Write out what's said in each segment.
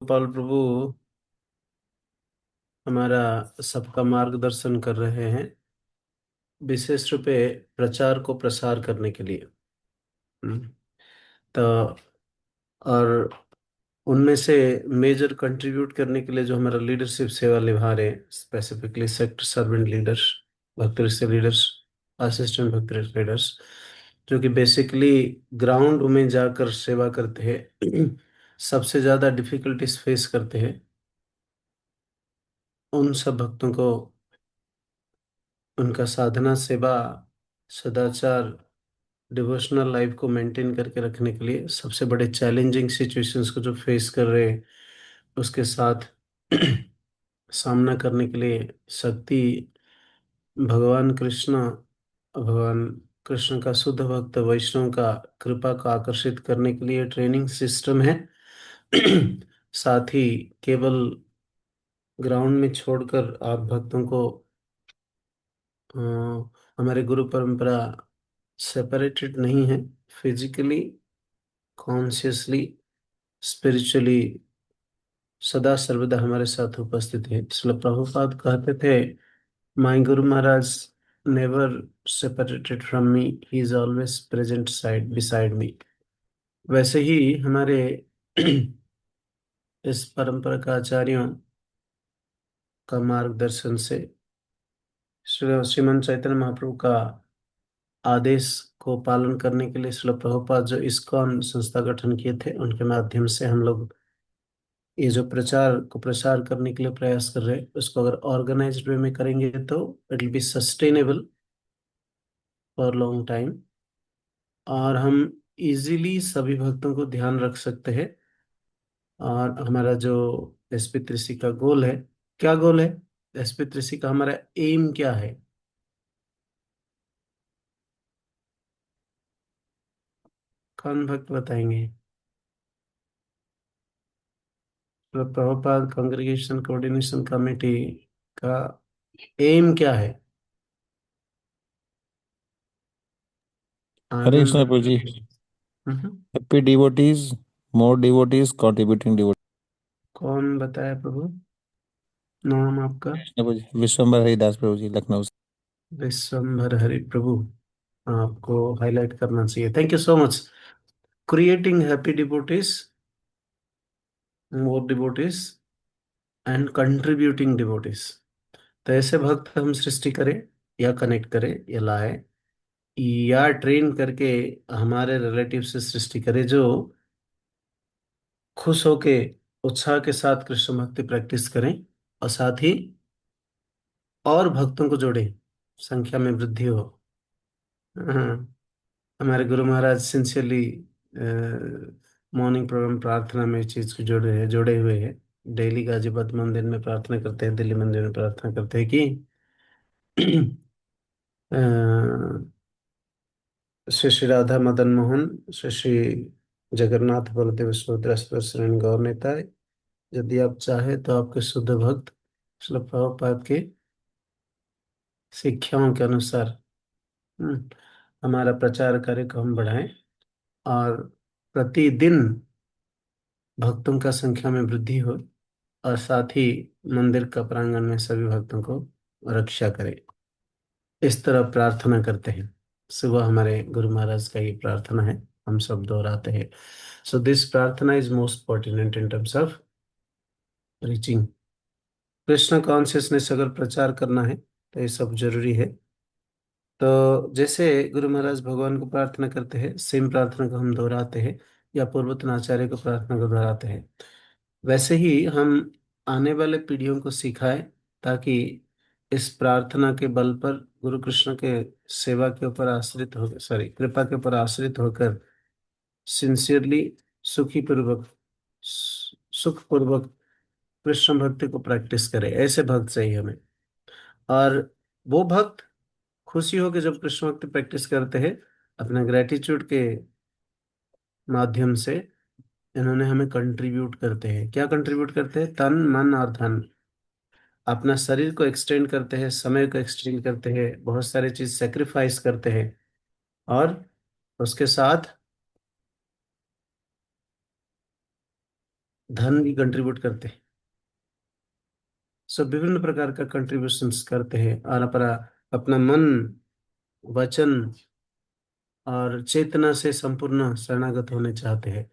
गोपाल प्रभु हमारा सबका मार्गदर्शन कर रहे हैं, विशेष रूपे प्रचार को प्रसार करने के लिए। हम्म, तो और उनमें से मेजर कंट्रीब्यूट करने के लिए जो हमारा लीडरशिप सेवा निभा रहे हैं, स्पेसिफिकली सेक्टर सर्वेंट लीडर्स, भक्त लीडर्स, असिस्टेंट भक्त लीडर्स, जो कि बेसिकली ग्राउंड में जाकर सेवा करते हैं, सबसे ज्यादा डिफिकल्टीज फेस करते हैं। उन सब भक्तों को उनका साधना, सेवा, सदाचार, डिवोशनल लाइफ को मेंटेन करके रखने के लिए सबसे बड़े चैलेंजिंग सिचुएशंस को जो फेस कर रहे हैं, उसके साथ सामना करने के लिए शक्ति भगवान कृष्ण भगवान कृष्ण का शुद्ध भक्त वैष्णव का कृपा को आकर्षित करने के लिए ट्रेनिंग सिस्टम है। साथ ही केवल ग्राउंड में छोड़कर आप भक्तों को अ, हमारे गुरु परंपरा सेपरेटेड नहीं है, फिजिकली, कॉन्शियसली, स्पिरिचुअली सदा सर्वदा हमारे साथ उपस्थित है। इसलिए प्रभुपाद कहते थे, my guru maharaj never separated from me, he is always present side beside me. वैसे ही हमारे इस परंपरा का आचार्यों का मार्गदर्शन से श्रीमन चैतन्य महाप्रभु का आदेश को पालन करने के लिए श्रील प्रभुपाद जो इस्कॉन संस्था गठन किए थे, उनके माध्यम से हम लोग ये जो प्रचार को प्रसार करने के लिए प्रयास कर रहे हैं, उसको अगर ऑर्गेनाइज्ड वे में करेंगे तो it will be sustainable for long time, और हम इजीली सभी भक्तों को ध्यान रख सकते हैं। और हमारा जो एसपी त्रिशी का गोल है, क्या गोल है एसपी त्रिशी का, हमारा एम क्या है? कौन भक्त बताएंगे? तो प्रभुपाद कांग्रेगेशन कोऑर्डिनेशन कमेटी का एम क्या है? हरे आनंद। कृष्ण प्रभु जी। हम्म। हैप्पी डिवोटीज, मोर डिवोटीज कंट्रीब्यूटिंग डिवोटीज। कौन बताया प्रभु, नाम आपका? कृष्ण प्रभु जी, विश्वम्बर हरिदास प्रभु जी, लखनऊ से। विश्वंभर हरि प्रभु। आपको हाईलाइट करना चाहिए, thank you so much. Creating happy devotees, more devotees and contributing devotees. तो ऐसे भक्त हम सृष्टि करें, या कनेक्ट करें, या लाए, या ट्रेन करके हमारे रिलेटिव से सृष्टि करें, जो खुश होके उत्साह के साथ कृष्ण भक्ति प्रैक्टिस करें, और साथ ही और भक्तों को जोड़े, संख्या में वृद्धि हो। हाँ, हमारे Guru Maharaj sincerely morning program प्रार्थना में इस चीज को जोड़े हुए हैं। डेली गाजीपुर मंदिर में प्रार्थना करते हैं, दिल्ली मंदिर में प्रार्थना करते हैं कि अ, श्री श्री राधा मदन मोहन, श्री श्री जगन्नाथ बलदेव सुभद्रा सुदर्शन गौर निताय, यदि आप चाहे तो आपके शुद्ध भक्त श्रील प्रभुपाद के शिक्षाओं के अनुसार हम्म, हमारा प्रचार कार्य को हम बढ़ाएं, और प्रतिदिन भक्तों का संख्या में वृद्धि हो, और साथ ही मंदिर का प्रांगण में सभी भक्तों को रक्षा करें। इस तरह प्रार्थना करते हैं। सुबह हमारे गुरु महाराज का ये प्रार्थना है, हम सब दोहराते हैं। सो दिस प्रार्थना is most pertinent in terms of reaching Krishna consciousness. अगर प्रचार करना है तो ये सब जरूरी है। तो जैसे गुरु महाराज भगवान को प्रार्थना करते हैं, सेम प्रार्थना को हम दोहराते हैं, या पूर्वतन आचार्य को प्रार्थना को दोहराते हैं, वैसे ही हम आने वाले पीढ़ियों को सिखाएं, ताकि इस प्रार्थना के बल पर गुरु कृष्ण के सेवा के ऊपर आश्रित होकर, सॉरी, कृपा के ऊपर आश्रित होकर सिंसियरली, सुखी पूर्वक, सुख पूर्वक कृष्ण भक्ति को प्रैक्टिस करें। ऐसे भक्त चाहिए हमें। और वो भक्त खुशी हो के जब कृष्ण भक्ति प्रैक्टिस करते हैं, अपने ग्रेटिट्यूड के माध्यम से इन्होंने हमें कंट्रीब्यूट करते हैं। क्या कंट्रीब्यूट करते हैं? तन, मन और धन। अपना शरीर को एक्सटेंड करते हैं, समय को एक्सटेंड करते हैं, बहुत सारी चीज सेक्रीफाइस करते हैं, और उसके साथ धन भी कंट्रीब्यूट करते हैं। सब विभिन्न प्रकार का कंट्रीब्यूशंस करते हैं और अपना अपना मन, वचन और चेतना से संपूर्ण शरणागत होने चाहते हैं।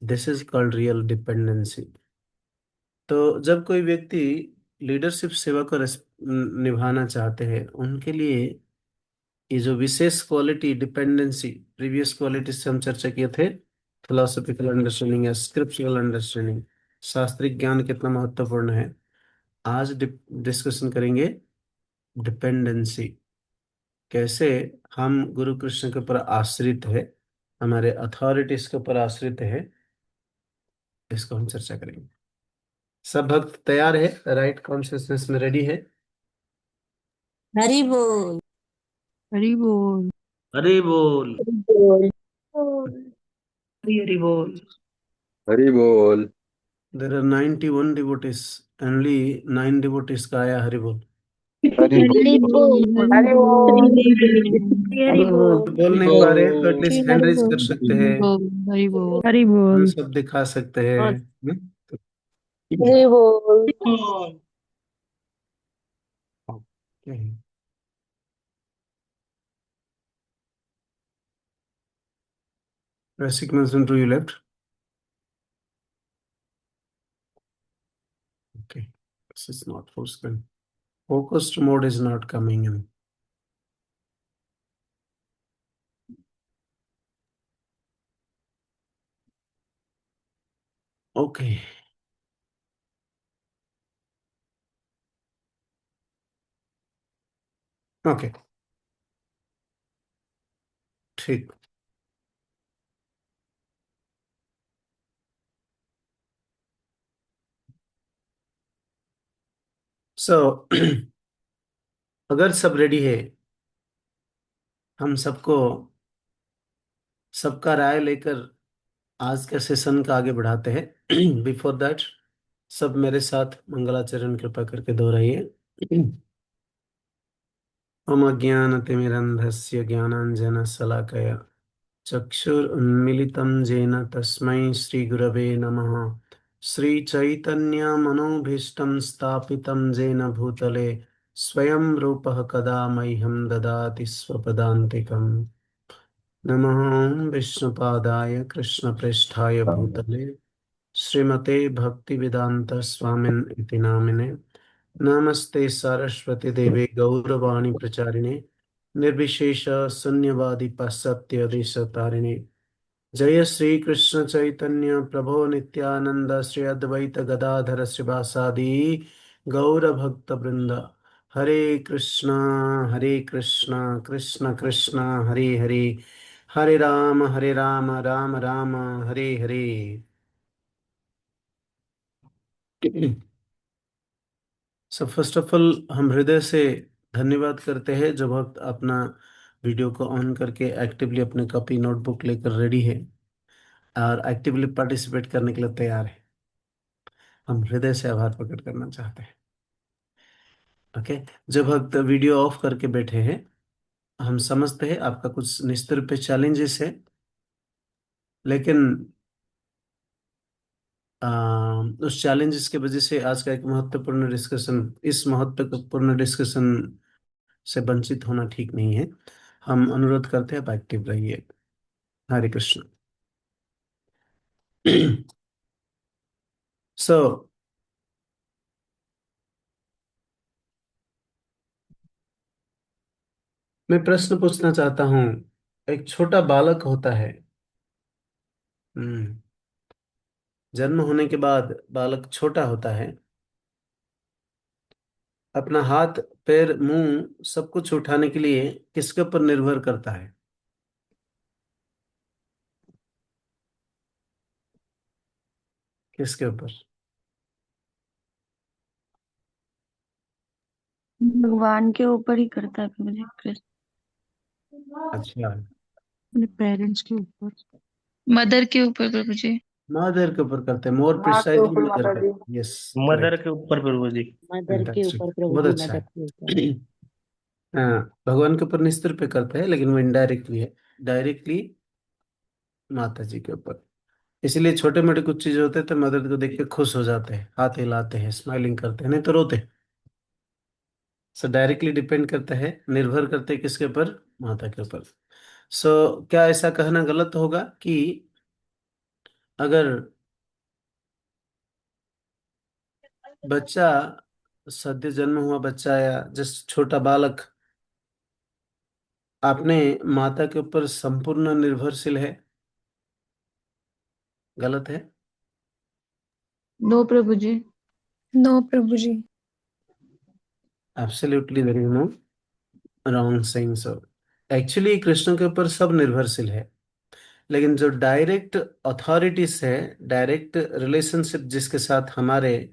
This is called real dependency. तो जब कोई व्यक्ति लीडरशिप सेवा को निभाना चाहते हैं, उनके लिए ये जो विशेष क्वालिटी डिपेंडेंसी, प्रीवियस क्वालिटी से हम चर्चा किए थे, फिलोसॉफिकल अंडरस्टैंडिंग या स्क्रिप्चुरल अंडरस्टैंडिंग, शास्त्रिक ज्ञान कितना महत्वपूर्ण है, आज डिस्कशन करेंगे डिपेंडेंसी। कैसे हम गुरु कृष्ण के ऊपर आश्रित है, हमारे अथॉरिटीज के ऊपर आश्रित है, इसको हम चर्चा करेंगे। सब भक्त तैयार है, राइट कॉन्शियसनेस में रेडी है? हरि बोल। हरि बोल। हरि बोल। बोल। हरि हरि बोल। हरि बोल। There are 91 devotees, only 9 devotees का आया हरि बोल। हरि हरि बोल। हरि बोल। हरि बोल। बोल नहीं पा रहे तो एटलीस्ट हैंड रेज कर सकते हैं, हरि बोल। हरि हम बोल। सब दिखा सकते हैं। हरि बोल। Okay, basic mention to you left. Okay, this is not full screen. Focused mode is not coming in. Okay. Okay, ठीक। So अगर सब रेडी है, हम सबको सबका राय लेकर आज के सेशन का आगे बढ़ाते हैं। बिफोर दैट सब मेरे साथ मंगलाचरण कृपा करके दोहराइए। मम अज्ञानतिमिरन्धस्य ज्ञानाञ्जनशलाकया चक्षुरुन्मीलितं येन तस्मै श्रीगुरवे नमः। श्रीचैतन्यमनोभीष्टं स्थापितं येन भूतले स्वयं रूपः कदा मह्यं ददाति स्वपदान्तिकम्। नमः विष्णुपादाय कृष्णप्रेष्ठाय भूतले श्रीमते भक्तिवेदांत स्वामिन् इति नामिने। नमस्ते सरस्वती देवे गौरवाणी प्रचारिणे निर्विशेष शून्यवादी पाश्चात्य देश तारिणे। जय श्री कृष्ण चैतन्य प्रभो नित्यानंद श्री अद्वैत गदाधर श्रीवासादि गौर भक्त वृंद। हरे कृष्णा कृष्ण कृष्ण हरे हरे, हरे राम राम राम हरे हरे। सब फर्स्ट ऑफ ऑल हम हृदय से धन्यवाद करते हैं जो भक्त अपना वीडियो को ऑन करके एक्टिवली अपने कॉपी नोटबुक लेकर रेडी है और एक्टिवली पार्टिसिपेट करने के लिए तैयार है। हम हृदय से आभार प्रकट करना चाहते हैं। ओके, जो भक्त वीडियो ऑफ करके बैठे हैं, हम समझते हैं आपका कुछ निश्चित पे चैलेंजेस है, लेकिन उस चैलेंजेस की वजह से आज का एक महत्वपूर्ण डिस्कशन, इस महत्वपूर्ण डिस्कशन से वंचित होना ठीक नहीं है। हम अनुरोध करते हैं आप एक्टिव रहिए। हरे कृष्ण। सो मैं प्रश्न पूछना चाहता हूँ। एक छोटा बालक होता है, हम्म, जन्म होने के बाद बालक छोटा होता है, अपना हाथ पैर मुंह सब कुछ उठाने के लिए किसके ऊपर निर्भर करता है? किसके ऊपर? भगवान के ऊपर ही करता है मुझे कृष्ण। अच्छा, अपने पेरेंट्स के ऊपर, मदर के ऊपर प्रभु जी। मदर के ऊपर करते हैं, मोर माँ के प्रिसाइजली ऊपर मदर माता का। जी। यस, मदर करेक्ट, के ऊपर प्रभु जी। मदर के फैंटास्टिक, ऊपर प्रभु बहुत जी, अच्छा मदर है। के ऊपर। हाँ, भगवान के ऊपर निस्तर पे करते हैं, लेकिन वो इनडायरेक्टली है, डायरेक्टली माता जी के ऊपर। इसलिए छोटे मोटे कुछ चीजें होते हैं तो मदर को देख के खुश हो जाते हैं, हाथ हिलाते हैं, स्माइलिंग करते हैं, नहीं तो रोते हैं। सो डायरेक्टली डिपेंड करता है, निर्भर करते हैं किसके ऊपर? माता के ऊपर। सो क्या ऐसा कहना गलत होगा कि अगर बच्चा, सद्य जन्म हुआ बच्चा या जिस छोटा बालक अपने माता के ऊपर संपूर्ण निर्भरशील है, गलत है? No Prabhu ji. No Prabhu ji. Absolutely there is no wrong saying so. Actually Krishna के ऊपर सब निर्भरशील है, लेकिन जो डायरेक्ट अथॉरिटीज है, डायरेक्ट रिलेशनशिप जिसके साथ हमारे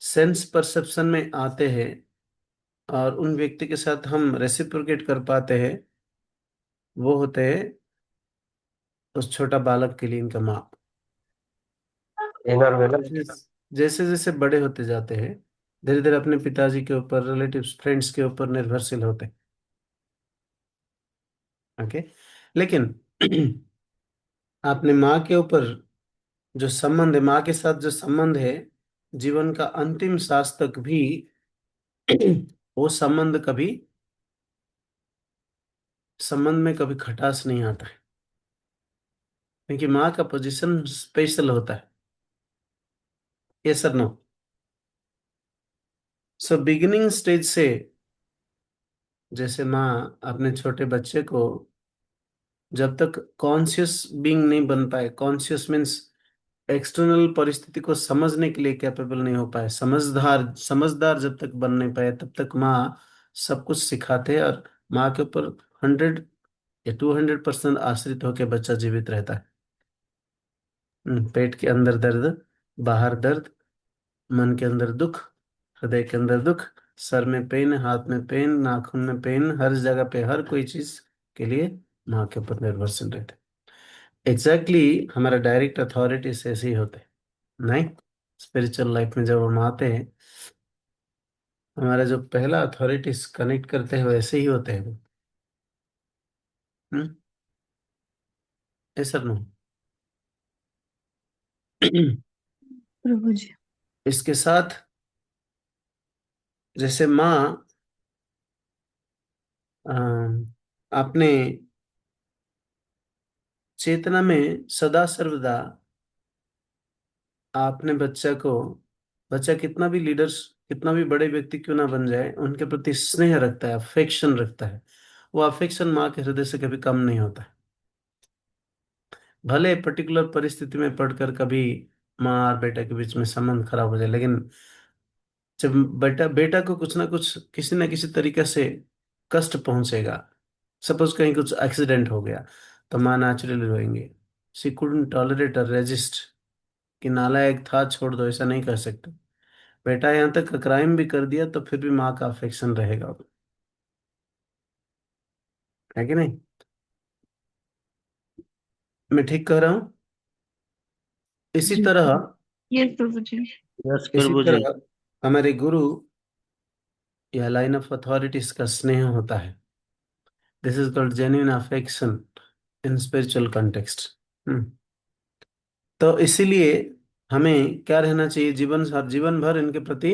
सेंस परसेप्शन में आते हैं और उन व्यक्ति के साथ हम रेसिप्रोकेट कर पाते हैं, वो होते हैं उस छोटा बालक के लिए इनका माँ। इनर में ना। जैसे जैसे बड़े होते जाते हैं, धीरे धीरे अपने पिताजी के ऊपर, रिलेटिव्स, फ्रेंड्स के ऊपर निर्भरशील होते हैं। ओके, लेकिन अपने माँ के ऊपर जो संबंध है, माँ के साथ जो संबंध है, जीवन का अंतिम सांस तक भी वो संबंध में कभी खटास नहीं आता है, क्योंकि माँ का पोजीशन स्पेशल होता है। ये sir no. So beginning stage से जैसे माँ अपने छोटे बच्चे को जब तक कॉन्शियस बीइंग नहीं बन पाए, कॉन्शियस मीन्स एक्सटर्नल परिस्थिति को समझने के लिए कैपेबल नहीं हो पाए, समझदार समझदार जब तक बन नहीं पाए, तब तक माँ सब कुछ सिखाते हैं और माँ के ऊपर 100 या 200% आश्रित होकर बच्चा जीवित रहता है। पेट के अंदर दर्द, बाहर दर्द, मन के अंदर दुख, हृदय के अंदर दुख, सर में पेन, हाथ में पेन, नाखून में पेन, हर जगह पे हर कोई चीज के लिए माँ के ऊपर निर्भरशील रहते हैं। एग्जैक्टली हमारा डायरेक्ट अथॉरिटी से ऐसे ही होते हैं। नहीं, स्पिरिचुअल लाइफ में जब हम आते हैं, हमारा जो पहला अथॉरिटीज कनेक्ट करते हैं वैसे ही होते हैं। हम्म, ऐसा नो। प्रभु जी। इसके साथ जैसे माँ अपने चेतना में सदा सर्वदा अपने बच्चा कितना भी लीडर्स, कितना भी बड़े व्यक्ति क्यों ना बन जाए, उनके प्रति स्नेह रखता है, अफेक्शन रखता है। वो अफेक्शन माँ के हृदय से कभी कम नहीं होता है। भले पर्टिकुलर परिस्थिति में पढ़कर कभी माँ और बेटा के बीच में संबंध खराब हो जाए, लेकिन जब बेटा बेटा को कुछ ना किसी तरीके से कष्ट पहुंचेगा, सपोज कहीं कुछ एक्सीडेंट हो गया, तो माँ नेचुरली रोएंगे। शी कुडंट टॉलरेट और रेजिस्ट कि नालायक था, छोड़ दो, ऐसा नहीं कर सकते। बेटा यहाँ तक क्राइम भी कर दिया तो फिर भी माँ का अफेक्शन रहेगा, है कि नहीं? मैं ठीक कह रहा हूँ? इसी जी तरह यस प्रभु जी। यस इसी प्रभु जी। तरह हमारे गुरु या लाइन ऑफ अथॉरिटीज का स्नेह होता है। This is called genuine affection in spiritual context. तो इसीलिए हमें क्या रहना चाहिए? जीवन भर इनके प्रति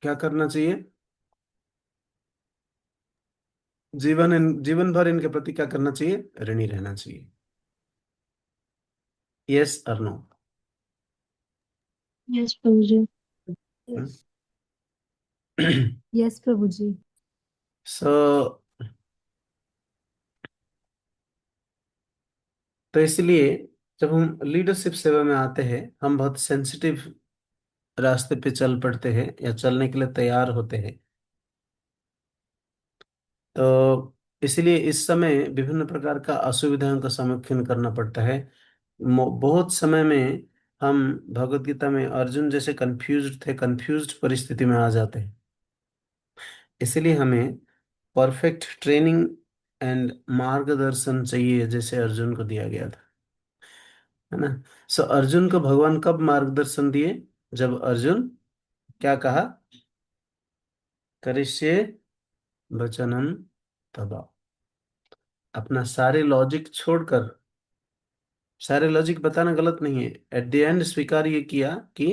क्या करना चाहिए? जीवन भर इनके प्रति क्या करना चाहिए? ऋणी रहना चाहिए। यस और नो? यस प्रभु जी। सो यस प्रभु जी। तो इसलिए जब हम लीडरशिप सेवा में आते हैं, हम बहुत सेंसिटिव रास्ते पे चल पड़ते हैं या चलने के लिए तैयार होते हैं। तो इसलिए इस समय विभिन्न प्रकार का असुविधाओं का सम्मुखीन करना पड़ता है। बहुत समय में हम भगवत गीता में अर्जुन जैसे कंफ्यूज्ड थे, कंफ्यूज्ड परिस्थिति में आ जाते हैं। इसलिए हमें परफेक्ट ट्रेनिंग एंड मार्गदर्शन चाहिए, जैसे अर्जुन को दिया गया था, है ना? सो अर्जुन को भगवान कब मार्गदर्शन दिए? जब अर्जुन क्या कहा? करिष्ये वचनम तब। अपना सारे लॉजिक छोड़कर, सारे लॉजिक बताना गलत नहीं है, एट द एंड स्वीकार ये किया कि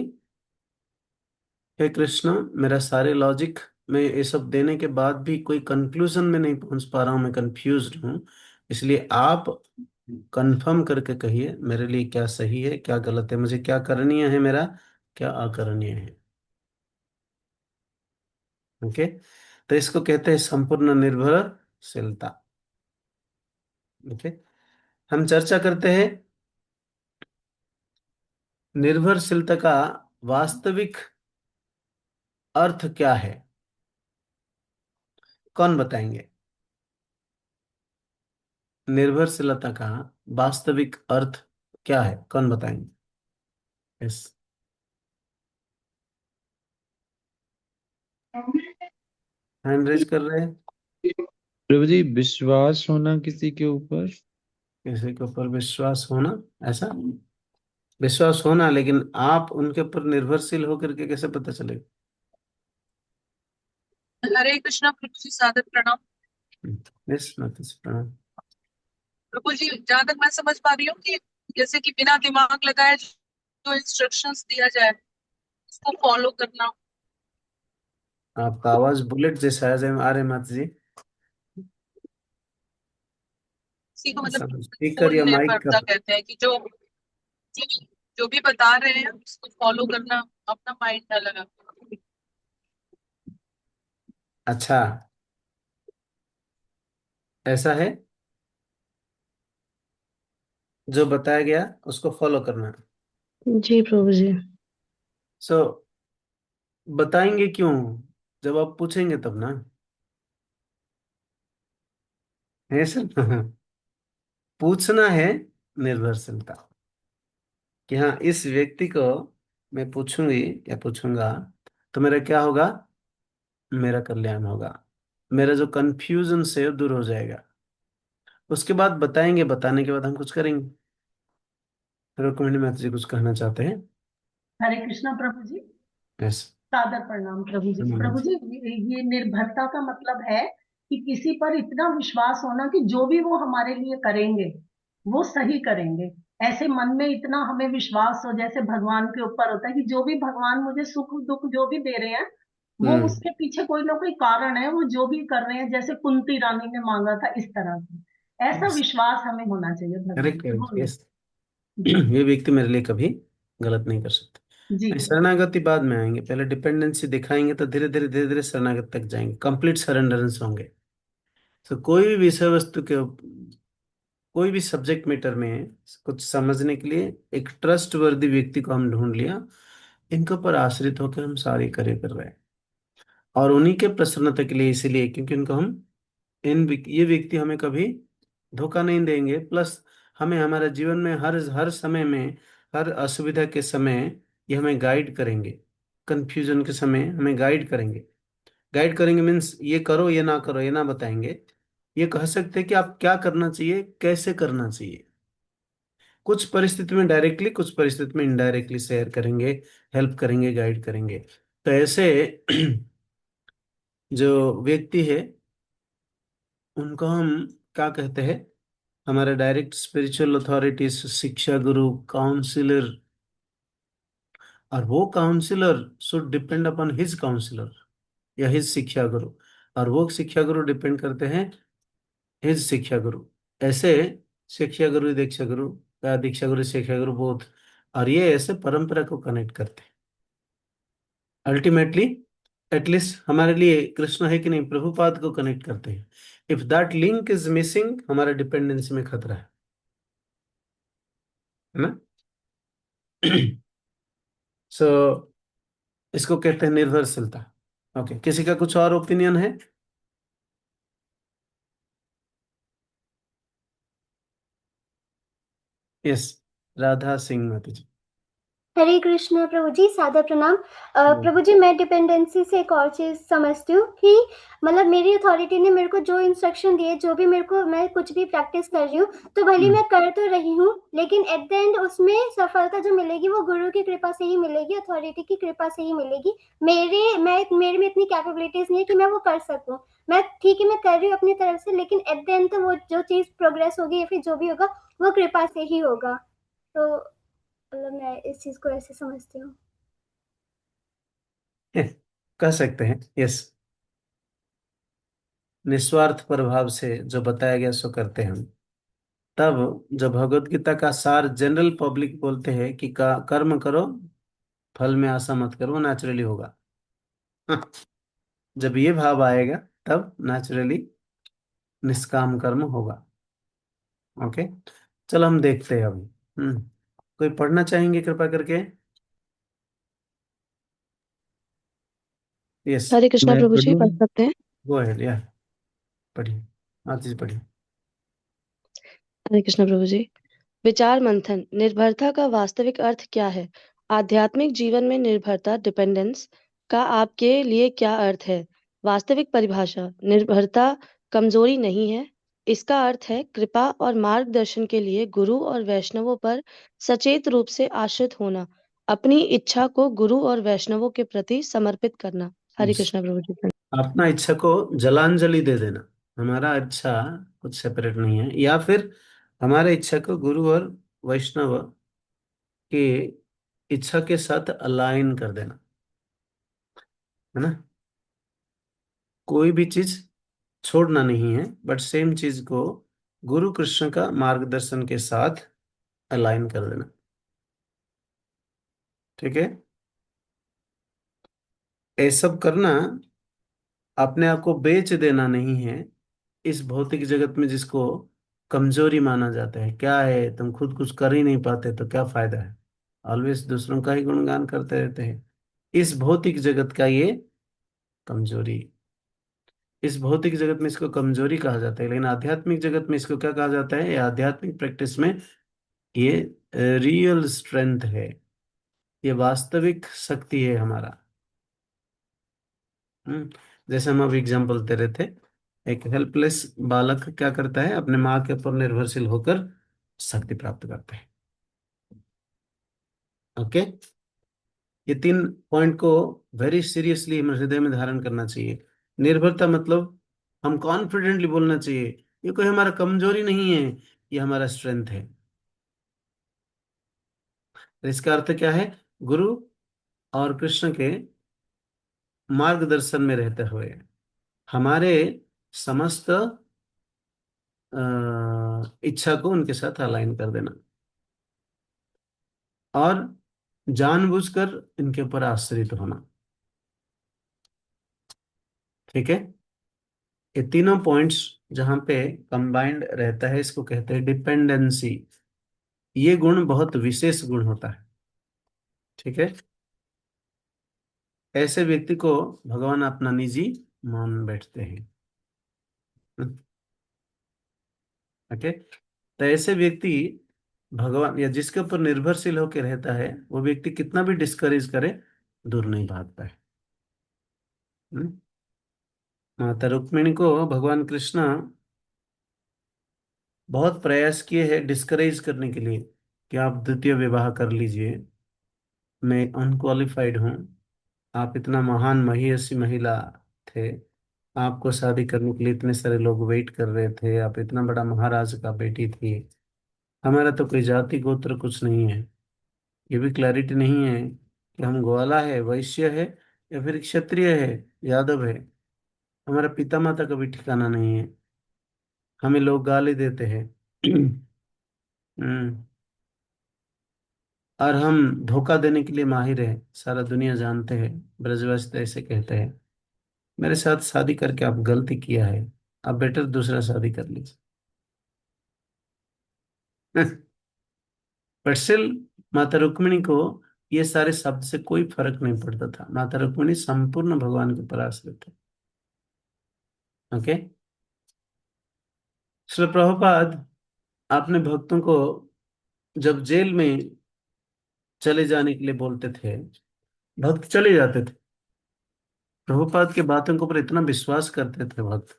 हे कृष्ण, मेरा सारे लॉजिक में ये सब देने के बाद भी कोई कंक्लूजन में नहीं पहुंच पा रहा हूं, मैं कंफ्यूज्ड हूं, इसलिए आप कंफर्म करके कहिए मेरे लिए क्या सही है क्या गलत है, मुझे क्या करणीय है, मेरा क्या अकरणीय है। ओके, तो इसको कहते हैं संपूर्ण निर्भरशीलता। ओके, हम चर्चा करते हैं निर्भरशीलता का वास्तविक अर्थ क्या है। कौन बताएंगे? निर्भरशीलता का वास्तविक अर्थ क्या है, कौन बताएंगे? यस, हैंड रेज कर रहे हैं। प्रभु जी, विश्वास होना किसी के ऊपर। किसी के ऊपर विश्वास होना, ऐसा विश्वास होना, लेकिन आप उनके ऊपर निर्भरशील होकर के कैसे पता चलेगा? हरे कृष्णा प्रभु जी, सादर प्रणाम। यस, माता जी प्रणाम। प्रभु जी, जहां तक मैं समझ पा रही हूँ कि जैसे कि बिना दिमाग लगाए जो इंस्ट्रक्शंस दिया जाए उसको फॉलो करना। आपका आवाज बुलेट जैसा है, आ रहे माता जी। इसी को मतलब स्पीकर पूर्ण या माइक का? निर्भरता कहते हैं कि जो जो भी बता रहे हैं उसको फॉलो करना, अपना माइंड ना लगा। अच्छा, ऐसा है, जो बताया गया उसको फॉलो करना। जी प्रभु जी। सो बताएंगे क्यों? जब आप पूछेंगे तब ना, है सर। पूछना है निर्भरशीलता, कि हाँ इस व्यक्ति को मैं पूछूंगी या पूछूंगा तो मेरा क्या होगा, मेरा कल्याण होगा, मेरा जो कंफ्यूजन से वो दूर हो जाएगा। उसके बाद बताएंगे, बताने के बाद हम कुछ करेंगे। रुक्मिणी माता जी कुछ कहना चाहते हैं? हरे कृष्णा प्रभु जी। यस। सादर प्रणाम प्रभु जी। प्रभु जी, ये निर्भरता का मतलब है कि किसी पर इतना विश्वास होना कि जो भी वो हमारे लिए करेंगे वो सही करेंगे। ऐसे मन में इतना हमें विश्वास हो, जैसे भगवान के ऊपर होता है कि जो भी भगवान मुझे सुख दुख जो भी दे रहे हैं वो हम्म। उसके पीछे कोई ना कोई कारण है, वो जो भी कर रहे हैं, जैसे कुंती रानी ने मांगा था इस तरह से। ऐसा यस, विश्वास हमें होना चाहिए भगवान करेक्ट पे। करेक्ट, बोलिए। यस। जी। ये व्यक्ति मेरे लिए कभी गलत नहीं कर सकते। जी। नहीं, शरणागति बाद में आएंगे, पहले डिपेंडेंसी दिखाएंगे तो धीरे धीरे धीरे धीरे शरणागति तक जाएंगे, कंप्लीट सरेंडरेंस होंगे। तो कोई भी विषय वस्तु के, कोई भी सब्जेक्ट मैटर में कुछ समझने के लिए एक ट्रस्ट वर्दी व्यक्ति को हम ढूंढ लिया, इनके ऊपर आश्रित होकर हम सारे कार्य कर रहे हैं, और उन्हीं के प्रसन्नता के लिए, इसीलिए क्योंकि उनको हम ये व्यक्ति हमें कभी धोखा नहीं देंगे, प्लस हमें हमारे जीवन में हर हर समय में, हर असुविधा के समय ये हमें गाइड करेंगे, कंफ्यूजन के समय हमें गाइड करेंगे। गाइड करेंगे मीन्स ये करो ये ना करो ये ना बताएंगे, ये कह सकते हैं कि आप क्या करना चाहिए कैसे करना चाहिए। कुछ परिस्थिति में डायरेक्टली, कुछ परिस्थिति में इनडायरेक्टली शेयर करेंगे, हेल्प करेंगे, गाइड करेंगे। तो ऐसे जो व्यक्ति है उनको हम क्या कहते हैं, हमारे डायरेक्ट स्पिरिचुअल अथॉरिटीज, शिक्षा गुरु, काउंसिलर। और वो counsellor should depend upon his counsellor या हिज शिक्षा गुरु, और वो शिक्षा गुरु डिपेंड करते हैं हिज शिक्षा गुरु। ऐसे शिक्षा गुरु दीक्षा गुरु या दीक्षा गुरु शिक्षा गुरु बोथ, और ये ऐसे परंपरा को कनेक्ट करते हैं अल्टीमेटली। एटलीस्ट हमारे लिए कृष्ण है कि नहीं, प्रभुपाद को कनेक्ट करते हैं। If that link is missing, हमारा डिपेंडेंसी में खतरा है ना। सो इसको कहते हैं निर्भरशीलता। ओके, किसी का कुछ और ओपिनियन है? यस, राधा सिंह माता जी। हरे कृष्ण प्रभु जी, सादर प्रणाम। प्रभु जी, मैं डिपेंडेंसी से एक और चीज़ समझती हूँ कि मतलब मेरी अथॉरिटी ने मेरे को जो इंस्ट्रक्शन दिए, जो भी मेरे को, मैं कुछ भी प्रैक्टिस कर रही हूँ तो भले मैं कर तो रही हूँ, लेकिन एट द एंड उसमें सफलता जो मिलेगी वो गुरु की कृपा से ही मिलेगी, अथॉरिटी की कृपा से ही मिलेगी। मेरे में इतनी कैपेबिलिटीज नहीं है कि मैं वो कर सकूँ। मैं ठीक है, मैं कर रही हूँ अपनी तरफ से, लेकिन एट द एंड तो वो जो चीज़ प्रोग्रेस होगी या फिर जो भी होगा वो कृपा से ही होगा। तो मतलब मैं इस चीज़ को ऐसे समझती हूँ। कह सकते हैं यस, निस्वार्थ प्रभाव से जो बताया गया सो करते हैं हम। तब जब भगवत गीता का सार जनरल पब्लिक बोलते हैं कि कर्म करो, फल में आशा मत करो, नेचुरली होगा। जब ये भाव आएगा तब नेचुरली निष्काम कर्म होगा। ओके, चलो हम देखते हैं अभी। कोई पढ़ना चाहेंगे कृपा करके? यस, हरे कृष्णा मैं प्रभु जी, पढ़ूं? पढ़ सकते हैं? गो अहेड, या पढ़िए, आतिश पढ़िए। हरे कृष्णा प्रभु जी। विचार मंथन। निर्भरता का वास्तविक अर्थ क्या है? आध्यात्मिक जीवन में निर्भरता, डिपेंडेंस का आपके लिए क्या अर्थ है? वास्तविक परिभाषा। निर्भरता कमजोरी नहीं है। इसका अर्थ है कृपा और मार्गदर्शन के लिए गुरु और वैष्णवों पर सचेत रूप से आश्रित होना, अपनी इच्छा को गुरु और वैष्णवों के प्रति समर्पित करना। हरे Yes. कृष्णा प्रभु जी। अपना इच्छा को जलांजलि दे देना। हमारा इच्छा कुछ सेपरेट नहीं है, या फिर हमारे इच्छा को गुरु और वैष्णव की इच्छा के साथ अलाइन कर देना, है ना। कोई भी चीज छोड़ना नहीं है, बट सेम चीज को गुरु कृष्ण का मार्गदर्शन के साथ अलाइन कर देना। ठीक है, ये सब करना अपने आप को बेच देना नहीं है इस भौतिक जगत में, जिसको कमजोरी माना जाता है। क्या है, तुम खुद कुछ कर ही नहीं पाते तो क्या फायदा है, ऑलवेज दूसरों का ही गुणगान करते रहते हैं। इस भौतिक जगत का ये कमजोरी, इस भौतिक जगत में इसको कमजोरी कहा जाता है, लेकिन आध्यात्मिक जगत में इसको क्या कहा जाता है? ये आध्यात्मिक प्रैक्टिस में ये रियल स्ट्रेंथ है, ये वास्तविक शक्ति है हमारा। जैसे हम अभी एग्जाम्पल दे रहे थे, एक हेल्पलेस बालक क्या करता है? अपने माँ के ऊपर निर्भरशील होकर शक्ति प्राप्त करता है। ओके, ये तीन पॉइंट को वेरी सीरियसली हमें हृदय में धारण करना चाहिए। निर्भरता मतलब हम कॉन्फिडेंटली बोलना चाहिए, ये कोई हमारा कमजोरी नहीं है, ये हमारा स्ट्रेंथ है। तो इसका अर्थ क्या है? गुरु और कृष्ण के मार्गदर्शन में रहते हुए हमारे समस्त इच्छा को उनके साथ अलाइन कर देना, और जानबूझकर इनके ऊपर आश्रित होना। ठीक है, ये तीनों पॉइंट्स जहां पे कंबाइंड रहता है, इसको कहते हैं डिपेंडेंसी। ये गुण बहुत विशेष गुण होता है। ठीक है, ऐसे व्यक्ति को भगवान अपना निजी मान बैठते हैं। ओके, तो ऐसे व्यक्ति भगवान या जिसके ऊपर निर्भरशील होकर रहता है, वो व्यक्ति कितना भी डिस्करेज करे, दूर नहीं भागता है। हम्म? माता रुक्मिणी को भगवान कृष्ण बहुत प्रयास किए हैं डिस्करेज करने के लिए कि आप द्वितीय विवाह कर लीजिए, मैं अनक्वालिफाइड हूँ, आप इतना महान महियसी महिला थे, आपको शादी करने के लिए इतने सारे लोग वेट कर रहे थे, आप इतना बड़ा महाराज का बेटी थी, हमारा तो कोई जाति गोत्र कुछ नहीं है, ये भी क्लैरिटी नहीं है कि हम ग्वाला है, वैश्य है, या फिर क्षत्रिय है, यादव है। हमारा पिता माता का भी ठिकाना नहीं है, हमें लोग गाली देते हैं। हम्म, और हम धोखा देने के लिए माहिर हैं, सारा दुनिया जानते हैं। ब्रजवासी तो ऐसे कहते हैं, मेरे साथ शादी करके आप गलती किया है, आप बेटर दूसरा शादी कर लीजिए। पर स्टिल माता रुक्मिणी को ये सारे शब्द से कोई फर्क नहीं पड़ता था। माता रुक्मिणी संपूर्ण भगवान के ऊपर आश्रित थे। ओके, श्री प्रभुपाद आपने भक्तों को जब जेल में चले जाने के लिए बोलते थे, भक्त चले जाते थे। प्रभुपाद की बातों के ऊपर इतना विश्वास करते थे भक्त,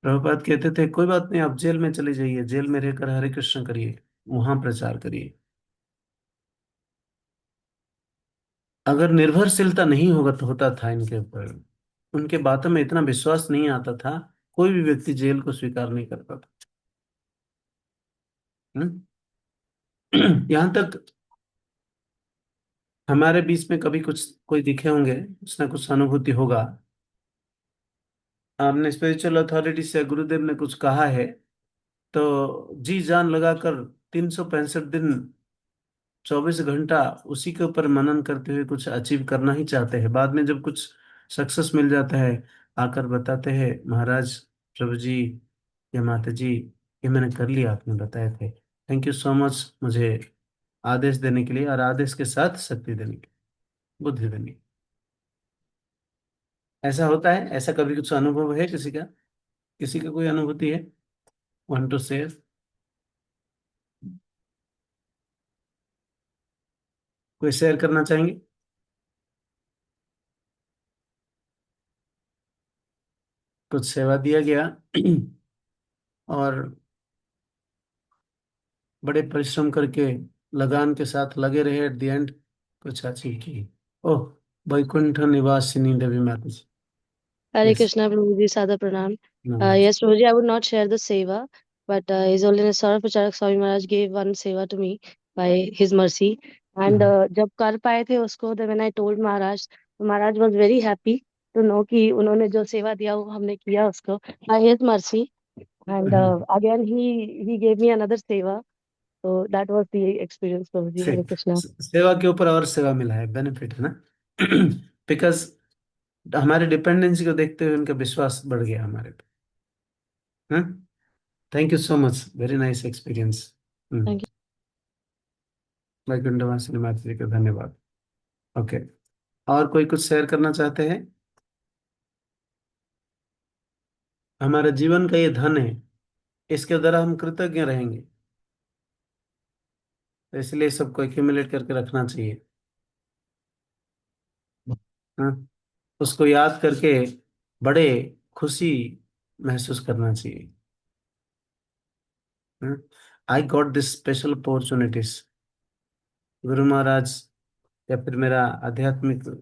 प्रभुपाद कहते थे कोई बात नहीं, आप जेल में चले जाइए, जेल में रहकर हरे कृष्ण करिए, वहां प्रचार करिए। अगर निर्भरशीलता नहीं होगा तो होता था इनके ऊपर उनके बातों में इतना विश्वास नहीं आता था, कोई भी व्यक्ति जेल को स्वीकार नहीं करता था। हम्म? यहाँ तक हमारे बीच में कभी कुछ कोई दिखे होंगे, कुछ ना कुछ अनुभूति होगा, आपने स्पिरिचुअल अथॉरिटी से गुरुदेव ने कुछ कहा है तो जी जान लगाकर 365 दिन 24 घंटा उसी के ऊपर मनन करते हुए कुछ अचीव करना ही चाहते हैं। बाद में जब कुछ सक्सेस मिल जाता है, आकर बताते हैं महाराज, प्रभु जी या माता जी, ये मैंने कर लिया, आपने बताए थे, थैंक यू सो मच मुझे आदेश देने के लिए और आदेश के साथ शक्ति देने के लिए, बुद्धि देने की। ऐसा होता है? ऐसा कभी कुछ अनुभव है किसी का? किसी का कोई अनुभूति है? Want to share? कोई शेयर करना चाहेंगे? कुछ सेवा दिया गया और बड़े परिश्रम करके लगान के साथ लगे रहे, एट द एंड कुछ अचीव की। ओह, वैकुंठ निवासिनी देवी माता जी। Hare yes, Krishna, Prabhuji, Sada Pranam. नमस्ते। Yes, Prabhuji, I would not share the seva, but His Holiness Saurabh Pracharak Swami Maharaj gave one seva to me by His mercy. And जब कर पाए थे उसको, then when I told Maharaj, तो Maharaj was very happy to know कि उन्होंने जो सेवा दिया वो हमने किया उसको by His mercy. And again he gave me another seva. So that was the experience, Prabhuji. Hare Krishna. सेवा के ऊपर और सेवा मिला है, बेनिफिट है ना। बिकॉज हमारे डिपेंडेंसी को देखते हुए उनका विश्वास बढ़ गया हमारे पे। Thank you so much, very nice experience. Thank you. वैकुंठवासिनी माता जी का धन्यवाद। ओके, और कोई कुछ शेयर करना चाहते हैं? हमारा जीवन का ये धन है, इसके द्वारा हम कृतज्ञ रहेंगे, तो इसलिए सबको एक्यूमुलेट करके रखना चाहिए। हाँ, उसको याद करके बड़े खुशी महसूस करना चाहिए। I got this special opportunities, Guru Maharaj या फिर मेरा आध्यात्मिक अ,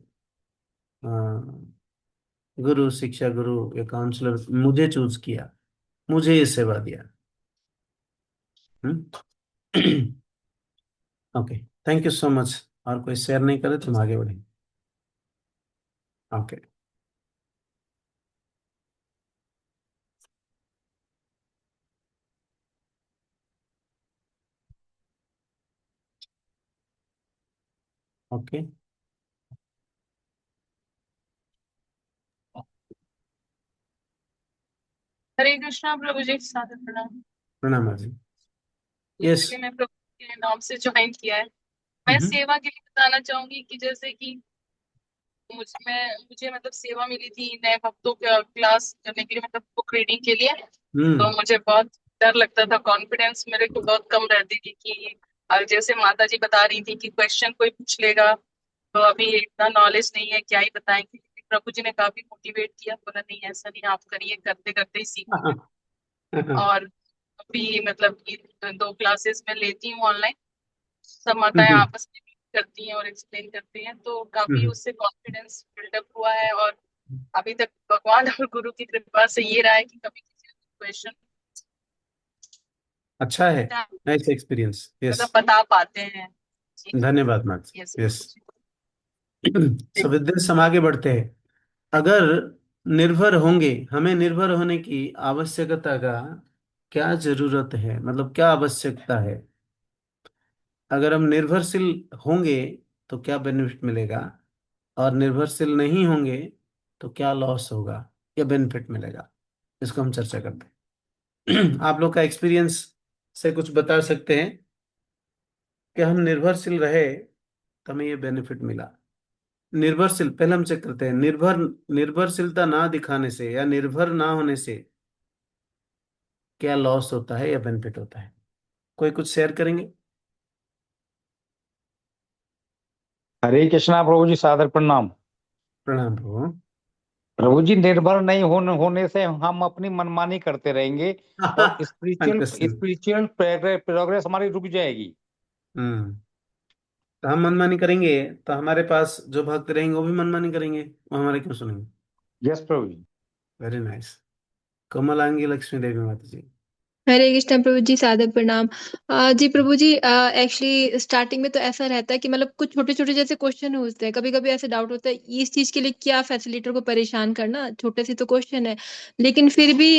गुरु, शिक्षा गुरु या काउंसलर मुझे चूज किया, मुझे ये सेवा दिया। Okay, thank you so much. और कोई शेयर नहीं करे तो हम आगे बढ़ेंगे। ओके, ओके, हरे कृष्णा प्रभु जी, सादर प्रणाम। प्रणाम जी। यस। इसलिए मैं प्रभु के नाम से ज्वाइन किया है। मैं सेवा के लिए बताना चाहूंगी कि जैसे कि मुझे मतलब सेवा मिली थी नए भक्तों का क्लास करने के लिए, मतलब बुक रीडिंग के लिए। तो मुझे बहुत डर लगता था, कॉन्फिडेंस मेरे को बहुत कम रहती थी कि और जैसे माता जी बता रही थी कि क्वेश्चन कोई पूछ लेगा तो अभी इतना नॉलेज नहीं है, क्या ही बताएंगे। लेकिन प्रभु जी ने काफी मोटिवेट किया, बोला नहीं ऐसा नहीं, आप करिए, करते करते ही सीखोगे। और अभी मतलब कि 2 क्लासेस में लेती हूँ ऑनलाइन, सब माताएं आपस में meet करती हैं और एक्सप्लेन करती हैं, तो काफी उससे कॉन्फिडेंस बिल्डअप हुआ है। और अभी तक भगवान और गुरु की कृपा से ये रहा है कि कभी किसी क्वेश्चन अच्छा है, नाइस एक्सपीरियंस। यस, मतलब बता पाते हैं। धन्यवाद मैम। यस यस, सब विद्या हम आगे बढ़ते हैं। अगर निर्भर होंगे, हमें निर्भर होने की आवश्यकता का क्या जरूरत है, मतलब क्या आवश्यकता है? अगर हम निर्भरशील होंगे तो क्या बेनिफिट मिलेगा, और निर्भरशील नहीं होंगे तो क्या लॉस होगा या बेनिफिट मिलेगा, इसको हम चर्चा करते हैं। आप लोग का एक्सपीरियंस से कुछ बता सकते हैं कि हम निर्भरशील रहे तो हमें ये बेनिफिट मिला। निर्भरशील, पहले हम चेक करते हैं, निर्भरशीलता ना दिखाने से या निर्भर ना होने से क्या लॉस होता है या बेनिफिट होता है? कोई कुछ शेयर करेंगे? हरे कृष्णा प्रभु जी, सादर प्रणाम। प्रणाम प्रभु। प्रभु जी, निर्भर नहीं होने से हम अपनी मनमानी करते रहेंगे और स्पिरिचुअल क्वेश्चन। स्पिरिचुअल प्रोग्रेस हमारी रुक जाएगी। तो हम मनमानी करेंगे तो हमारे पास जो भक्त रहेंगे वो भी मनमानी करेंगे, वो हमारे क्यों सुनेंगे? यस प्रभु जी। Very nice. कमलांगी लक्ष्मी देवी माता जी। हरे कृष्ण प्रभु जी, सादर प्रणाम। जी प्रभु जी, एक्चुअली स्टार्टिंग में तो ऐसा रहता है कि मतलब कुछ छोटे छोटे जैसे क्वेश्चन होते हैं, कभी कभी ऐसे डाउट होता है इस चीज के लिए क्या फैसिलिटेटर को परेशान करना, छोटे से तो क्वेश्चन है, लेकिन फिर भी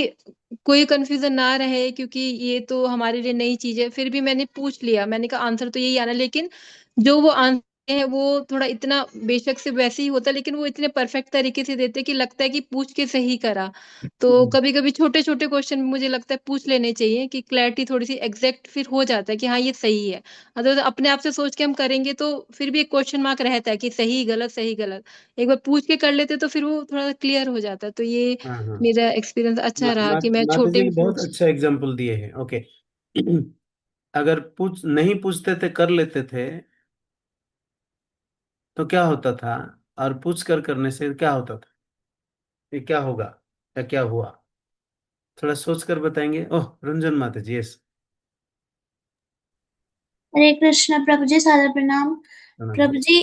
कोई कंफ्यूजन ना रहे क्योंकि ये तो हमारे लिए नई चीज है। फिर भी मैंने पूछ लिया, मैंने कहा आंसर तो यही आना, लेकिन जो वो आंसर है वो थोड़ा इतना बेशक से वैसे ही होता है, लेकिन वो इतने परफेक्ट तरीके से देते हैं कि लगता है कि पूछ के सही करा। तो कभी कभी छोटे छोटे क्वेश्चन मुझे लगता है पूछ लेने चाहिए कि क्लैरिटी थोड़ी सी एग्जैक्ट फिर हो जाता है कि हाँ ये सही है। अदरवाइज अपने आप से सोच के हम करेंगे तो फिर भी एक क्वेश्चन मार्क रहता है कि सही गलत सही गलत। एक बार पूछ के कर लेते तो फिर वो थोड़ा क्लियर हो जाता है। तो ये हाँ हाँ, मेरा एक्सपीरियंस अच्छा रहा कि मैं माता छोटे जी में बहुत पूछ। अच्छा एग्जाम्पल दिए हैं। ओके। अगर नहीं पूछते थे, कर लेते थे, तो क्या होता था? और पूछ कर करने से क्या होता था? ये क्या होगा या क्या हुआ? थोड़ा सोच कर बताएंगे। ओह, रंजन माता जी। यस। हरे कृष्ण प्रभु जी, सादर प्रणाम। प्रणाम। प्रभु जी,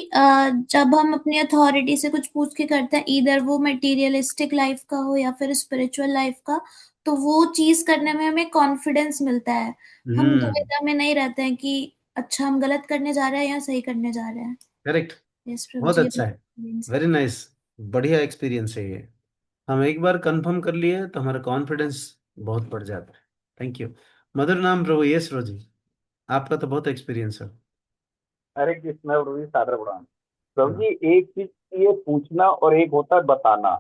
जब हम अपनी अथॉरिटी से कुछ पूछ के करते हैं, इधर वो मटेरियलिस्टिक लाइफ का हो या फिर स्पिरिचुअल लाइफ का, तो वो चीज करने में हमें कॉन्फिडेंस मिलता है। हम दुविधा में नहीं रहते हैं कि अच्छा हम गलत करने जा रहे हैं या सही करने जा रहे हैं। करेक्ट। यस प्रभु बहुत जी, ये अच्छा है। experience है। Very nice. बढ़िया एक्सपीरियंस है ये। हम एक बार कंफर्म कर लिए तो हमारा कॉन्फिडेंस बहुत बढ़ जाता है। Thank you. मदर नाम प्रभु यस रोजी, आपका तो बहुत एक्सपीरियंस है। हरे कृष्ण प्रभु जी, सादर प्रणाम। प्रभु हाँ। जी, एक चीज ये पूछना और एक होता है बताना।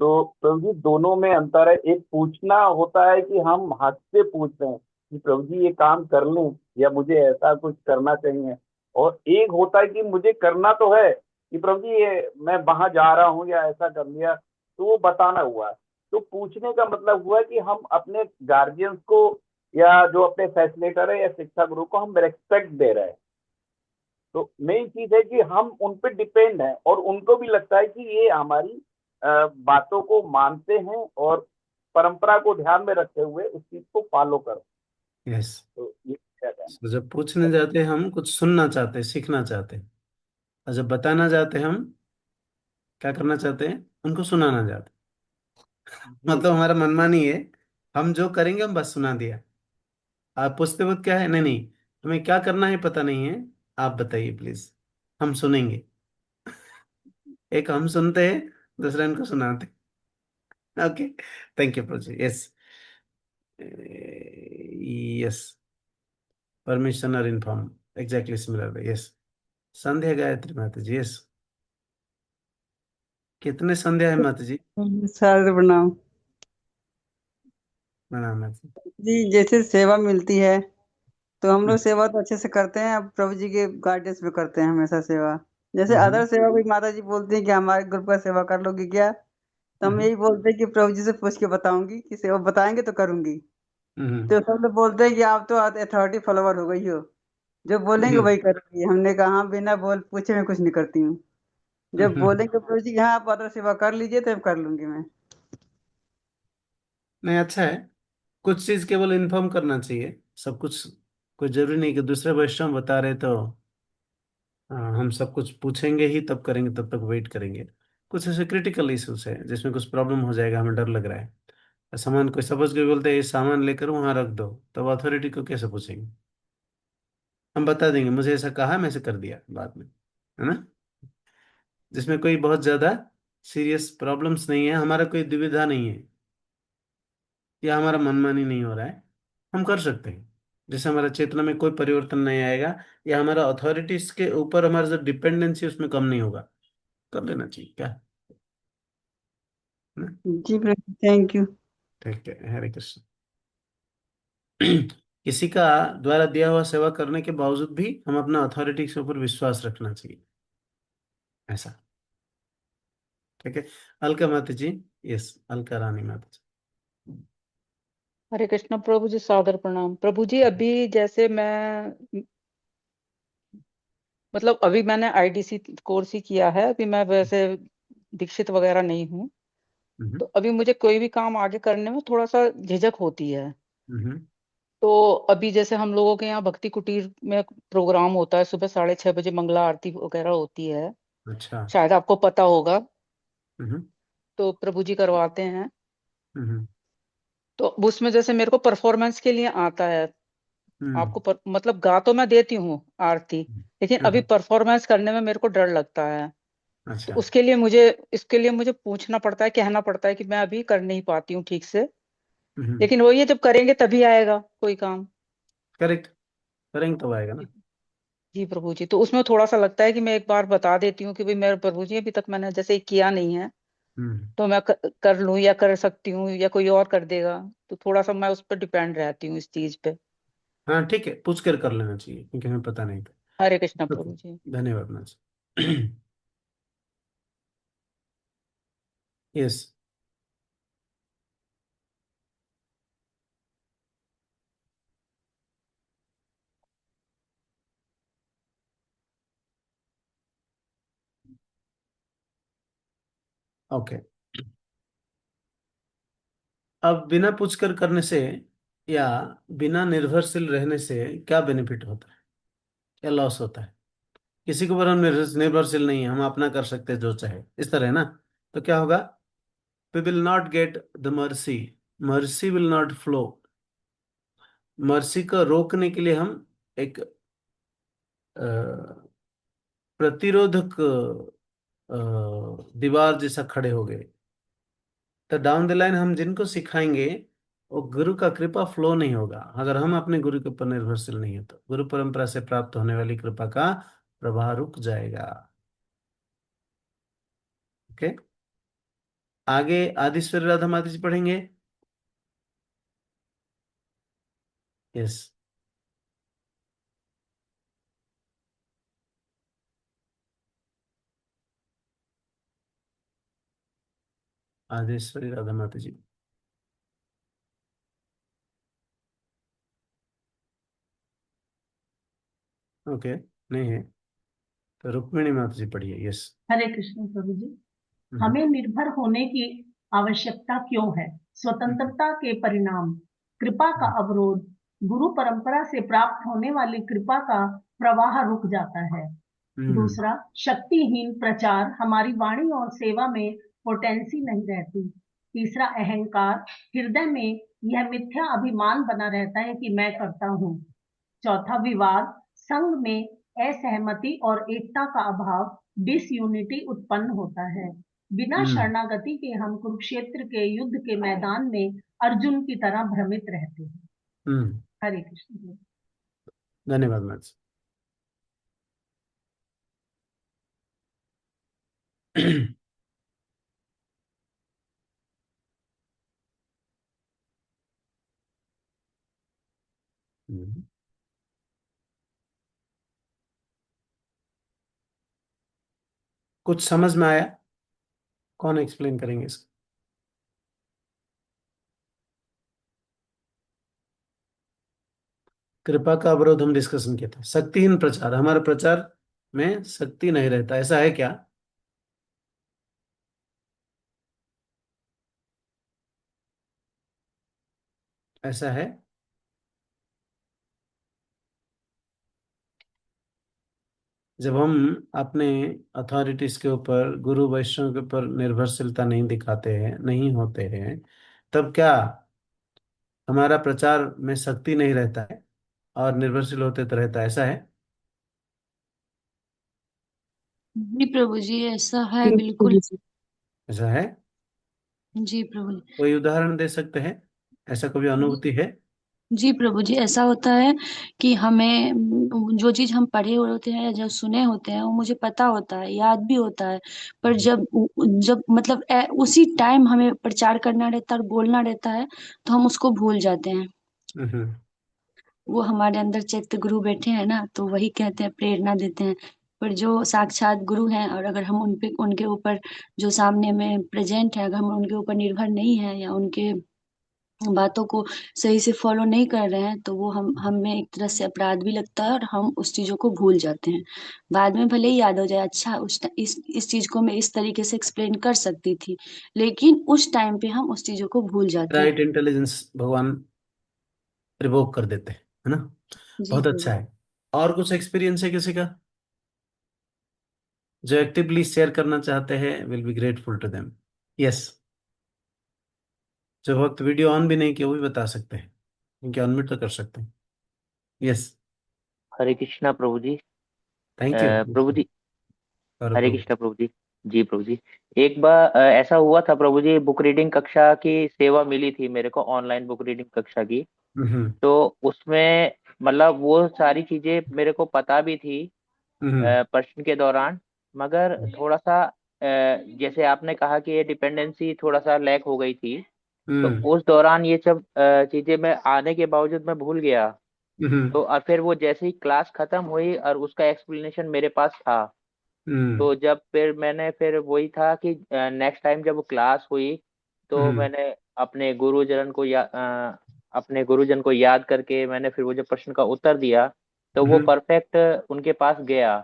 तो प्रभु जी, दोनों में अंतर है। एक पूछना होता है कि हम हक से पूछ रहे हैं कि प्रभु जी ये काम कर लें या मुझे ऐसा कुछ करना चाहिए। और एक होता है कि मुझे करना तो है कि प्रभु जी ये मैं वहां जा रहा हूँ या ऐसा कर लिया, तो वो बताना हुआ। तो पूछने का मतलब हुआ कि हम अपने गार्जियंस को या जो अपने फैसिलिटेटर है या शिक्षा गुरु को हम रेस्पेक्ट दे रहे हैं। तो मेन चीज है कि हम उन पे डिपेंड हैं और उनको भी लगता है कि ये हमारी बातों को मानते हैं और परंपरा को ध्यान में रखते हुए उस चीज को फॉलो कर। यस। तो ये क्या कहना तो जब पूछने जाते हैं हम कुछ सुनना चाहते हैं, सीखना चाहते हैं, और जब बताना चाहते हैं हम क्या करना चाहते हैं, उनको सुनाना चाहते हैं। जी। मतलब हमारा मनमानी है, हम जो करेंगे हम बस सुना दिया। आप पूछते वक्त क्या है, नहीं नहीं हमें क्या करना है पता नहीं है, आप बताइए प्लीज, हम सुनेंगे। एक हम सुनते हैं, दूसरा इनको सुनाते हैं। ओके। थैंक यू प्रोजी। यस। यस। परमिशन और inform exactly similar way. Yes. Sandhya Gayatri माता जी। यस। कितने संध्या है माता जी? सादर प्रणाम। प्रणाम माता जी। जी, जैसे सेवा मिलती है तो हम लोग सेवा तो अच्छे से करते हैं, अब प्रभु जी के गाइडेंस में करते हैं हमेशा सेवा। जैसे अदर सेवा भी माता जी बोलती हैं कि हमारे ग्रुप का सेवा कर लोगी क्या, तो हम यही बोलते हैं कि प्रभु जी से पूछ के बताऊंगी कि सेवा बताएंगे तो करूंगी। तो सब लोग बोलते हैं कि आप तो अथॉरिटी फॉलोवर हो गई हो, जो बोलेंगे वही करूंगी। हमने कहा हाँ, बिना बोल पूछे मैं कुछ नहीं करती हूँ। जब बोलेंगे प्रभु जी हाँ आप अदर सेवा कर लीजिए तो कर लूंगी मैं। नहीं, अच्छा है। कुछ चीज केवल इन्फॉर्म करना चाहिए, सब कुछ कोई जरूरी नहीं कि दूसरे वैष्णव बता रहे तो हम सब कुछ पूछेंगे ही तब करेंगे, तब तक वेट करेंगे। कुछ ऐसे क्रिटिकल इश्यूज है जिसमें कुछ प्रॉब्लम हो जाएगा, हमें डर लग रहा है। सामान कोई सपोज कोई बोलते हैं ये सामान लेकर वहां रख दो, तब अथॉरिटी को कैसे पूछेंगे? हम बता देंगे मुझे ऐसा कहा, मैं ऐसे कर दिया बाद में, है ना। जिसमें कोई बहुत ज्यादा सीरियस प्रॉब्लम्स नहीं है, हमारा कोई दुविधा नहीं है या हमारा मनमानी नहीं हो रहा है, हम कर सकते हैं। जैसे हमारा चेतना में कोई परिवर्तन नहीं आएगा या हमारा अथॉरिटीज के ऊपर हमारा जो डिपेंडेंसी उसमें कम नहीं होगा, कर लेना चाहिए क्या, है ना? जी प्रभु, थैंक यू। ठीक है। हरे कृष्ण। किसी का द्वारा दिया हुआ सेवा करने के बावजूद भी हम अपना अथॉरिटी के ऊपर विश्वास रखना चाहिए, ऐसा। ठीक है। अलका माता जी। यस, अलका रानी माता जी। हरे कृष्ण प्रभु जी, सादर प्रणाम। प्रभु जी, अभी जैसे मैं मतलब अभी मैंने आईडीसी कोर्स ही किया है, अभी मैं वैसे दीक्षित वगैरह नहीं हूँ। तो अभी मुझे कोई भी काम आगे करने में थोड़ा सा झिझक होती है। तो अभी जैसे हम लोगों के यहाँ भक्ति कुटीर में प्रोग्राम होता है, सुबह 6:30 बजे मंगला आरती वगैरह होती है, अच्छा। शायद आपको पता होगा। तो प्रभु जी करवाते हैं। हम्म तो अब उसमें जैसे मेरे को परफॉर्मेंस के लिए आता है, आपको मतलब गा तो मैं देती हूँ आरती, लेकिन अभी परफॉर्मेंस करने में मेरे को डर लगता है। तो अच्छा, इसके लिए मुझे पूछना पड़ता है, कहना पड़ता है कि मैं अभी कर नहीं पाती हूँ ठीक से। हम्म लेकिन वही है, जब करेंगे तभी आएगा कोई काम। करेक्ट, करेंगे तब आएगा ना। जी प्रभु जी, तो उसमें थोड़ा सा लगता है कि मैं एक बार बता देती हूँ कि भाई मेरे प्रभु जी अभी तक मैंने जैसे किया नहीं है, हम्म तो मैं कर लूँ या कर सकती हूँ या कोई और कर देगा। तो थोड़ा सा मैं उस पर डिपेंड रहती हूँ इस चीज पे। हाँ ठीक है, पूछ कर लेना चाहिए क्योंकि हमें पता नहीं था। हरे कृष्णा तो प्रभु जी। धन्यवाद मैच। यस। ओके, अब बिना पूछकर करने से या बिना निर्भरशील रहने से क्या बेनिफिट होता है, क्या लॉस होता है? किसी के ऊपर हम निर्भरशील नहीं है, हम अपना कर सकते हैं जो चाहे, इस तरह है ना। तो क्या होगा? We will not get the mercy, mercy will not flow. Mercy को रोकने के लिए हम एक अ, प्रतिरोधक दीवार जैसा खड़े हो गए। तो डाउन द लाइन हम जिनको सिखाएंगे वो गुरु का कृपा फ्लो नहीं होगा अगर हम अपने गुरु के ऊपर निर्भरशील नहीं है, तो गुरु परंपरा से प्राप्त होने वाली कृपा का प्रवाह रुक जाएगा। ओके, आगे आदिश्वरी राधा माता जी पढ़ेंगे। यस, आदिश्वरी राधा माता जी। ओके, नहीं है तो रुक्मिणी माता जी पढ़िए। यस। हरे कृष्ण प्रभु जी। हमें निर्भर होने की आवश्यकता क्यों है? स्वतंत्रता के परिणाम, कृपा का अवरोध, गुरु परंपरा से प्राप्त होने वाली कृपा का प्रवाह रुक जाता है। दूसरा, शक्तिहीन प्रचार, हमारी वाणी और सेवा में पोटेंसी नहीं रहती। तीसरा, अहंकार, हृदय में यह मिथ्या अभिमान बना रहता है कि मैं करता हूँ। चौथा, विवाद, संघ में असहमति और एकता का अभाव, डिसयूनिटी उत्पन्न होता है। बिना शरणागति के हम कुरुक्षेत्र के युद्ध के मैदान में अर्जुन की तरह भ्रमित रहते हैं। हरे कृष्ण जी। धन्यवाद मैच। कुछ समझ में आया? कौन एक्सप्लेन करेंगे इसको? कृपा का अवरोध हम डिस्कशन किया था। शक्तिहीन प्रचार, हमारे प्रचार में शक्ति नहीं रहता, ऐसा है क्या? ऐसा है? जब हम अपने अथॉरिटीज के ऊपर, गुरु वैष्णव के ऊपर निर्भरशीलता नहीं दिखाते हैं, नहीं होते हैं, तब क्या हमारा प्रचार में शक्ति नहीं रहता है और निर्भरशील होते तो रहता है, ऐसा है? जी प्रभु जी, ऐसा है बिल्कुल। ऐसा है? जी प्रभु जी। कोई उदाहरण दे सकते हैं? ऐसा कभी अनुभूति है? जी प्रभु जी, ऐसा होता है कि हमें जो चीज हम पढ़े हुए होते हैं या जो सुने होते हैं वो मुझे पता होता है, याद भी होता है। पर जब जब मतलब उसी टाइम हमें प्रचार करना रहता है और बोलना रहता है तो हम उसको भूल जाते हैं। वो हमारे अंदर चैत्य गुरु बैठे हैं ना, तो वही कहते हैं, प्रेरणा देते हैं। पर जो साक्षात गुरु हैं और अगर हम उनके ऊपर जो सामने में प्रेजेंट है, अगर हम उनके ऊपर निर्भर नहीं है या उनके बातों को सही से फॉलो नहीं कर रहे हैं, तो वो हम हमें एक तरह से अपराध भी लगता है और हम उस चीजों को भूल जाते हैं। बाद में भले ही याद हो जाए, अच्छा इस चीज को मैं इस तरीके से एक्सप्लेन कर सकती थी, लेकिन उस टाइम पे हम उस चीजों को भूल जाते हैं। राइट इंटेलिजेंस भगवान रिवोक कर देते हैं, है ना? जी बहुत प्रभु। अच्छा है। और कुछ एक्सपीरियंस है किसी का जो एक्टिवली शेयर करना चाहते हैं? Will be grateful to them. Yes, जो वक्त वीडियो ऑन भी नहीं किया वो भी बता सकते हैं, क्योंकि अनम्यूट तो कर सकते हैं। यस, हरे कृष्णा प्रभु जी। थैंक यू प्रभु जी, और हरे प्रभु। कृष्णा प्रभु जी। जी प्रभु जी, एक बार ऐसा हुआ था प्रभु जी, बुक रीडिंग कक्षा की सेवा मिली थी मेरे को, ऑनलाइन बुक रीडिंग कक्षा की। हम्म तो उसमें मतलब वो सारी चीजें मेरे को पता भी थी हम्म प्रश्न के दौरान, मगर थोड़ा सा जैसे आपने कहा कि ये डिपेंडेंसी थोड़ा सा लैक हो गई थी, तो हम्म उस दौरान ये सब चीजें मैं आने के बावजूद मैं भूल गया। हम्म तो और फिर वो जैसे ही क्लास खत्म हुई और उसका एक्सप्लेनेशन मेरे पास था, हम्म तो जब फिर मैंने फिर वही था कि नेक्स्ट टाइम जब वो क्लास हुई, तो हम्म मैंने अपने अपने गुरुजन को याद करके मैंने फिर वो जो प्रश्न का उत्तर दिया, तो वो हम्म परफेक्ट उनके पास गया।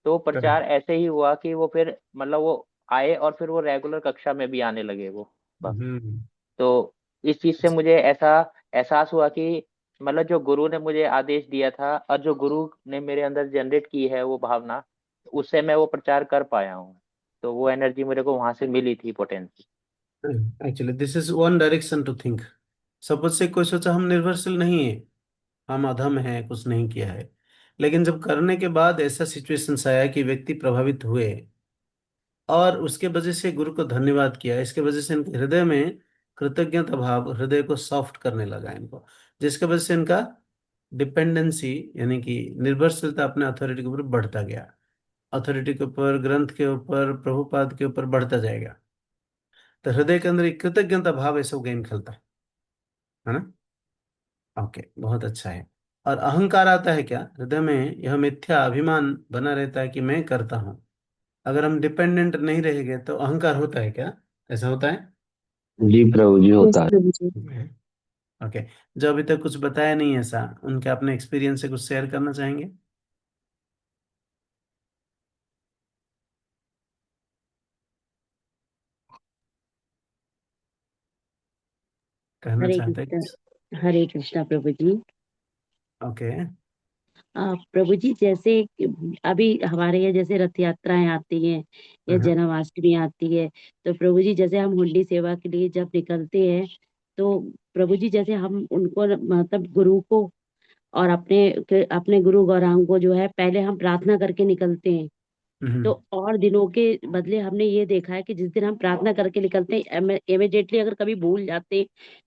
तो प्रचार correct। ऐसे ही हुआ कि वो फिर मतलब वो आए और फिर वो रेगुलर कक्षा में भी आने लगे वो बस। हम्म तो इस चीज से मुझे ऐसा एहसास हुआ कि मतलब जो गुरु ने मुझे आदेश दिया था और जो गुरु ने मेरे अंदर जनरेट की है वो भावना, उससे मैं वो प्रचार कर पाया हूँ। तो वो एनर्जी मेरे को वहां से मिली थी, potency. Actually this is one direction to think. Suppose से कोई सोचा हम निर्भरशील नहीं है, हम अधम हैं, कुछ नहीं किया है, लेकिन जब करने के बाद ऐसा सिचुएशंस आया कि व्यक्ति प्रभावित हुए और उसके वजह से गुरु को धन्यवाद किया, इसके वजह से इनके हृदय में कृतज्ञता भाव हृदय को सॉफ्ट करने लगा इनको, जिसके वजह से इनका डिपेंडेंसी यानी कि निर्भरशीलता अपने अथॉरिटी के ऊपर बढ़ता गया, अथॉरिटी के ऊपर, ग्रंथ के ऊपर, प्रभुपाद के ऊपर बढ़ता जाएगा। तो हृदय के अंदर एक कृतज्ञता भाव ऐसा गेम खेलता है ना। ओके, बहुत अच्छा है। और अहंकार आता है क्या हृदय में, यह मिथ्या अभिमान बना रहता है कि मैं करता हूँ। अगर हम डिपेंडेंट नहीं रहेंगे तो अहंकार होता है क्या, ऐसा होता है? जी प्रभु जी, यस होता है। प्रभु जी। ओके, जो अभी तक कुछ बताया नहीं ऐसा, उनके अपने एक्सपीरियंस से कुछ शेयर करना चाहेंगे? कहना हरे चाहते हैं कुछ? कृष्णा, हरे कृष्णा प्रभु जी। ओके। प्रभु जी, जैसे अभी हमारे यहाँ जैसे रथ यात्राएं आती हैं या हाँ। जन्माष्टमी आती है, तो प्रभु जी जैसे हम हुंडी सेवा के लिए जब निकलते हैं, तो प्रभु जी जैसे हम उनको मतलब गुरु को और अपने गुरु गौरांग को जो है पहले हम प्रार्थना करके निकलते हैं। तो हम्म और दिनों के बदले हमने ये देखा है कि जिस दिन हम प्रार्थना करके निकलते हैं, इमिडिएटली अगर कभी भूल जाते हैं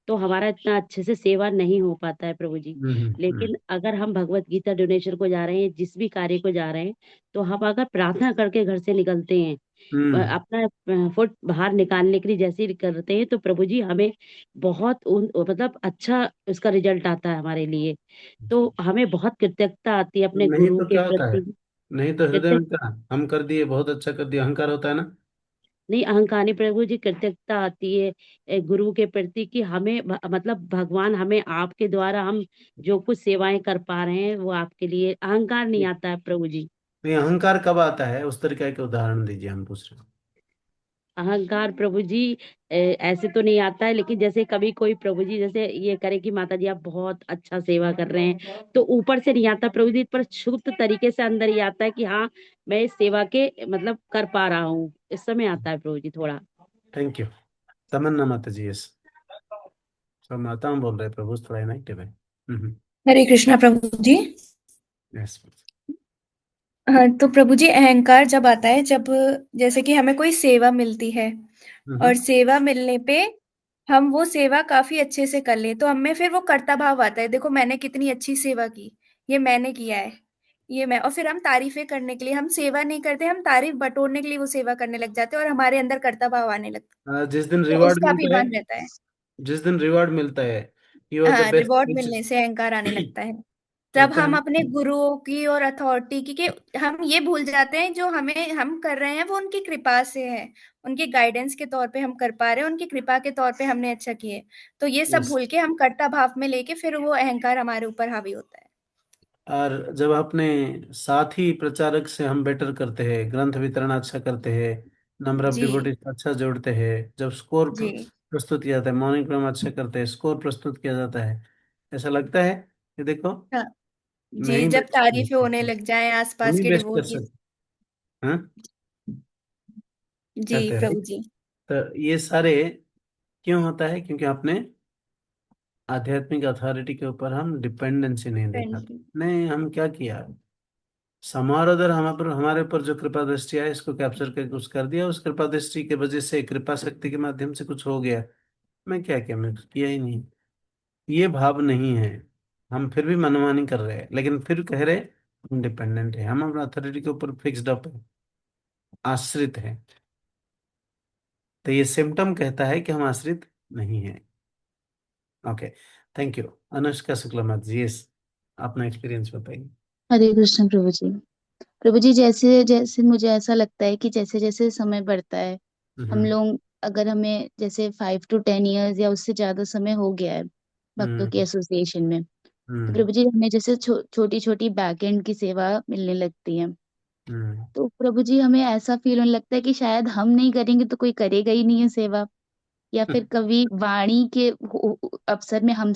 तो हमारा इतना अच्छे से सेवा नहीं हो पाता है प्रभु जी। हम्म लेकिन अगर हम भगवत गीता डोनेशन को जा रहे हैं, जिस भी कार्य को जा रहे हैं, तो हम अगर प्रार्थना करके घर से निकलते हैं, हम्म अपना फुट बाहर निकालने के लिए जैसे ही करते हैं, तो प्रभु जी हमें बहुत मतलब अच्छा उसका रिजल्ट आता है हमारे लिए। तो हमें बहुत कृतज्ञता आती है अपने नहीं गुरु तो के क्या होता है? प्रति। नहीं तो हृदय कृतज्ञ में क्या, हम कर दिए, बहुत अच्छा कर दिया, अहंकार होता है ना। नहीं, अहंकार नहीं प्रभु जी, कृतज्ञता आती है गुरु के प्रति कि हमें मतलब भगवान हमें आपके द्वारा हम जो कुछ सेवाएं कर पा रहे हैं वो आपके लिए, अहंकार नहीं आता है प्रभु जी। नहीं, अहंकार कब आता है, उस तरीके के उदाहरण दीजिए, हम पूछ रहे हैं। अहंकार प्रभु जी ऐसे तो नहीं आता है, लेकिन जैसे कभी कोई प्रभु जी जैसे ये करे कि माता जी आप बहुत अच्छा सेवा कर रहे हैं, तो ऊपर से नहीं आता प्रभु जी, पर शुद्ध तरीके से अंदर ही आता है कि हाँ मैं इस सेवा के मतलब कर पा रहा हूँ, इस समय आता है प्रभु जी थोड़ा। Thank you. तमन्ना माता जी, यस। सब माता बोल रहे हैं, प्रभु थोड़ा इनएक्टिव है। हरे कृष्णा प्रभु जी। यस। हाँ, तो प्रभु जी अहंकार जब आता है, जब जैसे कि हमें कोई सेवा मिलती है और सेवा मिलने पे हम वो सेवा काफी अच्छे से कर ले, तो हमें फिर वो कर्ता भाव आता है, देखो मैंने कितनी अच्छी सेवा की, ये मैंने किया है, ये मैं, और फिर हम तारीफें करने के लिए, हम सेवा नहीं करते, हम तारीफ बटोरने के लिए वो सेवा करने लग जाते हैं और हमारे अंदर कर्ता भाव आने लगता जिस दिन है, तो रिवॉर्ड उसका मिलता है, अभिमान रहता है। जिस दिन रिवॉर्ड मिलता है, यू आर द हाँ, बेस्ट रिवॉर्ड मिलने टीचर। से अहंकार आने लगता है। तब लगता हम है अपने गुरुओं की और अथॉरिटी की कि हम ये भूल जाते हैं जो हमें हम कर रहे हैं वो उनकी कृपा से है, उनके गाइडेंस के तौर पे हम कर पा रहे हैं, उनकी कृपा के तौर पे हमने अच्छा किए, तो ये सब यस। भूल के हम कर्ता भाव में लेके फिर वो अहंकार हमारे ऊपर हावी होता है। और जब अपने साथी प्रचारक से हम बेटर करते हैं, ग्रंथ वितरण अच्छा करते हैं, नंबर ऑफ जी डिवोटीज अच्छा जोड़ते हैं, जब स्कोर जी प्रस्तुत किया जाता है, मॉर्निंग क्रम अच्छा करते हैं, स्कोर प्रस्तुत किया जाता है, ऐसा लगता है कि देखो हाँ मैं जी, ही जब बेस्ट कर तारीफें होने सकता हूँ, लग जाएं हम आसपास ही के बेस्ट कर डिवोटीज। सकते। हाँ, जी कहते हैं प्रभु right? जी। तो ये सारे क्यों होता है? क्योंकि आपने आध्यात्मिक अथॉरिटी के ऊपर हम डिपेंडेंसी नहीं देखा था। नहीं, हम क्या किया, समारोदर हमारे ऊपर जो कृपा दृष्टि है इसको कैप्चर करके कुछ कर दिया, उस कृपा दृष्टि के वजह से कृपा शक्ति के माध्यम से कुछ हो गया। मैं क्या किया? मैं कुछ किया ही नहीं। ये भाव नहीं है। हम फिर भी मनमानी कर रहे हैं, लेकिन फिर कह रहे हम डिपेंडेंट है, हम अपना अथॉरिटी के ऊपर फिक्स्ड अप है, आश्रित है। तो ये सिम्टम कहता है कि हम आश्रित नहीं है। Okay, thank you. Anushka Shukla ji, yes, अपना एक्सपीरियंस बताइए। हरे कृष्ण प्रभु जी। प्रभु जी, जैसे जैसे मुझे ऐसा लगता है कि जैसे जैसे समय बढ़ता है, हम लोग, अगर हमें जैसे 5 to 10 years या उससे ज्यादा समय हो गया है भक्तों की एसोसिएशन में, तो प्रभु जी हमें जैसे छोटी छोटी बैक एंड की सेवा मिलने लगती है। तो प्रभु जी हमें ऐसा फील होने लगता है कि शायद हम नहीं करेंगे तो कोई करेगा ही नहीं है सेवा। या फिर कभी वाणी के अवसर में हम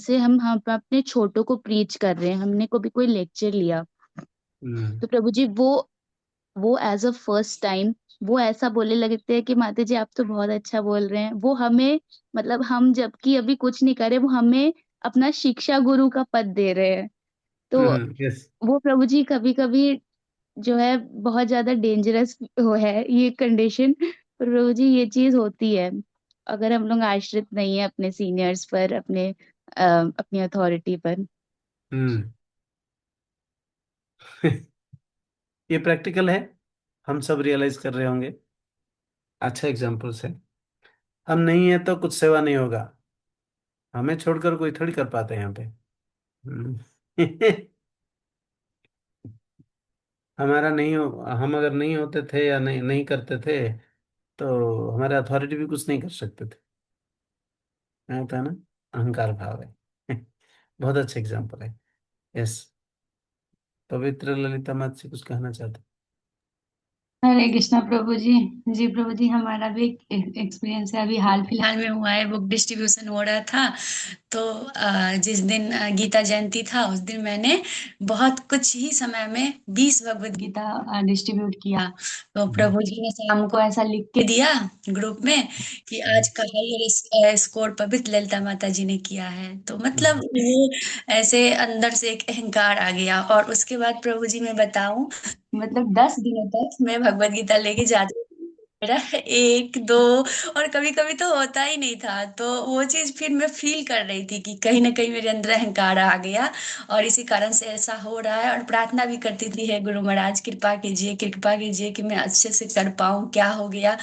अपने छोटों को प्रीच कर रहे हैं, हमने कभी कोई लेक्चर लिया, तो प्रभु जी वो एज अ फर्स्ट टाइम वो ऐसा बोलने लगते हैं कि माता जी आप तो बहुत अच्छा बोल रहे हैं। वो हमें, मतलब हम जबकि अभी कुछ नहीं करे, वो हमें अपना शिक्षा गुरु का पद दे रहे हैं। तो यस, वो प्रभु जी कभी कभी जो है बहुत ज्यादा डेंजरस हो है ये कंडीशन। पर प्रभु जी ये चीज होती है अगर हम लोग आश्रित नहीं है अपने सीनियर्स पर, अपनी अथॉरिटी पर। हम्म ये प्रैक्टिकल है, हम सब रियलाइज कर रहे होंगे। अच्छा एग्जाम्पल्स है। हम नहीं है तो कुछ सेवा नहीं होगा, हमें छोड़कर कोई थोड़ी कर पाते हैं यहाँ पे। हम्म। हमारा नहीं हो, हम अगर नहीं होते थे या नहीं नहीं करते थे तो हमारे अथॉरिटी भी कुछ नहीं कर सकते थे। क्या होता है ना, अहंकार भाव है। बहुत अच्छा एग्जाम्पल है। यस, पवित्र ललिता मत से कुछ कहना चाहते हरे कृष्णा प्रभु जी। जी प्रभु जी, हमारा भी एक्सपीरियंस है, अभी हाल फिलहाल में हुआ है, बुक डिस्ट्रीब्यूशन हो रहा था। तो जिस दिन गीता जयंती था उस दिन मैंने बहुत कुछ ही समय में 20 भगवत गीता डिस्ट्रीब्यूट किया। तो प्रभु जी ने शाम को ऐसा लिख के दिया ग्रुप में कि आज का हाईएस्ट स्कोर पवित्र ललिता माता जी ने किया है। तो मतलब वो ऐसे अंदर से एक अहंकार आ गया। और उसके बाद प्रभु जी मैं बताऊं, मतलब 10 दिनों तक मैं भगवत गीता लेके जाती थी। मेरा एक दो, और कभी कभी तो होता ही नहीं था। तो वो चीज फिर मैं फील कर रही थी कि कहीं ना कहीं मेरे अंदर अहंकार आ गया और इसी कारण से ऐसा हो रहा है। और प्रार्थना भी करती थी, हे गुरु महाराज कृपा कीजिए कि मैं अच्छे से कर पाऊं, क्या हो गया।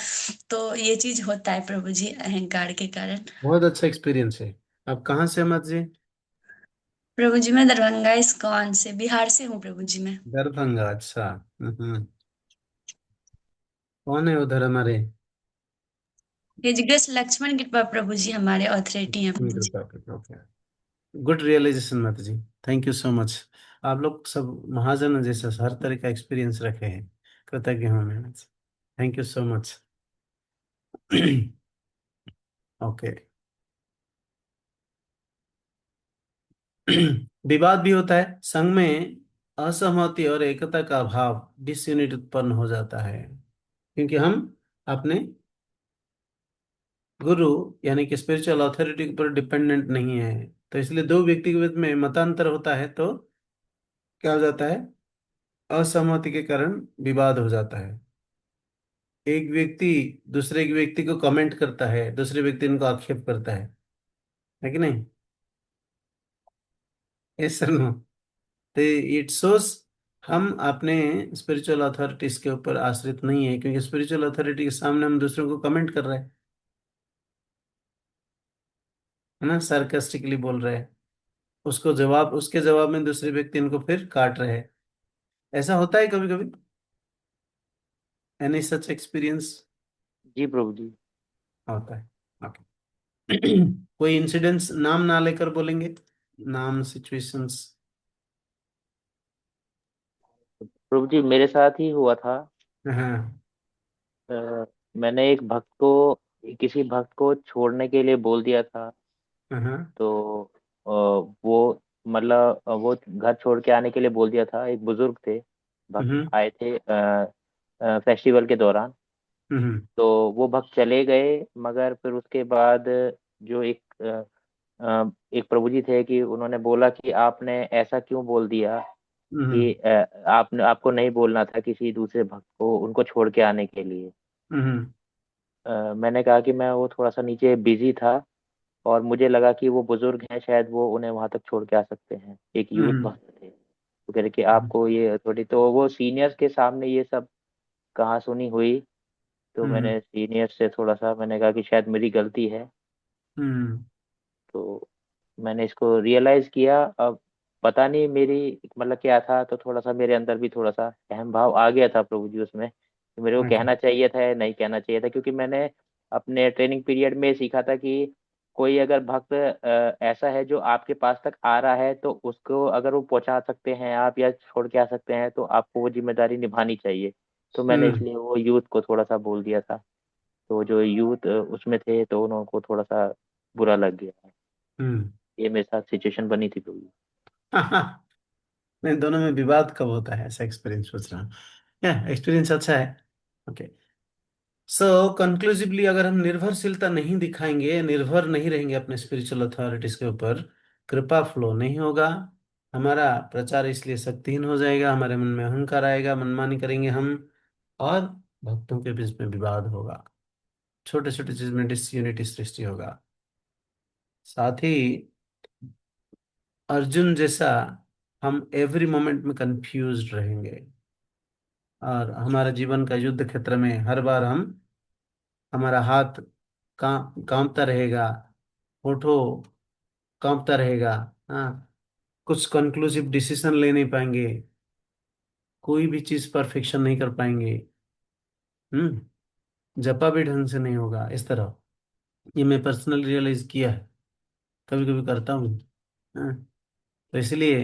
तो ये चीज होता है प्रभु जी अहंकार के कारण। बहुत अच्छा एक्सपीरियंस है। आप कहाँ से हैं मत जी? प्रभु जी मैं दरभंगा इस्कॉन से, बिहार से हूँ प्रभु जी मैं। दरभंगा, अच्छा। कौन है उधर हमारे? हिज ग्रेस लक्ष्मण कृपा प्रभु जी हमारे ऑथोरिटी हैं प्रभु जी। गुड रियलाइजेशन मत जी, थैंक यू सो मच। आप लोग सब महाजन जैसा हर तरह का एक्सपीरियंस रखे हैं, कृतज्ञ हूँ मैं। Thank you so much. Okay. विवाद भी होता है संघ में, असहमति और एकता का अभाव, डिसयूनिट उत्पन्न हो जाता है, क्योंकि हम अपने गुरु यानी कि स्पिरिचुअल अथॉरिटी के ऊपर डिपेंडेंट नहीं है। तो इसलिए दो व्यक्ति के बीच में मतांतर होता है तो क्या हो जाता है, असहमति के कारण विवाद हो जाता है। एक व्यक्ति दूसरे व्यक्ति को कमेंट करता है, दूसरे व्यक्ति इनको आक्षेप करता है कि नहीं? Yes sir, no? तो इट शोस हम अपने स्पिरिचुअल अथॉरिटीज के ऊपर आश्रित नहीं है, क्योंकि स्पिरिचुअल अथॉरिटी के सामने हम दूसरों को कमेंट कर रहे हैं, है ना, सार्कास्टिकली बोल रहे हैं, उसके जवाब में दूसरे व्यक्ति इनको फिर काट रहे हैं। ऐसा होता है कभी कभी, एनी सच एक्सपीरियंस? जी प्रभु जी। होता है, ओके। कोई इंसिडेंट्स नाम ना लेकर बोलेंगे, नाम, सिचुएशंस? प्रभु जी मेरे साथ ही हुआ था। हाँ। मैंने किसी भक्त को छोड़ने के लिए बोल दिया था। हाँ। तो वो मतलब वो घर छोड़ के आने के लिए बोल दिया था। एक बुजुर्ग थे, भक्त आए थे फेस्टिवल के दौरान। तो वो भक्त चले गए, मगर फिर उसके बाद जो एक प्रभु जी थे कि उन्होंने बोला कि आपने ऐसा क्यों बोल दिया कि आपको नहीं बोलना था किसी दूसरे भक्त को उनको छोड़ के आने के लिए। मैंने कहा कि मैं वो थोड़ा सा नीचे बिजी था और मुझे लगा कि वो बुजुर्ग हैं, शायद वो उन्हें वहां तक छोड़ के आ सकते हैं। एक यूथ भक्त थे, तो कह रहे कि आपको ये थोड़ी, तो वो सीनियर्स के सामने ये सब कहा सुनी हुई, तो मैंने सीनियर से थोड़ा सा मैंने कहा कि शायद मेरी गलती है। तो मैंने इसको रियलाइज किया। अब पता नहीं मेरी मतलब क्या था, तो थोड़ा सा मेरे अंदर भी थोड़ा सा अहम भाव आ गया था प्रभु जी उसमें, कि मेरे को कहना चाहिए था या नहीं कहना चाहिए था, क्योंकि मैंने अपने ट्रेनिंग पीरियड में सीखा था कि कोई अगर भक्त ऐसा है जो आपके पास तक आ रहा है, तो उसको अगर वो पहुंचा सकते हैं आप या छोड़ के आ सकते हैं, तो आपको वो जिम्मेदारी निभानी चाहिए। तो मैंने इसलिए वो यूथ को थोड़ा सा बोल दिया था। तो जो यूथ उसमें थे, तो उनको थोड़ा सा बुरा लग गया। ये मेरे साथ सिचुएशन बनी थी प्रभु। नहीं, दोनों में विवाद कब होता है, ऐसा एक्सपीरियंस सोच रहा हूँ। या एक्सपीरियंस अच्छा है। ओके, सो कंक्लूसिवली अगर हम निर्भरशीलता नहीं दिखाएंगे, निर्भर नहीं रहेंगे अपने स्पिरिचुअल अथॉरिटीज के ऊपर, कृपा फ्लो नहीं होगा, हमारा प्रचार इसलिए शक्तिहीन हो जाएगा, हमारे मन में अहंकार आएगा, मनमानी करेंगे हम, और भक्तों के बीच में विवाद होगा, छोटे छोटे चीज में डिसयूनिटी सृष्टि होगा। साथ ही अर्जुन जैसा हम एवरी मोमेंट में कंफ्यूज रहेंगे, और हमारा जीवन का युद्ध क्षेत्र में हर बार हमारा हाथ कांपता रहेगा, होठों कांपता रहेगा। हाँ, कुछ कंक्लूसिव डिसीजन ले नहीं पाएंगे, कोई भी चीज परफेक्शन नहीं कर पाएंगे। जपा भी ढंग से नहीं होगा इस तरह। ये मैं पर्सनल रियलाइज किया है, कभी कभी करता हूँ। हाँ, तो इसलिए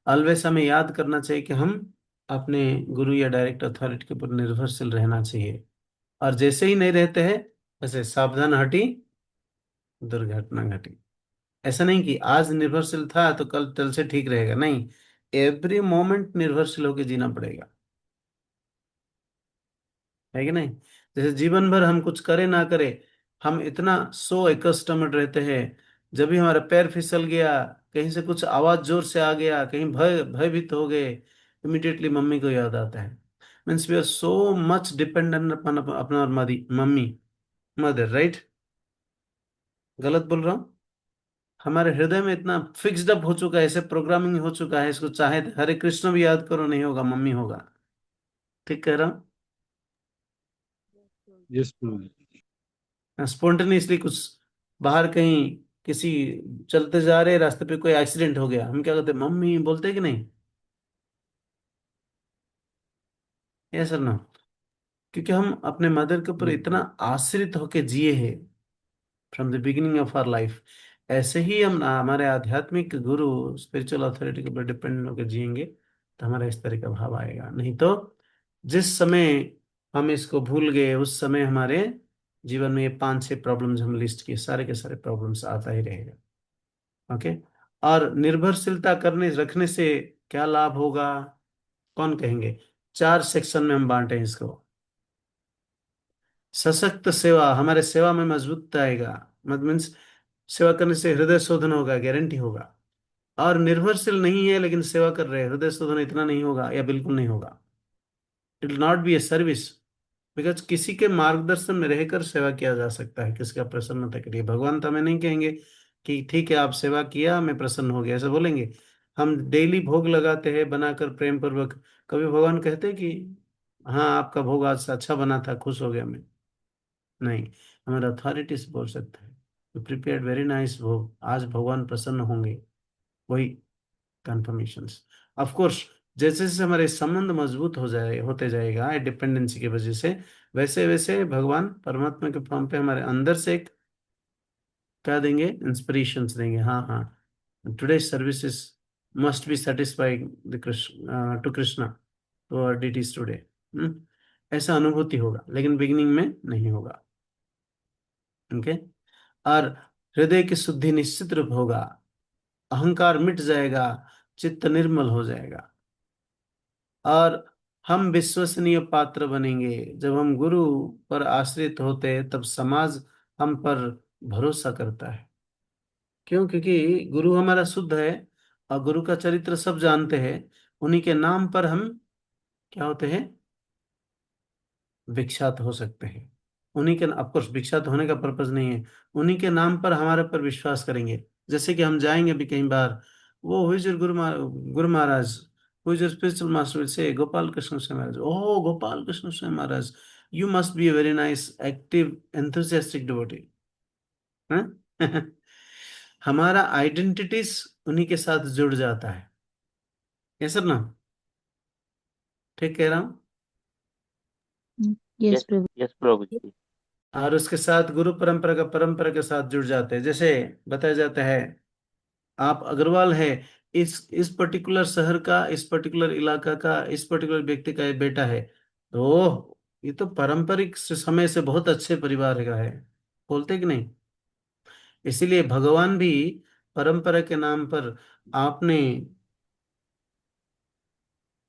ऑलवेज हमें याद करना चाहिए कि हम अपने गुरु या डायरेक्ट अथॉरिटी के ऊपर निर्भरशील रहना चाहिए, और जैसे ही नहीं रहते हैं वैसे सावधान हटी दुर्घटना घटी। ऐसा नहीं कि आज निर्भरशील था तो कल से ठीक रहेगा, नहीं, एवरी मोमेंट निर्भरशील होकर जीना पड़ेगा, है कि नहीं। जैसे जीवन भर हम कुछ करे ना करे, हम इतना सो एकस्टम्ड रहते हैं, जब भी हमारा पैर फिसल गया, कहीं से कुछ आवाज जोर से आ गया, कहीं भयभीत हो गए, इमिडिएटली मम्मी को याद आता है। Means we are so much dependent अपन अपना मम्मी, मदर, राइट? गलत बोल रहा हूँ? हमारे हृदय में इतना फिक्स्ड अप हो चुका है, ऐसे प्रोग्रामिंग हो चुका है, इसको चाहे हरे कृष्ण भी याद करो नहीं होगा, मम्मी होगा। ठीक कह रहा हूँ? यस, स्पॉन्टेनियसली कुछ बाहर कहीं किसी चलते जा रहे रास्ते पे कोई एक्सीडेंट हो गया, हम क्या करते, मम्मी बोलते कि नहीं? यस सर, ना? क्योंकि हम अपने मदर के ऊपर इतना आश्रित होके जिए हैं from the beginning of our life. ऐसे ही हम हमारे आध्यात्मिक गुरु स्पिरिचुअल अथॉरिटी के ऊपर डिपेंडेंट होकर जिएंगे, तो हमारा इस तरह का भाव आएगा। नहीं तो जिस समय हम इसको भूल गए, उस समय हमारे जीवन में ये 5-6 प्रॉब्लम्स हम लिस्ट किए, सारे के सारे प्रॉब्लम्स आता ही रहेगा। ओके, और निर्भरशीलता करने रखने से क्या लाभ होगा, कौन कहेंगे? 4 सेक्शन में हम बांटे इसको। सशक्त सेवा, हमारे सेवा में मजबूत आएगा, मत मीन्स सेवा करने से हृदय शोधन होगा, गारंटी होगा। और निर्भरशील नहीं है लेकिन सेवा कर रहे हैं, हृदय शोधन इतना नहीं होगा या बिल्कुल नहीं होगा। It will not be a service, because किसी के मार्गदर्शन में रहकर सेवा किया जा सकता है, किसका प्रसन्नता के लिए। भगवान तो हमें नहीं कहेंगे कि ठीक है आप सेवा किया मैं प्रसन्न हो गया, ऐसा बोलेंगे? हम डेली भोग लगाते हैं बनाकर प्रेम पूर्वक, कभी भगवान कहते हैं कि हाँ आपका भोग आज से अच्छा बना था, खुश हो गया मैं? नहीं, हमारे अथॉरिटी से बोल सकते हैं प्रिपेयर्ड वेरी नाइस भोग, आज भगवान प्रसन्न होंगे, वही कंफर्मेशंस। ऑफ कोर्स जैसे जैसे हमारे संबंध मजबूत होते जाएगा डिपेंडेंसी की वजह से, वैसे वैसे भगवान परमात्मा के फॉर्म पे हमारे अंदर से एक क्या देंगे, इंस्पिरेशंस देंगे। हाँ हाँ, today services must be satisfying the Krishna to Krishna, to our deities today. ऐसा अनुभूति होगा, लेकिन बिगिनिंग में नहीं होगा। ओके, और हृदय की शुद्धि निश्चित रूप होगा, अहंकार मिट जाएगा, चित्त निर्मल हो जाएगा, और हम विश्वसनीय पात्र बनेंगे। जब हम गुरु पर आश्रित होते हैं तब समाज हम पर भरोसा करता है। क्यों? क्योंकि गुरु हमारा शुद्ध है और गुरु का चरित्र सब जानते हैं। उन्हीं के नाम पर हम क्या होते हैं? विख्यात हो सकते हैं। उन्हीं के, ऑफ कोर्स विख्यात होने का पर्पज नहीं है, उन्हीं के नाम पर हमारे पर विश्वास करेंगे। जैसे कि हम जाएंगे भी कई बार, वो हुई जो गुरु महाराज, हुई जो स्पिरिचुअल मास्टर से गोपाल कृष्ण स्वयं महाराज, ओह गोपाल कृष्ण स्वयं महाराज, you must be a very nice active enthusiastic devotee. हमारा आइडेंटिटीज उन्हीं के साथ जुड़ जाता है। ये सर ना, ठीक कह रहा हूँ? यस यस प्रभु। यस प्रभु जी। और उसके साथ गुरु परंपरा के साथ जुड़ जाते हैं। जैसे बताया जाता है, आप अग्रवाल है, इस पर्टिकुलर शहर का, इस पर्टिकुलर इलाका का, इस पर्टिकुलर व्यक्ति का ये बेटा है, तो ये तो पारंपरिक समय से बहुत अच्छे परिवार का है, बोलते कि नहीं? इसीलिए भगवान भी परंपरा के नाम पर, आपने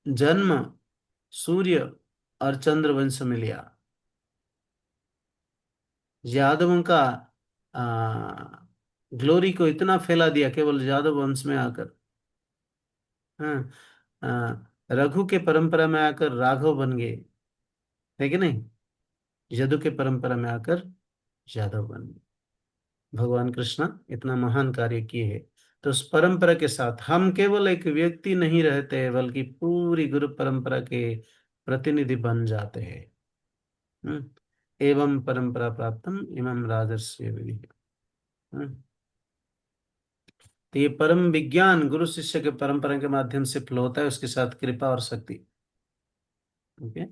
जन्म सूर्य और चंद्र वंश में लिया, यादवों का ग्लोरी को इतना फैला दिया केवल यादव वंश में आकर। हाँ, रघु के परंपरा में आकर राघव बन गए, है कि नहीं? यदु के परंपरा में आकर यादव बन गए। भगवान कृष्ण इतना महान कार्य किए हैं। तो उस परंपरा के साथ हम केवल एक व्यक्ति नहीं रहते, बल्कि पूरी गुरु परंपरा के प्रतिनिधि बन जाते हैं। एवं परंपरा प्राप्तम इमं राजर्षि विधि। तो ये परम विज्ञान गुरु शिष्य के परंपरा के माध्यम से फ्लो होता है, उसके साथ कृपा और शक्ति। ओके।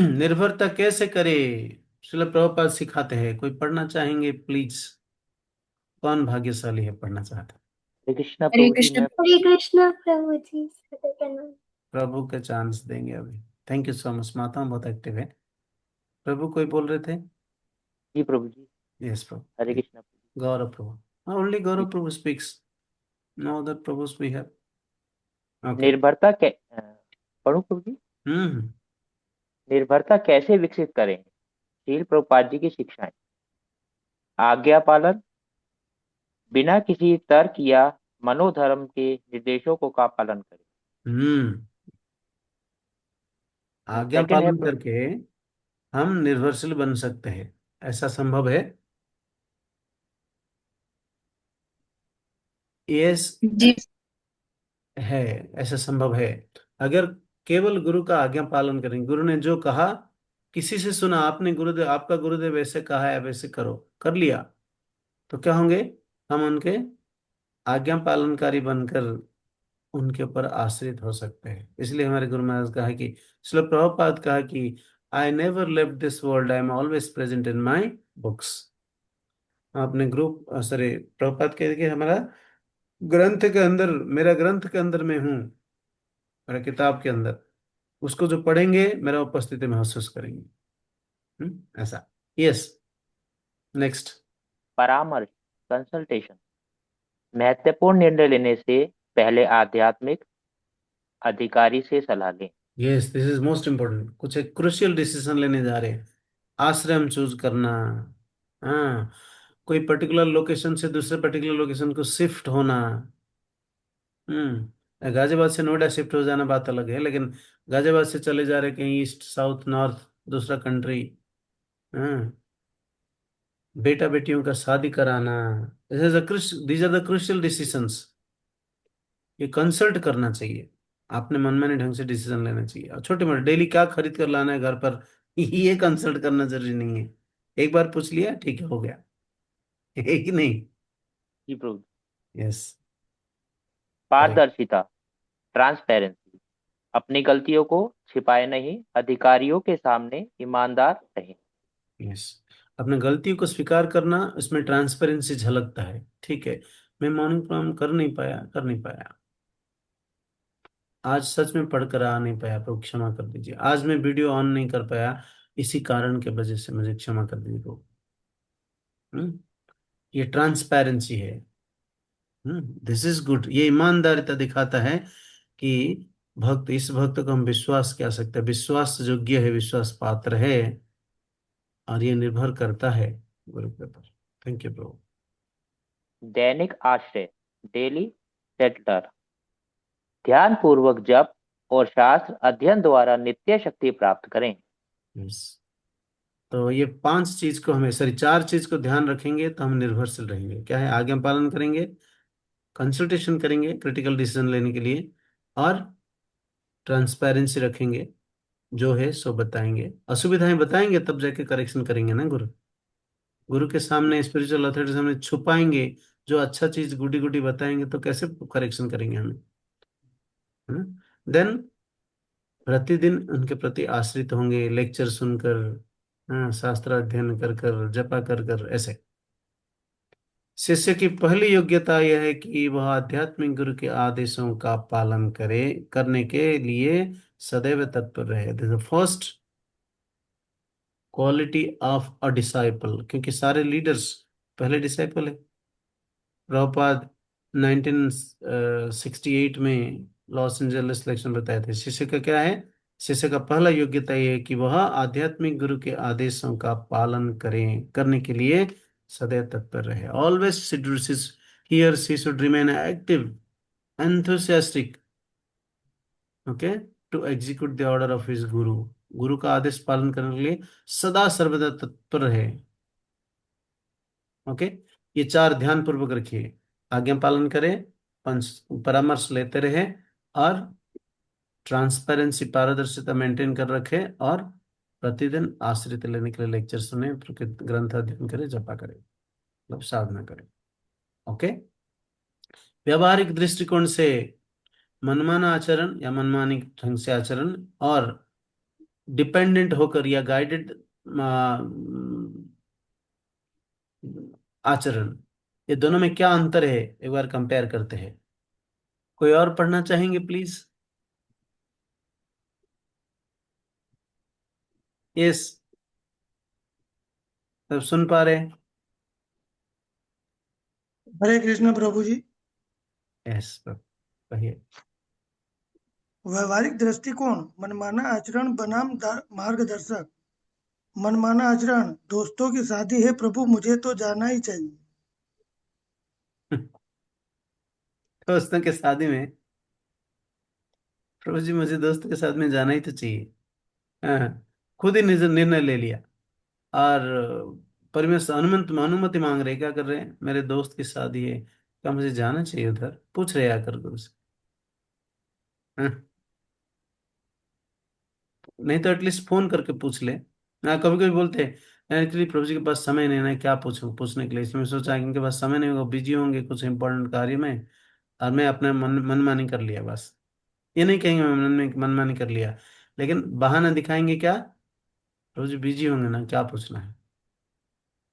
निर्भरता कैसे करे, श्रील प्रभुपाद सिखाते हैं। कोई पढ़ना चाहेंगे प्लीज? कौन भाग्यशाली है पढ़ना चाहता है? हरे कृष्णा हरे प्रभु जी। कृष्ण। मैं हरे कृष्णा प्रभु जी, सदा प्रणाम। प्रभु के चांस देंगे अभी। Thank you so much. माता बहुत एक्टिव है। प्रभु कोई बोल रहे थे? जी प्रभु जी। यस प्रभु। हरे कृष्णा प्रभु गौरव प्रभु, ओनली जी। गौरव प्रभु स्पीक्स, नो अदर प्रभुस वी हैव। ओके। निर्भरता पढ़ूं प्रभु जी? हम्म। निर्भरता कैसे विकसित करें? श्रील प्रभुपाद जी की शिक्षाएं। आज्ञा पालन, बिना किसी तर्क या मनोधर्म के निर्देशों का पालन करें। आज्ञा सेकंड है पालन करके हम निर्भरशील बन सकते हैं, ऐसा संभव है? यस जी है, ऐसा संभव है। अगर केवल गुरु का आज्ञा पालन करें, गुरु ने जो कहा, किसी से सुना आपने, गुरुदेव आपका गुरुदेव ऐसे कहा है वैसे करो, कर लिया, तो क्या होंगे? हम उनके आज्ञा पालनकारी बनकर उनके ऊपर आश्रित हो सकते हैं। इसलिए हमारे गुरु महाराज कहा कि, श्रील प्रभुपाद कहा कि I never left this world, I am always present in my books. आपने ग्रुप सॉरी प्रभुपाद कह के हमारा ग्रंथ के अंदर, मेरा ग्रंथ के अंदर में हूँ, मेरा किताब के अंदर, उसको जो पढ़ेंगे मेरा उपस्थिति महसूस करेंगे। ऐसा। Yes, next. परामर्श, कंसल्टेशन। महत्वपूर्ण निर्णय लेने से पहले आध्यात्मिक अधिकारी से सलाह लें। Yes, this is most important. कुछ एक क्रुशियल डिसीजन लेने जा रहे हैं, आश्रम चूज करना, हाँ, कोई पर्टिकुलर लोकेशन से दूसरे पर्टिकुलर लोकेशन को शिफ्ट होना। गाजियाबाद से नोएडा शिफ्ट हो जाना बात अलग है, लेकिन गाजियाबाद से चले जा रहे कहीं ईस्ट साउथ नॉर्थ दूसरा कंट्री, हाँ, बेटा बेटियों का शादी कराना, these are the crucial decisions. ये कंसल्ट करना चाहिए, आपने मनमाने ढंग से डिसीजन लेना चाहिए। और छोटे मोटे डेली क्या खरीद कर लाना है घर पर, ये कंसल्ट करना जरूरी नहीं है। एक बार पूछ लिया, ठीक है, हो गया। है कि नहीं? जी प्रभु। यस। पारदर्शिता, ट्रांसपेरेंसी। अपनी गलतियों को छिपाए नहीं, अधिकारियों के सामने ईमानदार रहें। यस, अपने गलतियों को स्वीकार करना, इसमें ट्रांसपेरेंसी झलकता है। ठीक है, मैं मॉर्निंग प्रोग्राम कर नहीं पाया, आज सच में पढ़कर आ नहीं पाया, तो क्षमा कर दीजिए। आज मैं वीडियो ऑन नहीं कर पाया, इसी कारण के वजह से मुझे क्षमा कर दीजिए। तो ये ट्रांसपेरेंसी है, दिस इज गुड। ये ईमानदारिता दिखाता है कि भक्त, इस भक्त को हम विश्वास कह सकते हैं, विश्वास योग्य है, विश्वास पात्र है, और ये निर्भर करता है गुरु के ऊपर। थैंक यू प्रभु। दैनिक आश्रय, डेली शेल्टर, ध्यान पूर्वक जप और शास्त्र अध्ययन द्वारा नित्य शक्ति प्राप्त करें। यस, तो ये 5 चीज को हमें, सॉरी 4 चीज को ध्यान रखेंगे तो हम निर्भरशील रहेंगे। क्या है? आज्ञा पालन करेंगे, कंसल्टेशन करेंगे क्रिटिकल डिसीजन लेने के लिए, और ट्रांसपेरेंसी रखेंगे, जो है सो बताएंगे, असुविधाएं बताएंगे, तब जाके करेक्शन करेंगे ना गुरु। गुरु के सामने, स्पिरिचुअल अथॉरिटी के सामने छुपाएंगे, जो अच्छा चीज गुडी गुडी बताएंगे तो कैसे करेक्शन करेंगे हमें, है ना? देन प्रतिदिन उनके प्रति आश्रित होंगे, लेक्चर सुनकर, हाँ, शास्त्र अध्ययन कर कर, जपा कर कर, ऐसे। शिष्य की पहली योग्यता यह है कि वह आध्यात्मिक गुरु के आदेशों का पालन करे, करने के लिए सदैव तत्पर रहे। This is first quality of a disciple, क्योंकि सारे लीडर्स पहले डिसाइपल है। प्रभुपाद 1968 में लॉस एंजलिस इलेक्शन बताए थे। शिष्य का क्या है? शिष्य का पहला योग्यता यह है कि वह आध्यात्मिक गुरु के आदेशों का पालन करें, करने के लिए सदैव तत्पर रहे। Always he or she should remain active, enthusiastic, okay, to execute the order of his guru। गुरु का आदेश पालन करने के लिए सदा सर्वदा तत्पर रहे। ओके, ये 4 ध्यान पूर्वक रखिए। आज्ञा पालन करें, पंच परामर्श लेते रहे, और ट्रांसपेरेंसी, पारदर्शिता मेंटेन कर रखे, और प्रतिदिन आश्रित लेने के लिए लेक्चर सुने, ग्रंथ अध्ययन करें, जपा करें, मतलब साधना करें। ओके, व्यवहारिक दृष्टिकोण से मनमाना आचरण या मनमानी ढंग से आचरण, और डिपेंडेंट होकर या गाइडेड आचरण, ये दोनों में क्या अंतर है, एक बार कंपेयर करते हैं। कोई और पढ़ना चाहेंगे प्लीज? यस, सब सुन पा रहे? हरे कृष्ण प्रभु जी। यस, कहिए। व्यवहारिक दृष्टिकोण, मनमाना आचरण बनाम मार्गदर्शक। मनमाना आचरण, दोस्तों की शादी है प्रभु, मुझे तो जाना ही चाहिए। दोस्तों के शादी में, प्रभु जी मुझे दोस्त के साथ में जाना ही तो चाहिए। हाँ, खुद ही निर्णय ले लिया, और परमेश्वर अनुमति मांग रहे, क्या कर रहे हैं? मेरे दोस्त की शादी है, क्या मुझे जाना चाहिए उधर? पूछ रहे आकर गुरु से। हाँ? नहीं तो एटलीस्ट फोन करके पूछ ले। ना, कभी कभी बोलते हैं एक्चुअली प्रभु जी के पास समय नहीं है, क्या पूछूं पूछने के लिए। इसमें सोचा कि इनके पास समय नहीं होगा, बिजी होंगे कुछ इंपॉर्टेंट कार्य में, और मैं अपने मनमानी कर लिया बस। ये नहीं कहेंगे मैं मनमानी कर लिया, लेकिन बहाना दिखाएंगे क्या? प्रभु जी बिजी होंगे ना, क्या पूछना है।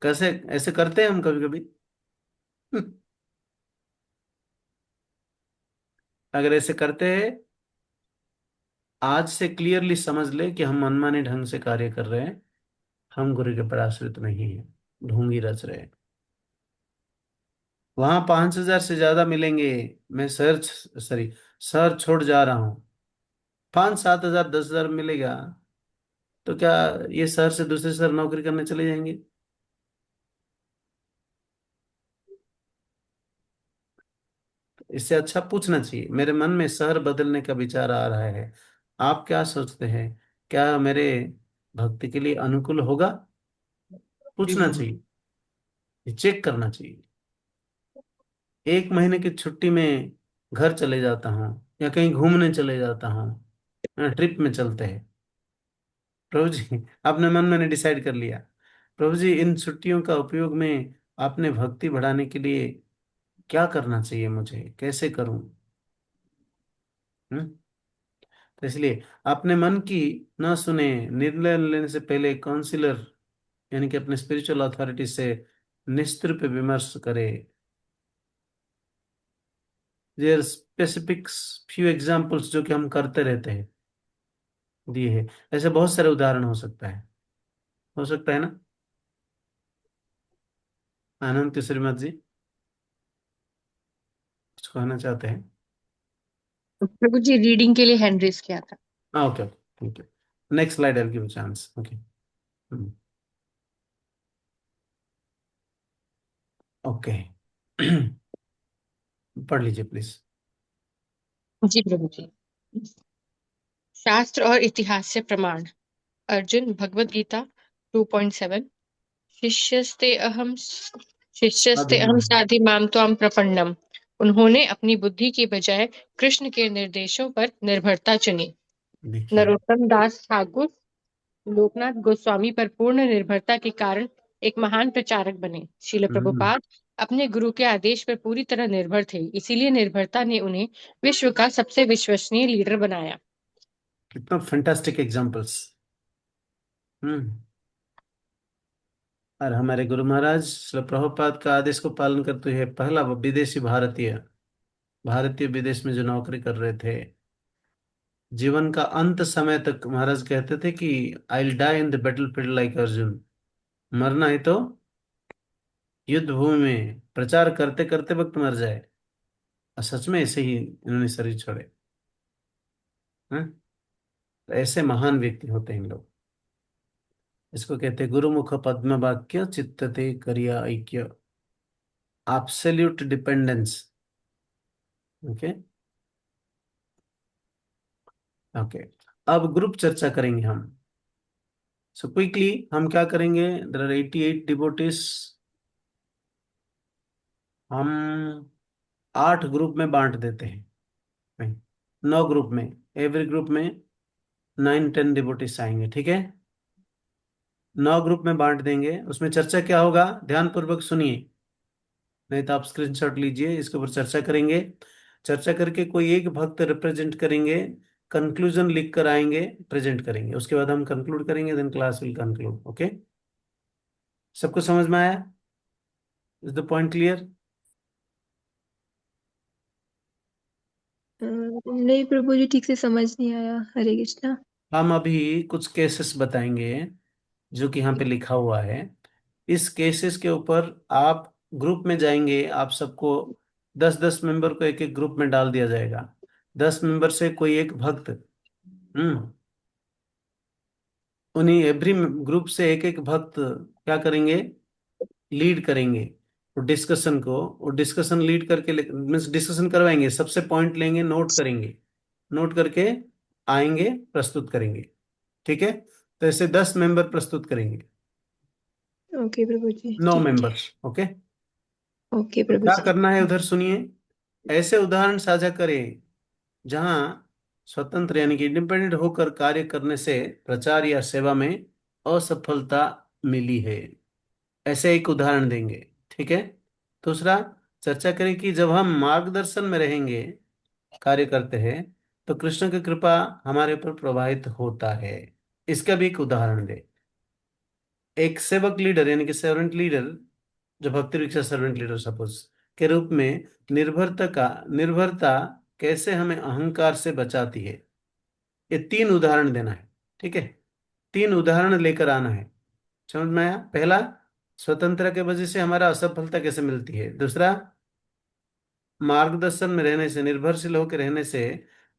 कैसे ऐसे करते हैं हम कभी कभी। अगर ऐसे करते हैं, आज से क्लियरली समझ ले कि हम मनमाने ढंग से कार्य कर रहे हैं, हम गुरु के पर आश्रित नहीं है, ढोंगी रच रहे हैं। वहां 5,000 से ज्यादा मिलेंगे, मैं शहर छोड़ जा रहा हूँ, 5-7 हजार 10,000 मिलेगा, तो क्या ये शहर से दूसरे शहर नौकरी करने चले जाएंगे? इससे अच्छा पूछना चाहिए, मेरे मन में शहर बदलने का विचार आ रहा है, आप क्या सोचते हैं, क्या मेरे भक्ति के लिए अनुकूल होगा? पूछना चाहिए, चेक करना चाहिए। 1 महीने की छुट्टी में घर चले जाता हूँ, या कहीं घूमने चले जाता हूँ, ट्रिप में चलते हैं। प्रभु जी आपने मन में डिसाइड कर लिया, प्रभु जी इन छुट्टियों का उपयोग में आपने भक्ति बढ़ाने के लिए क्या करना चाहिए, मुझे कैसे करूं? हम्म? तो इसलिए अपने मन की ना सुने, निर्णय लेने से पहले काउंसिलर, यानी कि अपने स्पिरिचुअल अथॉरिटी से निस्तृप विमर्श करे। देयर स्पेसिफिक फ्यू एग्जांपल्स जो कि हम करते रहते हैं, दिए है, ऐसे बहुत सारे उदाहरण हो सकता है ना? आनंद किशोरी मत जी कुछ कहना चाहते हैं? प्रभु जी रीडिंग के लिए हैंड रेस किया था। Okay thank you. Next slide I will give chance. Okay okay पढ़ लीजिए प्लीज। जी प्रभु जी। शास्त्र और इतिहास से प्रमाण। अर्जुन भगवत गीता 2.7। शिष्यस्ते अहम साधि माम त्वाम प्रपन्नम। उन्होंने अपनी बुद्धि की बजाय कृष्ण के निर्देशों पर निर्भरता चुनी। नरोत्तम दास ठाकुर लोकनाथ गोस्वामी पर पूर्ण निर्भरता के कारण एक महान प्रचारक बने। श्रील प्रभुपाद अपने गुरु के आदेश पर पूरी तरह निर्भर थे, इसीलिए निर्भरता ने उन्हें विश्व का सबसे विश्वसनीय लीडर बनाया। कितना फैंटास्टिक एग्जांपल्स। और हमारे गुरु महाराज श्रील प्रभुपाद का आदेश को पालन करते हुए पहला विदेशी भारतीय विदेश में जो नौकरी कर रहे थे, जीवन का अंत समय तक महाराज कहते थे कि I will die in the battle field like Arjun. मरना है तो युद्ध भूमि में प्रचार करते करते वक्त मर जाए। और सच में ऐसे ही इन्होंने शरीर छोड़े। तो ऐसे महान व्यक्ति होते हैं इन लोग। इसको कहते हैं गुरुमुख पद्म वाक्य चित्तते करिया ऐक्य, एब्सोल्यूट डिपेंडेंस। ओके ओके अब ग्रुप चर्चा करेंगे हम। सो क्विकली हम क्या करेंगे, देयर आर 88 डिवोटीज। हम 8 ग्रुप में बांट देते हैं, 9 ग्रुप में, एवरी ग्रुप में 9-10 डिवोटीज आएंगे। ठीक है, 9 ग्रुप में बांट देंगे। उसमें चर्चा क्या होगा, ध्यान पूर्वक सुनिए, नहीं तो आप स्क्रीनशॉट लीजिए। इसके ऊपर चर्चा करेंगे। चर्चा करके कोई एक भक्त रिप्रेजेंट करेंगे, कंक्लूजन लिख कर आएंगे, प्रेजेंट करेंगे। उसके बाद हम कंक्लूड करेंगे, then class will conclude. Okay, सबको समझ में आया? Is the point clear? नहीं प्रभु जी, ठीक से समझ नहीं आया। हरे कृष्णा। हम अभी कुछ केसेस बताएंगे जो कि यहाँ पे लिखा हुआ है। इस केसेस के ऊपर आप ग्रुप में जाएंगे, आप सबको 10-10 मेंबर को एक एक ग्रुप में डाल दिया जाएगा। 10 मेंबर से कोई एक भक्त उन्हीं एवरी ग्रुप से एक एक भक्त क्या करेंगे, लीड करेंगे डिस्कशन को। और डिस्कशन लीड करके मीन्स डिस्कशन करवाएंगे, सबसे पॉइंट लेंगे, नोट करेंगे, नोट करके आएंगे, प्रस्तुत करेंगे। ठीक है, तो ऐसे 10 मेंबर प्रस्तुत करेंगे। ओके प्रभु जी। 9 ठीक है। मेंबर्स। ओके ओके तो प्रभु क्या जी। करना है, उधर सुनिए। ऐसे उदाहरण साझा करें जहां स्वतंत्र यानी कि इंडिपेंडेंट होकर कार्य करने से प्रचार या सेवा में असफलता मिली है, ऐसे एक उदाहरण देंगे। ठीक है, दूसरा चर्चा करें कि जब हम मार्गदर्शन में रहेंगे, कार्य करते हैं, तो कृष्ण की कृपा हमारे ऊपर प्रवाहित होता है, इसका भी एक उदाहरण दे। एक सेवक लीडर यानी कि सर्वेंट लीडर, जो भक्ति रिक्शा सर्वेंट लीडर सपोज के रूप में निर्भरता कैसे हमें अहंकार से बचाती है, ये 3 उदाहरण देना है। ठीक है, 3 उदाहरण लेकर आना है। समझ में आया? पहला, स्वतंत्रता के वजह से हमारा असफलता कैसे मिलती है। दूसरा, मार्गदर्शन में रहने से, निर्भरशील होकर रहने से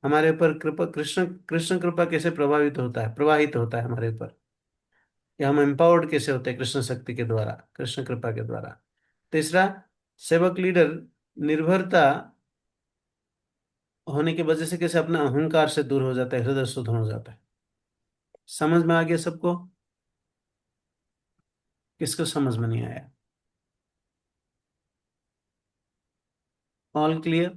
हमारे ऊपर कृपा, कृष्ण कृष्ण कृपा कैसे प्रवाहित होता है हमारे ऊपर, या हम एम्पावर्ड कैसे होते हैं कृष्ण शक्ति के द्वारा, कृष्ण कृपा के द्वारा। तीसरा, सेवक लीडर निर्भरता होने की वजह से कैसे अपना अहंकार से दूर हो जाता है, हृदय शुद्ध हो जाता है। समझ में आ गया सबको? किसको समझ में नहीं आया? All clear?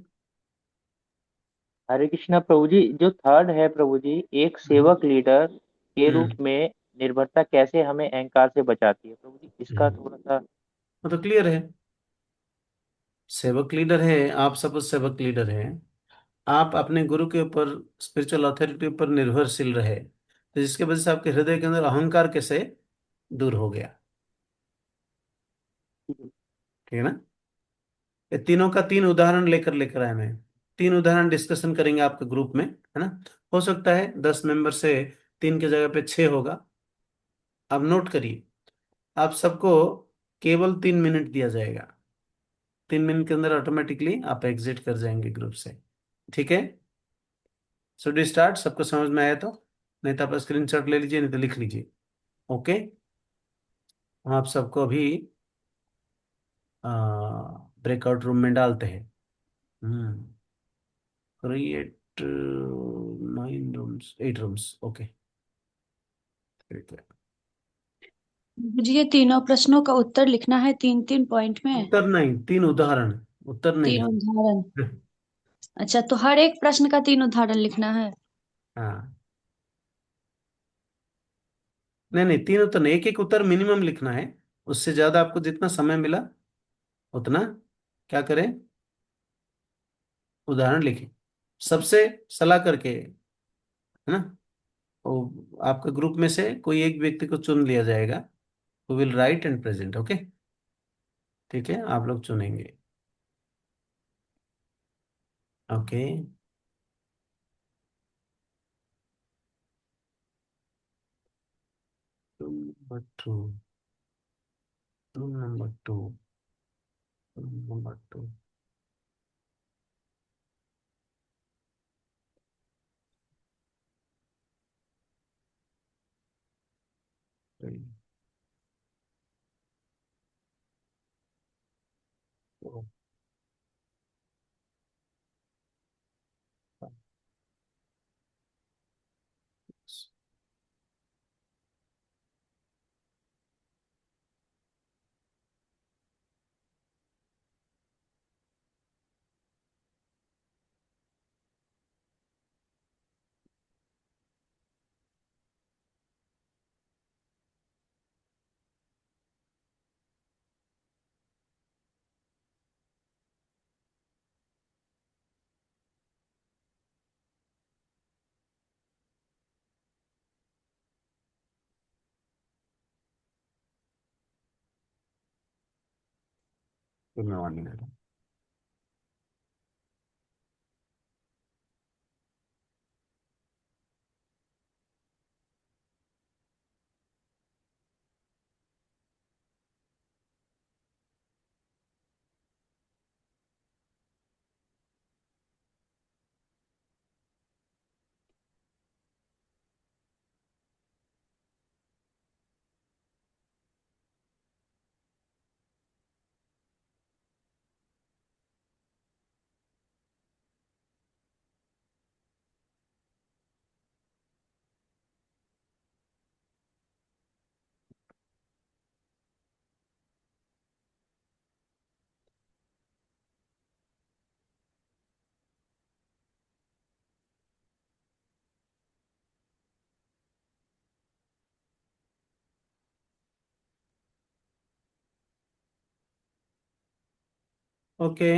हरे कृष्णा प्रभु जी। जो थर्ड है प्रभु जी, एक सेवक लीडर के रूप में निर्भरता कैसे हमें अहंकार से बचाती है प्रभु जी, इसका थोड़ा सा। तो क्लियर है, सेवक लीडर है आप, सपोज सेवक लीडर है, आप अपने गुरु के ऊपर, स्पिरिचुअल अथॉरिटी ऊपर निर्भरशील रहे, तो जिसके वजह से आपके हृदय के अंदर अहंकार कैसे दूर हो गया। ठीक है ना? ये तीनों का 3 उदाहरण लेकर आए मैं। 3 उदाहरण डिस्कशन करेंगे आपके ग्रुप में, है ना? हो सकता है 10 मेंबर से 3 की जगह पे 6 होगा। आप नोट करिए, आप सबको केवल 3 मिनट दिया जाएगा। 3 मिनट के अंदर ऑटोमेटिकली आप एग्जिट कर जाएंगे ग्रुप से। ठीक है, शुड स्टार्ट? सबको समझ में आया तो? नहीं तो आप स्क्रीनशॉट ले लीजिए, नहीं तो लिख लीजिए। ओके, हम आप सबको अभी ब्रेकआउट रूम में डालते हैं। Create 9 rooms, 8 rooms. ओके, ठीक है। मुझे ये तीनों प्रश्नों का उत्तर लिखना है 3-3 पॉइंट में। उत्तर नहीं, 3 उदाहरण, उत्तर नहीं। 3 उदाहरण। अच्छा, तो हर एक प्रश्न का 3 उदाहरण लिखना है। हाँ, नहीं नहीं, 3 उत्तर नहीं, एक एक उत्तर मिनिमम लिखना है। उससे ज्यादा आपको जितना समय मिला उतना क्या करें, उदाहरण लिखें, सबसे सलाह करके, है ना? तो आपके ग्रुप में से कोई एक व्यक्ति को चुन लिया जाएगा, वो will write and present. Okay, ठीक है, आप लोग चुनेंगे। Okay, number 2, number 2, number 2। तो मैं 1 मिनट। ओके,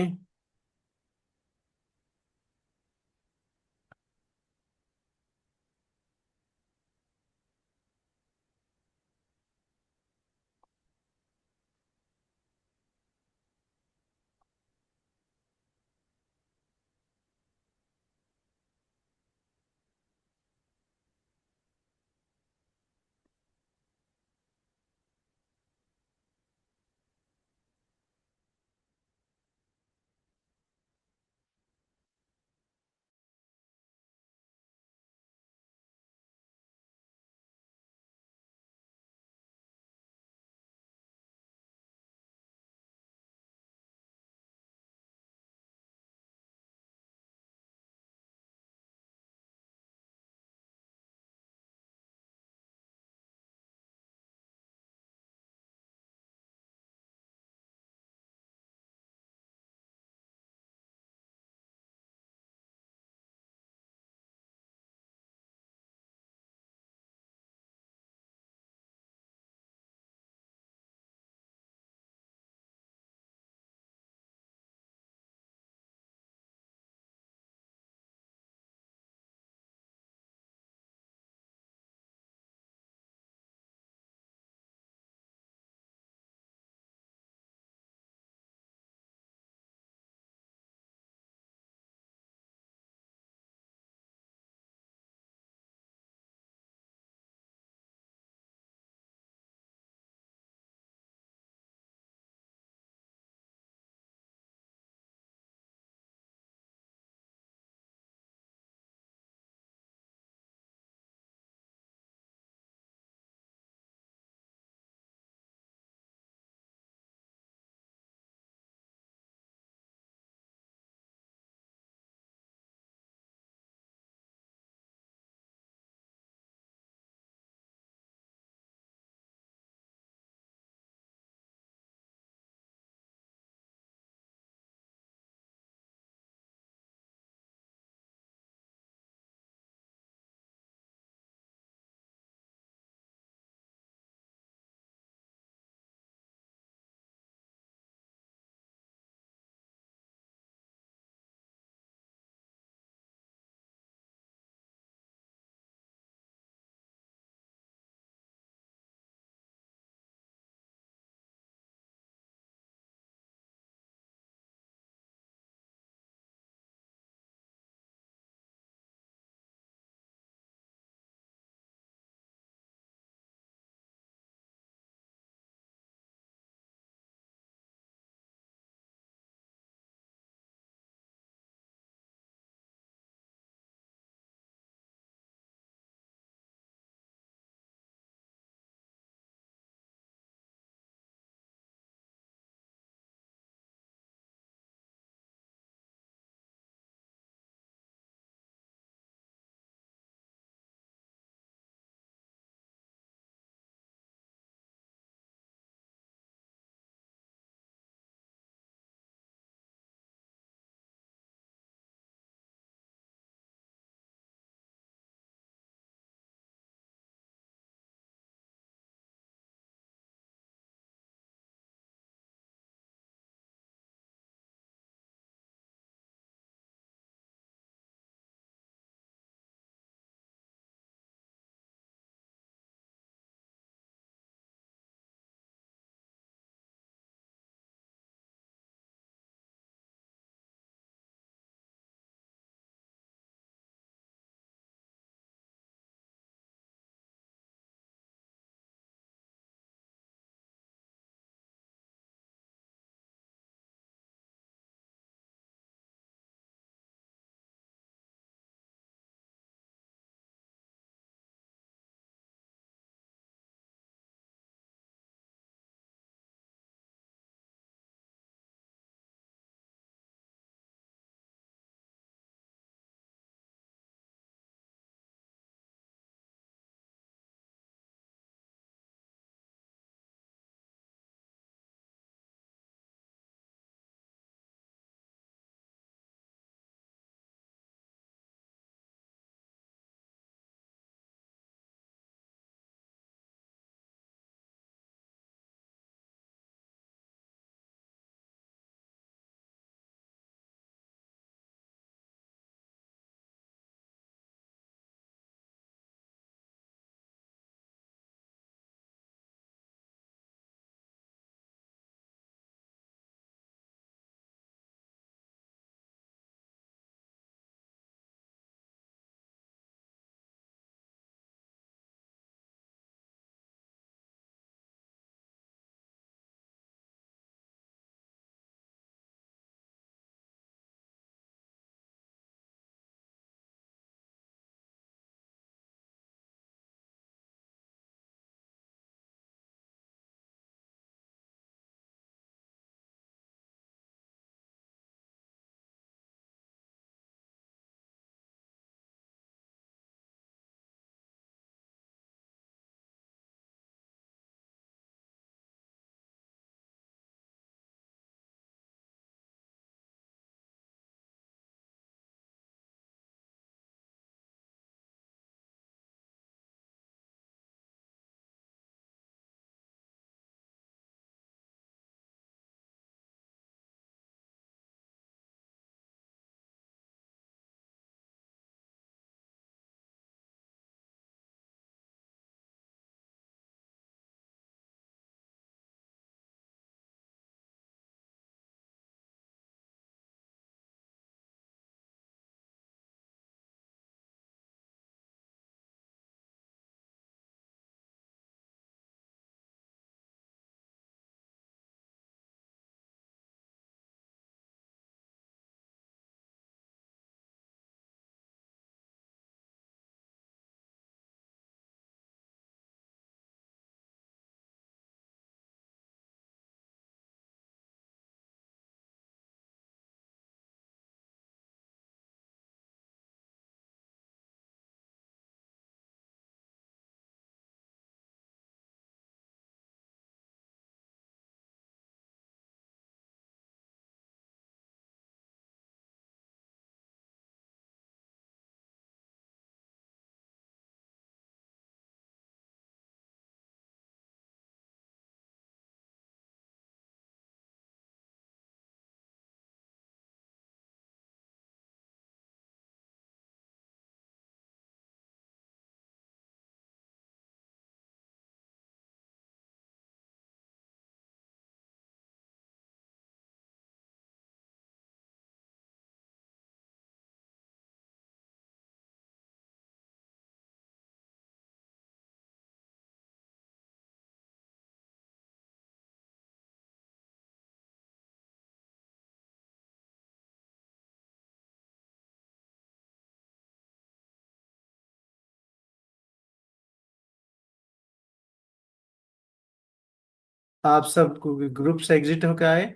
आप सब ग्रुप से एग्जिट होकर आए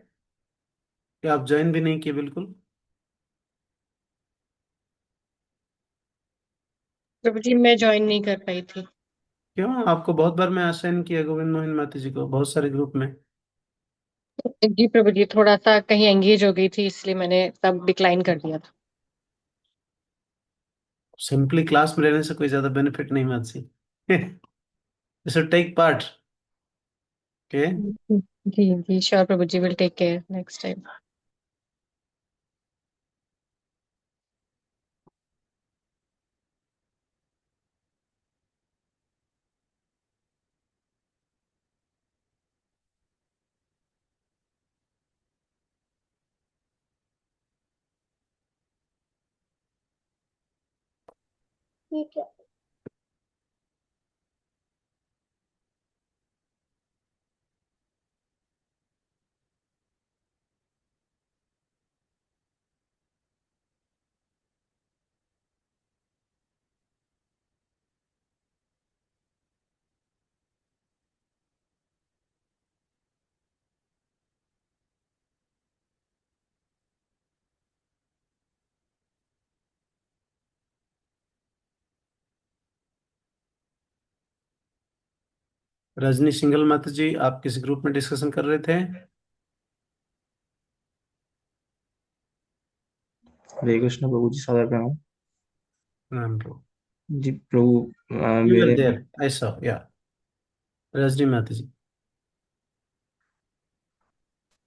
कि आप ज्वाइन भी नहीं किए बिल्कुल? प्रभु जी मैं ज्वाइन नहीं कर पाई थी। क्यों? आपको बहुत बार मैं असाइन किया गोविंद मोहन माता जी को, बहुत सारे ग्रुप में। जी प्रभु जी, थोड़ा सा कहीं एंगेज हो गई थी, इसलिए मैंने तब डिक्लाइन कर दिया था। सिंपली क्लास में रहने से कोई ज्यादा बेनिफिट नहीं Mansi. You take part. Okay. जी जी श्योर प्रभु जी, will take care next time. ठीक है। रजनी सिंगल माता जी, आप किस ग्रुप में डिस्कशन कर रहे थे? हरे कृष्ण प्रभु जी, सादर प्रणाम। नाम प्रभु जी प्रभु, यू आर मेरे देयर, आई सॉ, या। रजनी माता जी,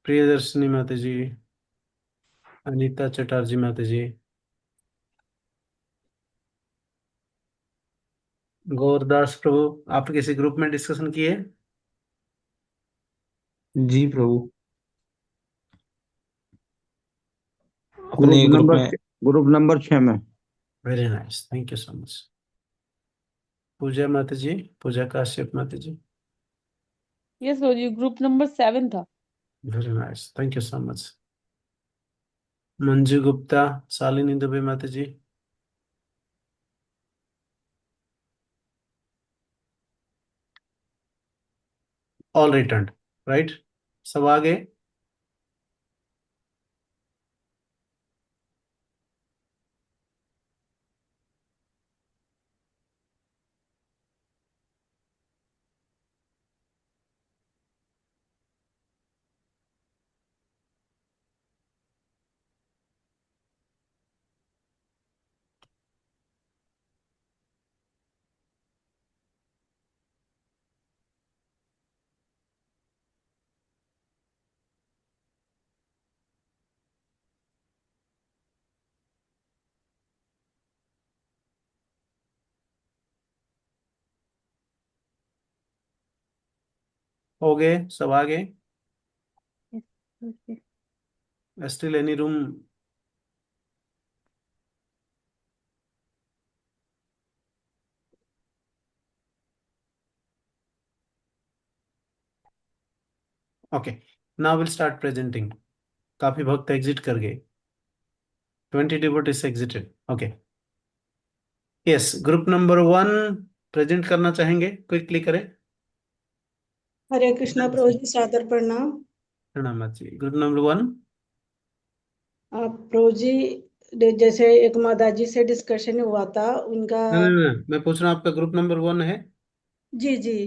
प्रियदर्शनी माता जी, अनीता चटर्जी माता जी, गौरदास प्रभु, आप किसी ग्रुप में डिस्कशन किए? जी प्रभु, ग्रुप अपने ग्रुप नंबर में। ग्रुप नंबर 6 में। Very nice, thank you so much. Puja माता जी, पूजा काश्यप माता जी, यस प्रभु जी, ग्रुप नंबर 7 था। Very nice, thank you so much. Manju Gupta, Shalini Dubey माता जी, ऑल रिटर्न, राइट? सब आ गए? हो गए? सब आ गए? Still any room? Okay, now will start presenting. काफी भक्त एग्जिट कर गए, 20 devotees exerted. Okay, yes, group number 1 present करना चाहेंगे? क्विकली करें। हरे कृष्णा प्रभु जी, सादर प्रणाम। प्रणाम माता जी। Group number 1। आप प्रभु जी, जैसे एक माता जी से डिस्कशन हुआ था उनका। नहीं, मैं पूछ रहा हूँ आपका ग्रुप नंबर 1 है? जी जी।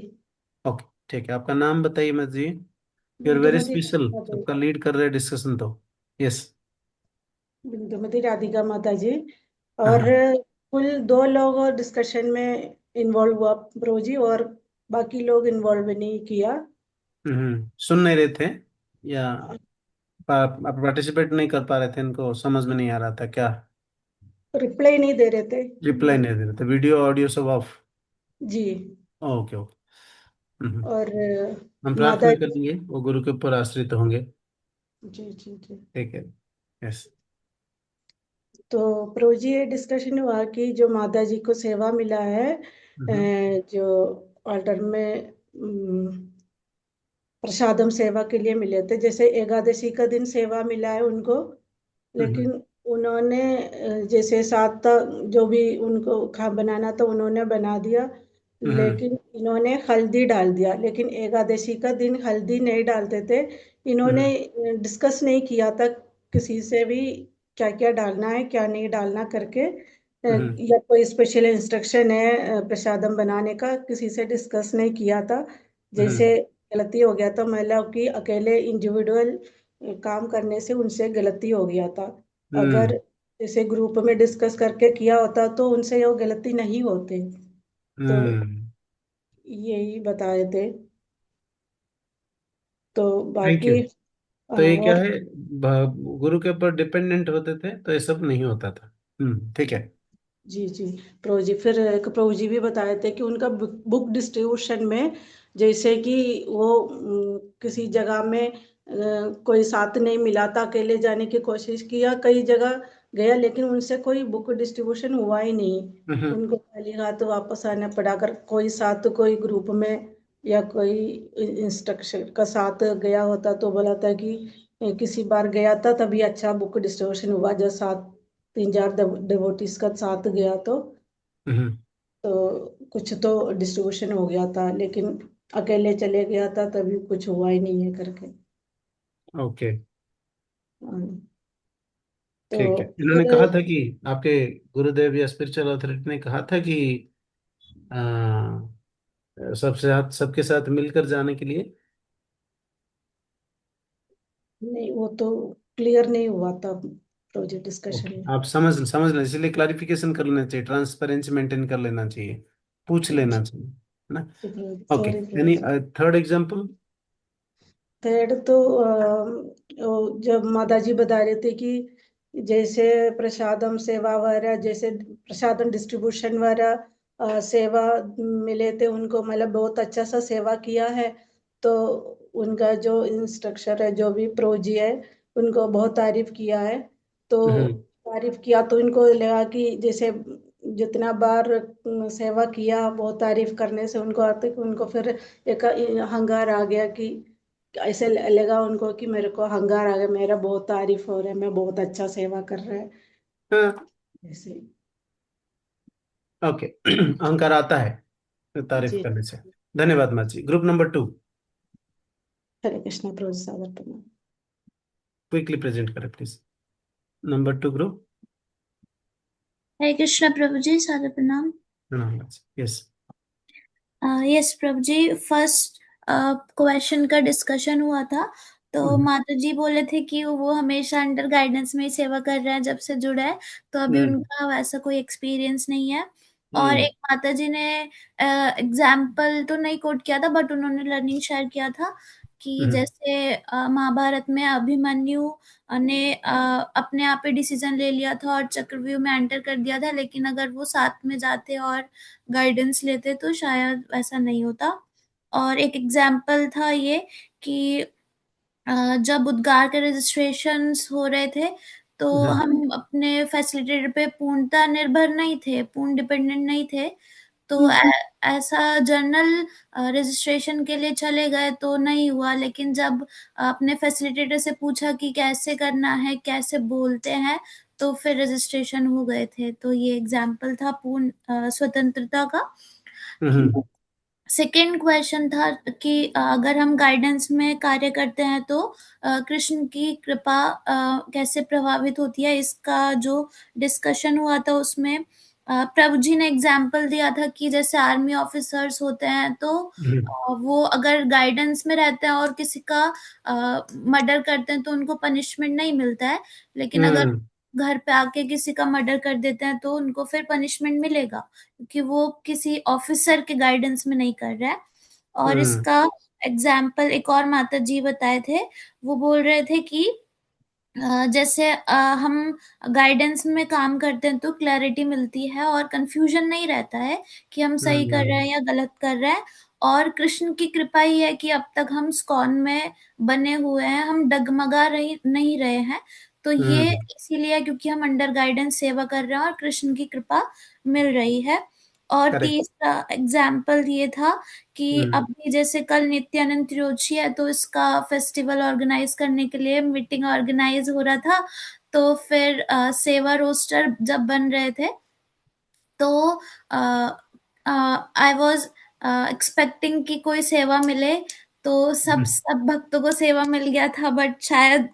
ओके, ठीक है। आपका नाम बताइए माता जी। You are very Bindumati special, Radhika सबका लीड कर रहे हैं डिस्कशन तो। यस। बिंदुमती राधिका माता जी। और हाँ। कुल 2 लोग डिस्कशन में इन्वॉल्व हुआ प्रभु जी, और बाकी लोग इन्वॉल्व नहीं किया। सुन नहीं रहे थे या पार्टिसिपेट नहीं कर पा रहे थे? इनको समझ में नहीं आ रहा था क्या? रिप्लाई नहीं दे रहे थे। रिप्लाई नहीं दे रहे थे? वीडियो ऑडियो सब ऑफ? जी। Okay okay. और हम माता प्रार्थना करेंगे, वो गुरु के ऊपर आश्रित होंगे। जी जी जी। ठीक है। यस। तो प्रभु जी, ये डिस्कशन हुआ कि जो माता जी को सेवा मिला है, जो ऑल्टर में प्रसादम सेवा के लिए मिले थे, जैसे एकादशी का दिन सेवा मिला है उनको, लेकिन उन्होंने जैसे सात तक जो भी उनको खा बनाना था उन्होंने बना दिया, लेकिन इन्होंने हल्दी डाल दिया, लेकिन एकादशी का दिन हल्दी नहीं डालते थे। इन्होंने डिस्कस नहीं किया था किसी से भी क्या क्या डालना है क्या नहीं डालना करके, या कोई स्पेशल इंस्ट्रक्शन है प्रसादम बनाने का, किसी से डिस्कस नहीं किया था। जैसे गलती हो गया था महिलाओं की, अकेले इंडिविजुअल काम करने से उनसे गलती हो गया था। अगर जैसे ग्रुप में डिस्कस करके किया होता तो उनसे वो गलती नहीं होती। तो यही बताए थे। तो थैंक बाकी यू। तो ये क्या और है, गुरु के ऊपर डिपेंडेंट होते थे तो ये सब नहीं होता था। ठीक है। जी जी, प्रभु जी फिर एक प्रभु जी भी बताए थे कि उनका बुक डिस्ट्रीब्यूशन में, जैसे कि वो किसी जगह में कोई साथ नहीं मिला था, अकेले जाने की कोशिश किया, कई जगह गया, लेकिन उनसे कोई बुक डिस्ट्रीब्यूशन हुआ ही नहीं। उनको खाली हाथ वापस आना पड़ा। अगर कोई साथ कोई ग्रुप में या कोई इंस्ट्रक्शन का साथ गया होता तो बोला था कि किसी बार गया था तभी अच्छा बुक डिस्ट्रीब्यूशन हुआ, जब साथ 3-4 डिवोटीज का साथ गया तो कुछ तो डिस्ट्रीब्यूशन हो गया था, लेकिन अकेले चले गया था तभी कुछ हुआ ही नहीं है करके। ओके, हाँ, ठीक है। तो इन्होंने फिर कहा था कि आपके गुरुदेव या स्पिरिचुअल अथॉरिटी ने कहा था कि सबसे साथ सबके साथ मिलकर जाने के लिए। नहीं, वो तो क्लियर नहीं हुआ था प्रोजेक्ट डिस्कशन ओके, में। आप समझ समझ लें, इसलिए क्लैरिफिकेशन कर लेना चाहिए, ट्रांसपेरेंसी मेंटेन कर लेना चाहिए, पूछ लेना चाहिए, है ना। Okay, sorry any project. Third example. Third तो जब माता जी बता रहे थे कि जैसे प्रसादम सेवा वगैरह, जैसे प्रसादम डिस्ट्रीब्यूशन वगैरह सेवा मिले थे उनको, मतलब बहुत अच्छा सा सेवा किया है। तो उनका जो इंस्ट्रक्टर है, जो भी प्रो जी है, उनको बहुत तारीफ किया है। तो तारीफ किया तो इनको लगा कि जैसे जितना बार सेवा किया, बहुत तारीफ करने से उनको आते कि उनको फिर एक हंगार आ गया कि ऐसे लगा उनको कि मेरे को हंगार आ गया, मेरा बहुत तारीफ हो रहा है, मैं बहुत अच्छा सेवा कर रहा है ऐसे। ओके। अहंकार आता है तारीफ जी, करने से। धन्यवाद माँ जी। ग्रुप नंबर 2 हरे कृष्ण प्रभु जी, सादर प्रणाम। क्विकली प्रेजेंट करें please. Number 2 group. Hare Krishna प्रभु जी, सादर प्रणाम। प्रणाम। यस। यस प्रभु जी, फर्स्ट क्वेश्चन का डिस्कशन हुआ था। तो माता जी बोले थे कि वो हमेशा अंडर गाइडेंस में ही सेवा कर रहे हैं जब से जुड़ा है, तो अभी उनका वैसा कोई एक्सपीरियंस नहीं है। और एक माता जी ने एग्जाम्पल तो नहीं कोट किया था, बट उन्होंने लर्निंग शेयर किया था कि जैसे महाभारत में अभिमन्यु ने अपने आप ही डिसीजन ले लिया था और चक्रव्यूह में एंटर कर दिया था, लेकिन अगर वो साथ में जाते और गाइडेंस लेते तो शायद वैसा नहीं होता। और एक एग्जाम्पल था ये कि जब उद्गार के रजिस्ट्रेशंस हो रहे थे तो हम अपने फैसिलिटेटर पे पूर्णतः निर्भर नहीं थे, पूर्ण डिपेंडेंट नहीं थे। तो ऐसा जर्नल रजिस्ट्रेशन के लिए चले गए तो नहीं हुआ, लेकिन जब अपने फैसिलिटेटर से पूछा कि कैसे करना है, कैसे बोलते हैं, तो फिर रजिस्ट्रेशन हो गए थे। तो ये एग्जाम्पल था पूर्ण स्वतंत्रता का। सेकेंड क्वेश्चन था कि अगर हम गाइडेंस में कार्य करते हैं तो कृष्ण की कृपा कैसे प्रभावित होती है, इसका जो डिस्कशन हुआ था उसमें प्रभु जी ने एग्जाम्पल दिया था कि जैसे आर्मी ऑफिसर्स होते हैं तो वो अगर गाइडेंस में रहते हैं और किसी का मर्डर करते हैं तो उनको पनिशमेंट नहीं मिलता है, लेकिन अगर घर पे आके किसी का मर्डर कर देते हैं तो उनको फिर पनिशमेंट मिलेगा, क्योंकि वो किसी ऑफिसर के गाइडेंस में नहीं कर रहा है। और इसका एग्जाम्पल एक और माता जी बताए थे, वो बोल रहे थे कि जैसे हम गाइडेंस में काम करते हैं तो क्लैरिटी मिलती है और कंफ्यूजन नहीं रहता है कि हम सही कर रहे हैं या गलत कर रहे हैं। और कृष्ण की कृपा ही है कि अब तक हम स्कॉन में बने हुए हैं, हम डगमगा नहीं रहे हैं। तो ये इसीलिए क्योंकि हम अंडर गाइडेंस सेवा कर रहे हैं और कृष्ण की कृपा मिल रही है। और तीसरा एग्जाम्पल ये था कि अभी जैसे कल नित्यानंद त्रयोदशी है तो इसका फेस्टिवल ऑर्गेनाइज करने के लिए मीटिंग ऑर्गेनाइज हो रहा था। तो फिर सेवा रोस्टर जब बन रहे थे तो आई वॉज एक्सपेक्टिंग कि कोई सेवा मिले, तो सब भक्तों को सेवा मिल गया था, बट शायद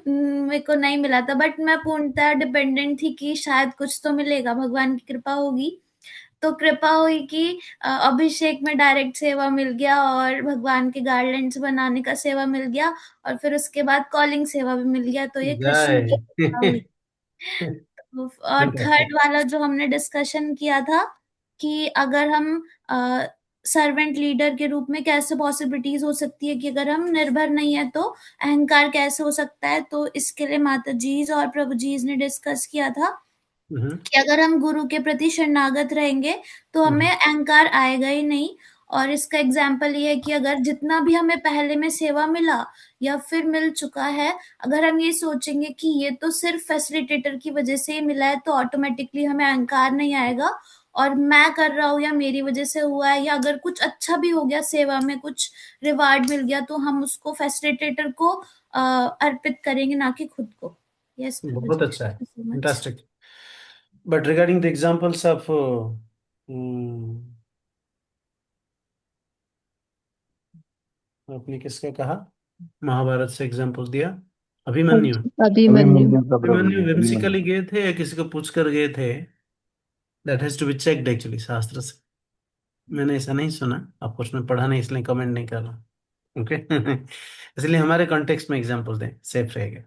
मेरे को नहीं मिला था। बट मैं पूर्णतः डिपेंडेंट थी कि शायद कुछ तो मिलेगा, भगवान की कृपा होगी। तो कृपा हुई कि अभिषेक में डायरेक्ट सेवा मिल गया, और भगवान के गार्लैंड्स बनाने का सेवा मिल गया, और फिर उसके बाद कॉलिंग सेवा भी मिल गया। तो ये कृष्ण की कृपा हुई। और थर्ड वाला जो हमने डिस्कशन किया था कि अगर हम सर्वेंट लीडर के रूप में कैसे पॉसिबिलिटीज हो सकती है कि अगर हम निर्भर नहीं है तो अहंकार कैसे हो सकता है। तो इसके लिए माता जी और प्रभु जी ने डिस्कस किया था कि अगर हम गुरु के प्रति शरणागत रहेंगे तो हमें अहंकार आएगा ही नहीं। और इसका एग्जाम्पल ये है कि अगर जितना भी हमें पहले में सेवा मिला या फिर मिल चुका है, अगर हम ये सोचेंगे कि ये तो सिर्फ फैसिलिटेटर की वजह से ही मिला है, तो ऑटोमेटिकली हमें अहंकार नहीं आएगा और मैं कर रहा हूँ या मेरी वजह से हुआ है, या अगर कुछ अच्छा भी हो गया, सेवा में कुछ रिवार्ड मिल गया, तो हम उसको फैसिलिटेटर को अर्पित करेंगे, ना कि खुद को। यस, बहुत अच्छा है, fantastic. But regarding the examples of आपने किसका कहा, महाभारत से एग्जांपल दिया, अभिमन्यु। अभिमन्यु विम्सिकली गए थे या किसी को पूछ कर गए थे? That has to be checked actually शास्त्र से। मैंने ऐसा नहीं सुना, आपको उसमें पढ़ा नहीं इसलिए कमेंट नहीं कर रहा। ओके इसलिए हमारे कॉन्टेक्स्ट में एग्जांपल दें, सेफ रहेगा।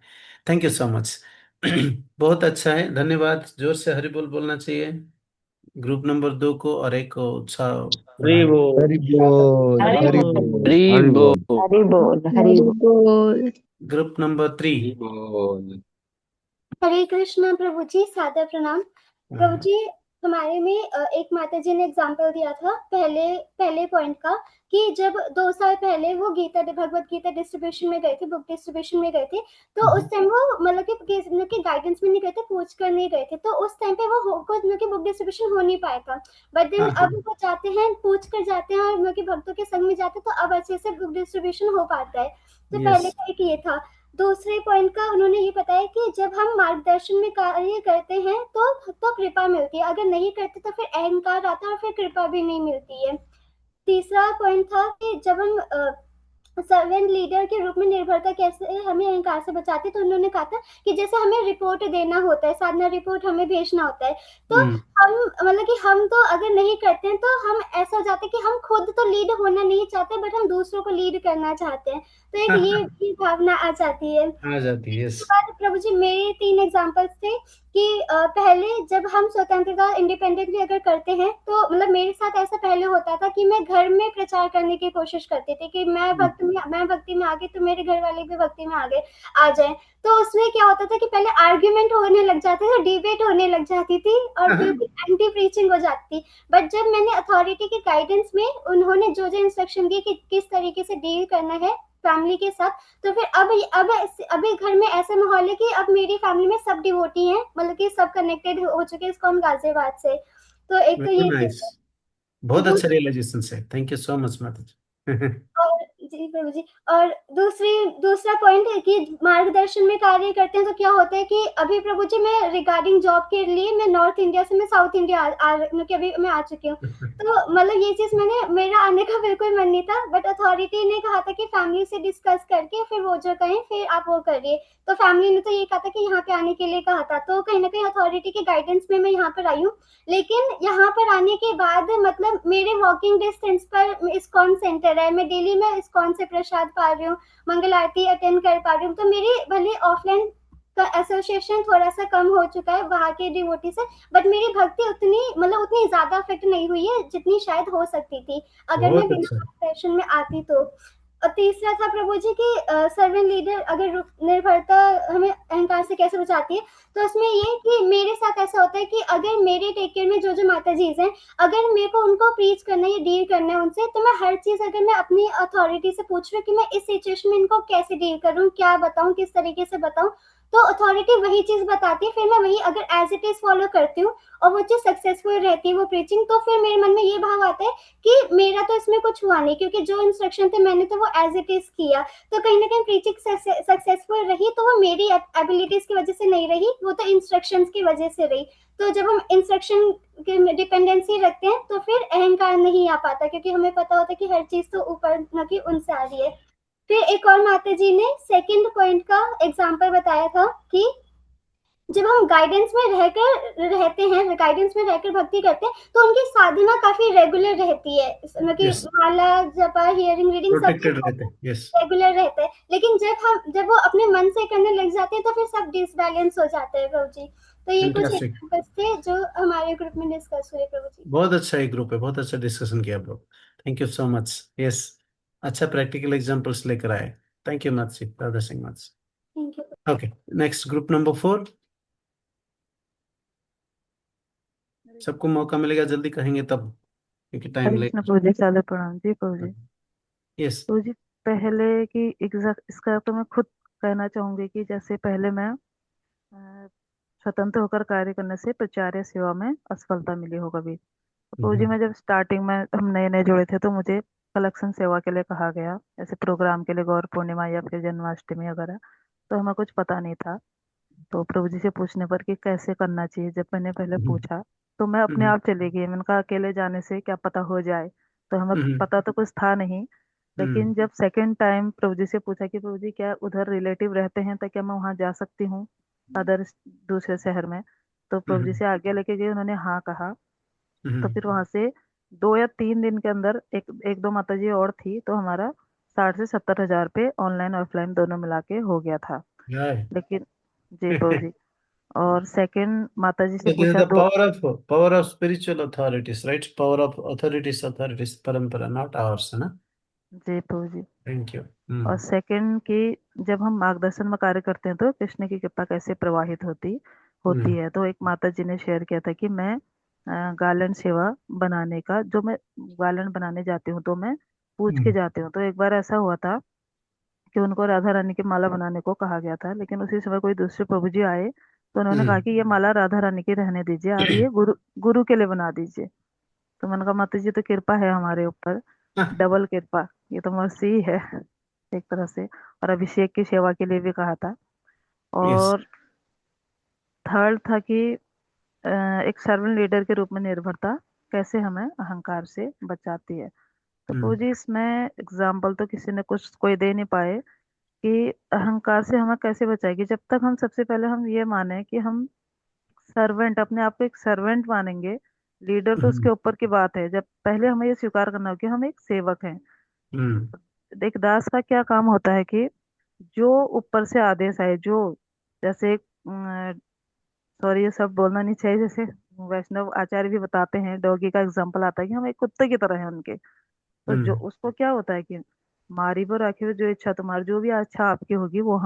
थैंक यू सो मच बहुत अच्छा है, धन्यवाद। जोर से हरि बोल बोलना चाहिए ग्रुप नंबर 2 को, और एक को उत्साह हरि बोल, हरि बोल, हरि बोल, हरि बोल, हरि बोल, हरि बोल। Group number 3। हरे कृष्ण प्रभु जी, सादर प्रणाम। प्रभु जी, हमारे में एक माता जी ने एग्जाम्पल दिया था पहले पॉइंट का, कि जब 2 साल पहले वो भगवत गीता डिस्ट्रीब्यूशन में गए थे, बुक डिस्ट्रीब्यूशन में गए थे, तो उस टाइम वो मतलब कि गाइडेंस में नहीं गए थे, पूछ कर नहीं गए थे, तो उस टाइम पे वो बुक डिस्ट्रीब्यूशन हो नहीं पाया था। बट देन अब वो जाते हैं, पूछ कर जाते हैं, और भक्तों के संग में जाते हैं, तो अब अच्छे से बुक डिस्ट्रीब्यूशन हो पाता है। तो पहले का एक ये था। दूसरे पॉइंट का उन्होंने ये बताया कि जब हम मार्गदर्शन में कार्य करते हैं तो कृपा मिलती है, अगर नहीं करते तो फिर अहंकार आता है और फिर कृपा भी नहीं मिलती है। तीसरा पॉइंट था कि जब हम सर्वेंट लीडर के रूप में निर्भरता कैसे हमें अहंकार से बचाती, तो उन्होंने कहा था कि जैसे हमें रिपोर्ट देना होता है, साधना रिपोर्ट हमें भेजना होता है, तो हम मतलब कि हम तो अगर नहीं करते हैं तो हम ऐसा हो जाता है कि हम खुद तो लीड होना नहीं चाहते, बट हम दूसरों को लीड करना चाहते हैं, तो एक ये भावना आ जाती है। इसके बाद प्रभु जी मेरे 3 एग्जाम्पल्स थे कि पहले जब हम स्वतंत्रता इंडिपेंडेंटली अगर करते हैं, तो मतलब मेरे साथ ऐसा पहले होता था कि मैं घर में प्रचार करने की कोशिश करती थी कि मैं भक्ति में आ गई तो मेरे घर वाले भी भक्ति में आ जाए। तो उसमें क्या होता था कि पहले आर्ग्यूमेंट होने लग जाते थे, डिबेट होने लग जाती थी, और बिल्कुल एंटी प्रीचिंग हो जाती। बट जब मैंने अथॉरिटी के गाइडेंस में उन्होंने जो इंस्ट्रक्शन दिए कि किस तरीके से डील करना है फैमिली के साथ, तो फिर अभी घर में ऐसा माहौल है कि अब मेरी फैमिली में सब डिवोटी हैं, मतलब कि सब कनेक्टेड हो चुके हैं इसको हम गाजियाबाद से। तो एक तो ये बहुत अच्छा रियलाइजेशन से, थैंक यू सो मच माता जी। और जी प्रभु जी, और दूसरा पॉइंट है कि मार्गदर्शन में कार्य करते हैं तो क्या होता है कि अभी प्रभु जी मैं रिगार्डिंग जॉब के लिए मैं नॉर्थ इंडिया से मैं साउथ इंडिया अभी मैं आ चुकी हूँ, तो मतलब ये चीज मेरा आने का बिल्कुल मन नहीं था, बट अथॉरिटी ने कहा था कि फैमिली से डिस्कस करके फिर वो जो कहें फिर आप वो करिए, तो फैमिली ने तो ये कहा था कि यहाँ पे आने के लिए कहा था, तो कहीं ना कहीं अथॉरिटी के गाइडेंस में मैं यहाँ पर आई हूँ। लेकिन यहाँ पर आने के बाद मतलब मेरे वॉकिंग डिस्टेंस पर इस्कॉन सेंटर है, मैं डेली में इस्कॉन से प्रसाद पा रही हूँ, मंगल आरती अटेंड कर पा रही हूँ, तो मेरी भले ऑफलाइन का एसोसिएशन थोड़ा सा कम हो चुका है वहाँ के डिवोटी से, बट मेरी भक्ति उतनी ज्यादा अफेक्ट नहीं हुई है जितनी शायद हो सकती थी अगर मैं बिना सेशन में आती तो। और तीसरा था प्रभु जी की सर्वेंट लीडर अगर निर्भरता हमें अहंकार से कैसे बचाती है, तो उसमें ये कि मेरे साथ ऐसा होता है कि अगर मेरे टेक केयर में जो माता जी हैं, अगर मेरे को उनको प्रीच करना है या डील करना है उनसे, तो मैं हर चीज अगर मैं अपनी अथॉरिटी से पूछ रही हूँ कि मैं इस सिचुएशन में इनको कैसे डील करूँ, क्या बताऊँ, किस तरीके से बताऊँ, तो अथॉरिटी वही चीज बताती है, फिर मैं वही अगर एज इट इज फॉलो करती हूँ और वो चीज सक्सेसफुल रहती है वो प्रीचिंग, तो फिर मेरे मन में ये भाव आता है कि मेरा तो इसमें कुछ हुआ नहीं, क्योंकि जो इंस्ट्रक्शन थे मैंने तो वो एज इट इज किया। तो कहीं ना कहीं प्रीचिंग सक्सेसफुल रही तो वो मेरी एबिलिटीज की वजह से नहीं रही, वो तो इंस्ट्रक्शन की वजह से रही। तो जब हम इंस्ट्रक्शन के डिपेंडेंसी रखते हैं तो फिर अहंकार नहीं आ पाता, क्योंकि हमें पता होता है कि हर चीज तो ऊपर न कि उनसे आ रही है। फिर एक और माता जी ने सेकंड पॉइंट का एग्जांपल बताया था कि जब हम गाइडेंस में रहते हैं, गाइडेंस में रहकर भक्ति करते हैं, तो उनकी साधना काफी रेगुलर रहती है, मतलब कि यस, माला जपा हियरिंग रीडिंग सब प्रोटेक्टेड रहते हैं। यस, रेगुलर रहते हैं। लेकिन जब वो अपने मन से करने लग जाते हैं तो फिर सब डिसबैलेंस हो जाता है प्रभु जी। तो ये कुछ फैंटास्टिक, एग्जांपल्स थे जो हमारे ग्रुप में डिस्कस हुए प्रभु जी। बहुत अच्छा एक ग्रुप है, बहुत अच्छा डिस्कशन किया आप लोग। Thank you so much. Yes, अच्छा प्रैक्टिकल एग्जांपल्स लेकर आए। Thank you much, Radha Singh much. Thank you. Okay, next group number 4। सबको मौका मिलेगा जल्दी कहेंगे तब, क्योंकि टाइम हरे ले। कृष्ण प्रभु जी, सादर प्रणाम जी प्रभु जी। यस। प्रभु जी, पहले की एग्जैक्ट इसका तो मैं खुद कहना चाहूंगी कि जैसे पहले मैं स्वतंत्र होकर कार्य करने से प्रचार सेवा में असफलता मिली हो कभी। तो प्रभु जी, मैं जब स्टार्टिंग में हम नए नए जुड़े थे तो मुझे कलेक्शन सेवा के लिए कहा गया, ऐसे प्रोग्राम के लिए, गौर पूर्णिमा या फिर जन्माष्टमी वगैरह। तो हमें कुछ पता नहीं था। तो प्रभु जी से पूछने पर कि कैसे करना चाहिए, जब मैंने पहले पूछा तो मैं अपने आप चली गई। मैंने कहा अकेले जाने से क्या पता हो जाए, तो हमें पता तो कुछ था नहीं। लेकिन जब सेकंड टाइम प्रभु जी से पूछा कि प्रभु जी क्या उधर रिलेटिव रहते हैं तो क्या मैं वहां जा सकती हूँ, अदर दूसरे शहर में, तो प्रभु जी से आज्ञा लेके गई, उन्होंने हाँ कहा। तो फिर वहां से 2 या 3 दिन के अंदर एक दो माता जी और थी, तो हमारा 60 से 70 हजार पे ऑनलाइन ऑफलाइन दोनों मिला के हो गया था। लेकिन जी प्रभु जी, और सेकंड माता जी से So this is पूछा the दो। power of spiritual authorities, right? Power of authorities, परंपरा, not ours, है ना? जी प्रभु जी। Thank you. और सेकंड की जब हम मार्गदर्शन में कार्य करते हैं तो कृष्ण की कृपा कैसे प्रवाहित होती है। तो एक माता जी ने शेयर किया था कि मैं गार्लैंड सेवा बनाने का, जो मैं गार्लैंड बनाने जाती हूँ तो मैं पूछ के जाती हूँ। तो एक बार ऐसा हुआ था कि उनको राधा रानी की माला बनाने को कहा गया था, लेकिन उसी समय कोई दूसरे प्रभु जी आए तो उन्होंने कहा कि ये माला राधा रानी की रहने दीजिए, आप ये गुरु के लिए बना दीजिए। तो मैंने कहा माता जी तो कृपा है हमारे ऊपर, डबल कृपा, ये तो मर्सी ही है एक तरह से। और अभिषेक की सेवा के लिए भी कहा था। यस। और थर्ड था कि एक सर्वेंट लीडर के रूप में निर्भरता कैसे हमें अहंकार से बचाती है। तो प्रभु जी, इसमें एग्जाम्पल तो किसी ने कुछ कोई दे नहीं पाए कि अहंकार से हमें कैसे बचाएगी। जब तक हम सबसे पहले हम ये माने कि हम सर्वेंट, अपने आप को एक सर्वेंट मानेंगे, लीडर तो उसके ऊपर की बात है। जब पहले हमें ये स्वीकार करना होगा कि हम एक सेवक हैं। एक दास का क्या काम होता है कि जो ऊपर से आदेश आए, जो जैसे सॉरी ये सब बोलना नहीं चाहिए, जैसे वैष्णव आचार्य भी बताते हैं, डॉगी का एग्जाम्पल आता है कि हम एक कुत्ते की तरह हैं उनके। तो जो उसको क्या होता है कि मारी पर आखिर में जो इच्छा तुम्हारी, जो भी इच्छा आपकी होगी वो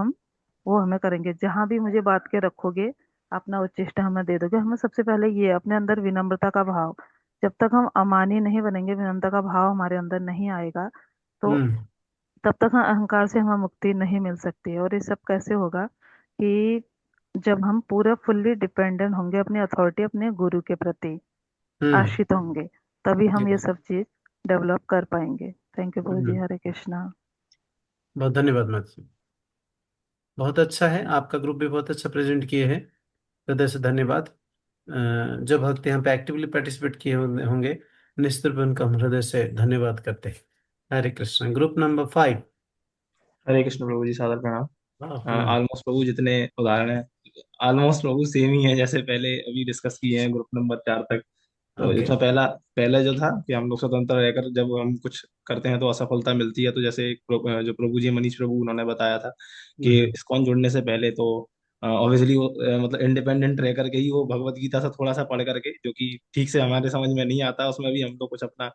हमें करेंगे। जहां भी मुझे बात के रखोगे, अपना उच्चिष्ट हमें दे दोगे। हमें सबसे पहले ये अपने अंदर विनम्रता का भाव, जब तक हम अमानी नहीं बनेंगे, विनम्रता का भाव हमारे अंदर नहीं आएगा, तो तब तक हम अहंकार से हमें मुक्ति नहीं मिल सकती है। और ये सब कैसे होगा कि जब हम पूरा फुल्ली डिपेंडेंट होंगे अपनी अथॉरिटी, अपने गुरु के प्रति आश्रित होंगे, तभी हम ये सब चीज डेवलप कर पाएंगे। थैंक यू प्रभु जी, हरे कृष्णा। बहुत धन्यवाद मैथ्यू, बहुत अच्छा है, आपका ग्रुप भी बहुत अच्छा प्रेजेंट किए हैं, हृदय से धन्यवाद। जो भक्त यहाँ पे एक्टिवली पार्टिसिपेट किए होंगे, निश्चित रूप से उनका हम हृदय से धन्यवाद करते हैं। हरे कृष्ण। Group number 5। हरे कृष्ण प्रभु जी, सादर प्रणाम। ऑलमोस्ट प्रभु जितने उदाहरण हैं ऑलमोस्ट प्रभु सेम ही है जैसे पहले अभी डिस्कस किए हैं ग्रुप नंबर 4 तक। तो Okay. इसमें पहले जो था कि हम लोग स्वतंत्र रहकर जब हम कुछ करते हैं तो असफलता मिलती है। तो जैसे जो प्रभु जी मनीष प्रभु उन्होंने बताया था कि इस्कॉन जुड़ने से पहले तो ऑब्वियसली वो मतलब इंडिपेंडेंट रह करके ही वो भगवत गीता से थोड़ा सा पढ़ करके, जो कि ठीक से हमारे समझ में नहीं आता, उसमें भी हम लोग कुछ अपना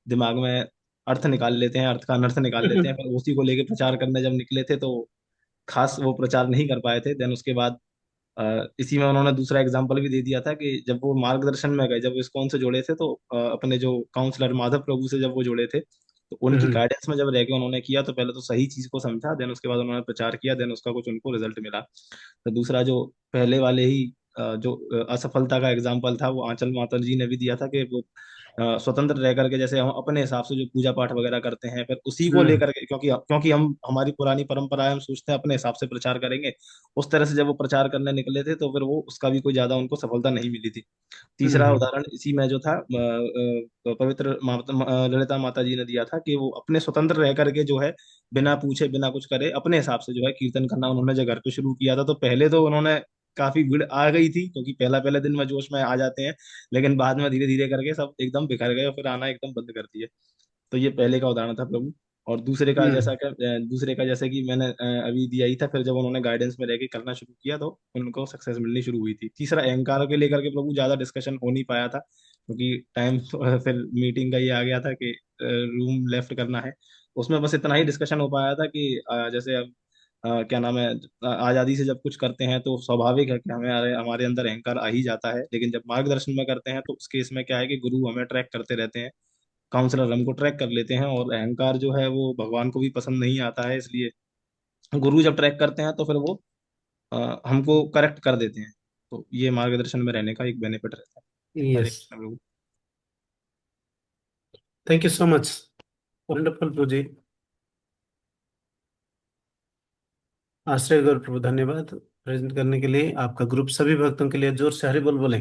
दिमाग में अर्थ निकाल लेते हैं, अर्थ का अनर्थ निकाल लेते हैं। पर उसी को लेके प्रचार करने जब निकले थे तो खास वो प्रचार नहीं कर पाए थे। देन उसके बाद इसी में उन्होंने दूसरा एग्जाम्पल भी दे दिया था कि जब वो मार्गदर्शन में गए, जब वो इस्कॉन से जुड़े थे तो अपने जो काउंसलर माधव प्रभु से जब वो जुड़े थे तो उनकी गाइडेंस में जब रह के उन्होंने किया तो पहले तो सही चीज को समझा, देन उसके बाद उन्होंने प्रचार किया, देन उसका कुछ उनको रिजल्ट मिला। तो दूसरा जो पहले वाले ही जो असफलता का एग्जाम्पल था वो आंचल माता जी ने भी दिया था कि वो स्वतंत्र रह करके जैसे हम अपने हिसाब से जो पूजा पाठ वगैरह करते हैं, फिर उसी को लेकर के, क्योंकि क्योंकि हम हमारी पुरानी परंपरा है, हम सोचते हैं अपने हिसाब से प्रचार करेंगे, उस तरह से जब वो प्रचार करने निकले थे तो फिर वो उसका भी कोई ज्यादा उनको सफलता नहीं मिली थी। तीसरा उदाहरण इसी में जो था पवित्र ललिता माता जी ने दिया था कि वो अपने स्वतंत्र रह करके जो है बिना पूछे बिना कुछ करे अपने हिसाब से जो है कीर्तन करना उन्होंने जब घर पे शुरू किया था, तो पहले तो उन्होंने काफी भीड़ आ गई थी क्योंकि पहला पहले दिन में जोश में आ जाते हैं, लेकिन बाद में धीरे धीरे करके सब एकदम बिखर गए और फिर आना एकदम बंद कर दिए। तो ये पहले का उदाहरण था प्रभु। और दूसरे का जैसे कि मैंने अभी दिया ही था, फिर जब उन्होंने गाइडेंस में रह के करना शुरू किया तो उनको सक्सेस मिलनी शुरू हुई थी। तीसरा अहंकार के लेकर के प्रभु ज्यादा डिस्कशन हो नहीं पाया था क्योंकि टाइम फिर मीटिंग का ये आ गया था कि रूम लेफ्ट करना है। उसमें बस इतना ही डिस्कशन हो पाया था कि जैसे अब क्या नाम है, आजादी से जब कुछ करते हैं तो स्वाभाविक है कि हमें हमारे अंदर अहंकार आ ही जाता है, लेकिन जब मार्गदर्शन में करते हैं तो उस केस में क्या है कि गुरु हमें ट्रैक करते रहते हैं, काउंसलर हमको ट्रैक कर लेते हैं, और अहंकार जो है वो भगवान को भी पसंद नहीं आता है, इसलिए गुरु जब ट्रैक करते हैं तो फिर वो हमको करेक्ट कर देते हैं। तो ये मार्गदर्शन में रहने का एक बेनिफिट रहता है। हरे यस, कृष्ण प्रभु। Thank you so much, wonderful प्रभु जी। आश्रय गौर प्रभु, धन्यवाद प्रेजेंट करने के लिए। आपका ग्रुप सभी भक्तों के लिए जोर से हरि बोल बोले।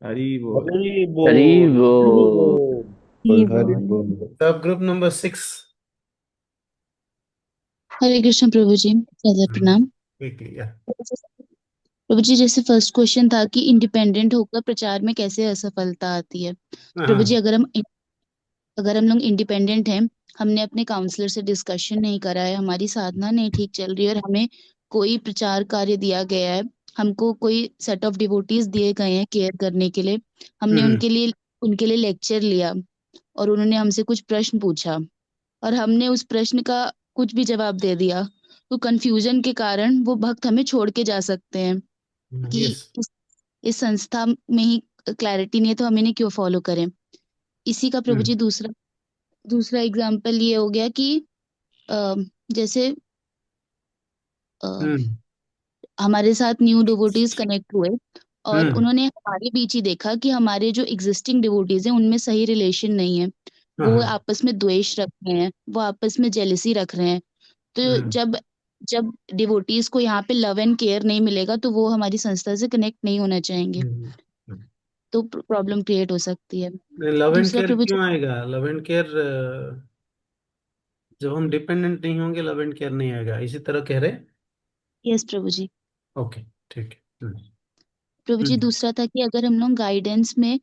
हरि बोल। हरि हरि बोल। बोल हरि बोल। सब ग्रुप नंबर 6। हरे कृष्ण प्रभु जी, सादर प्रणाम। प्रभु जी, जैसे फर्स्ट क्वेश्चन था कि इंडिपेंडेंट होकर प्रचार में कैसे असफलता आती है। प्रभु जी, अगर हम लोग इंडिपेंडेंट हैं, हमने अपने काउंसलर से डिस्कशन नहीं करा है, हमारी साधना नहीं ठीक चल रही है और हमें कोई प्रचार कार्य दिया गया है, हमको कोई सेट ऑफ डिवोटीज दिए गए हैं केयर करने के लिए, हमने उनके लिए लेक्चर लिया और उन्होंने हमसे कुछ प्रश्न पूछा और हमने उस प्रश्न का कुछ भी जवाब दे दिया, तो कंफ्यूजन के कारण वो भक्त हमें छोड़ के जा सकते हैं कि इस संस्था में ही क्लैरिटी नहीं है तो हम इन्हें क्यों फॉलो करें। इसी का प्रभु जी दूसरा एग्जाम्पल ये हो गया कि जैसे हमारे साथ न्यू डिवोटीज कनेक्ट हुए और उन्होंने हमारे बीच ही देखा कि हमारे जो एग्जिस्टिंग डिवोटीज हैं उनमें सही रिलेशन नहीं है, वो आपस में द्वेष रख रहे हैं, वो आपस में जेलसी रख रहे हैं। तो जब डिवोटीज को यहाँ पे लव एंड केयर नहीं मिलेगा तो वो हमारी संस्था से कनेक्ट नहीं होना चाहेंगे, तो प्रॉब्लम क्रिएट हो सकती है। लव एंड केयर क्यों आएगा? लव एंड केयर जब हम डिपेंडेंट नहीं होंगे लव एंड केयर नहीं आएगा, इसी तरह कह रहे? यस प्रभु जी। ओके, ठीक है। प्रभु जी, दूसरा था कि अगर हम लोग गाइडेंस में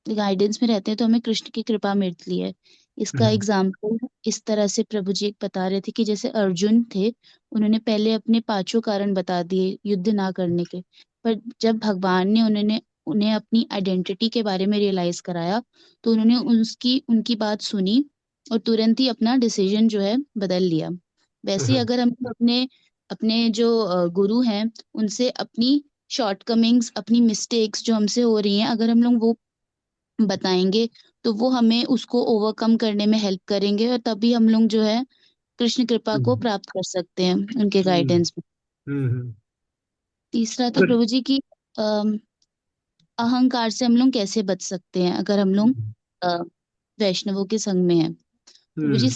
रहते हैं तो हमें कृष्ण की कृपा मिलती है। इसका एग्जाम्पल इस तरह से प्रभु जी बता रहे थे कि जैसे अर्जुन थे, उन्होंने पहले अपने 5 कारण बता दिए युद्ध ना करने के, पर जब भगवान ने उन्हें अपनी आइडेंटिटी के बारे में रियलाइज कराया तो उन्होंने उनकी बात सुनी और तुरंत ही अपना डिसीजन जो है बदल लिया। वैसे ही अगर हम अपने जो गुरु हैं उनसे अपनी शॉर्टकमिंग्स, अपनी मिस्टेक्स जो हमसे हो रही हैं, अगर हम लोग वो बताएंगे तो वो हमें उसको ओवरकम करने में हेल्प करेंगे और तभी हम लोग जो है कृष्ण कृपा को प्राप्त कर सकते हैं उनके गाइडेंस में। तीसरा था प्रभु जी की अहंकार से हम लोग कैसे बच सकते हैं अगर हम लोग वैष्णवों के संग में हैं। प्रभु जी,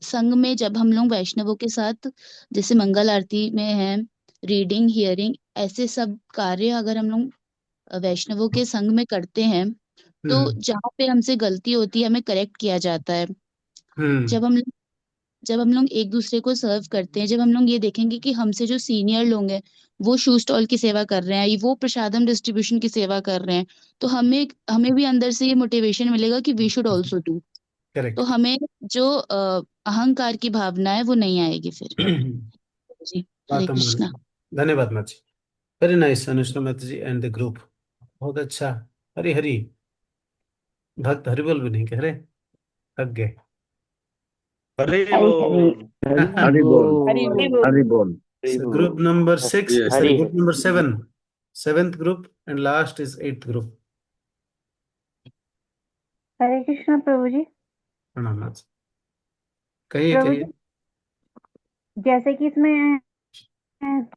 संग में जब हम लोग वैष्णवों के साथ जैसे मंगल आरती में है, रीडिंग, हियरिंग, ऐसे सब कार्य अगर हम लोग वैष्णवों के संग में करते हैं तो जहाँ पे हमसे गलती होती है हमें करेक्ट किया जाता है। जब हम लोग एक दूसरे को सर्व करते हैं, जब हम लोग ये देखेंगे कि हमसे जो सीनियर लोग हैं वो शू स्टॉल की सेवा कर रहे हैं, वो प्रसादम डिस्ट्रीब्यूशन की सेवा कर रहे हैं, तो हमें भी अंदर से ये मोटिवेशन मिलेगा कि वी शुड ऑल्सो डू। तो हमें जो अहंकार की भावना है वो नहीं आएगी फिर। जी, हरे कृष्णा। धन्यवाद माता जी, वेरी नाइस अनुष्का माता जी एंड द ग्रुप, बहुत अच्छा। हरी हरी भक्त हरि बोल भी नहीं कह रहे, थक गए। हरि बोल। हरि बोल। हरि बोल। Group number 6, group number 7, 7th group and last is 8th group. Hare Krishna प्रभु जी। प्रणाम माता जी। कहिए प्रभु कहिए। जी, जैसे कि इसमें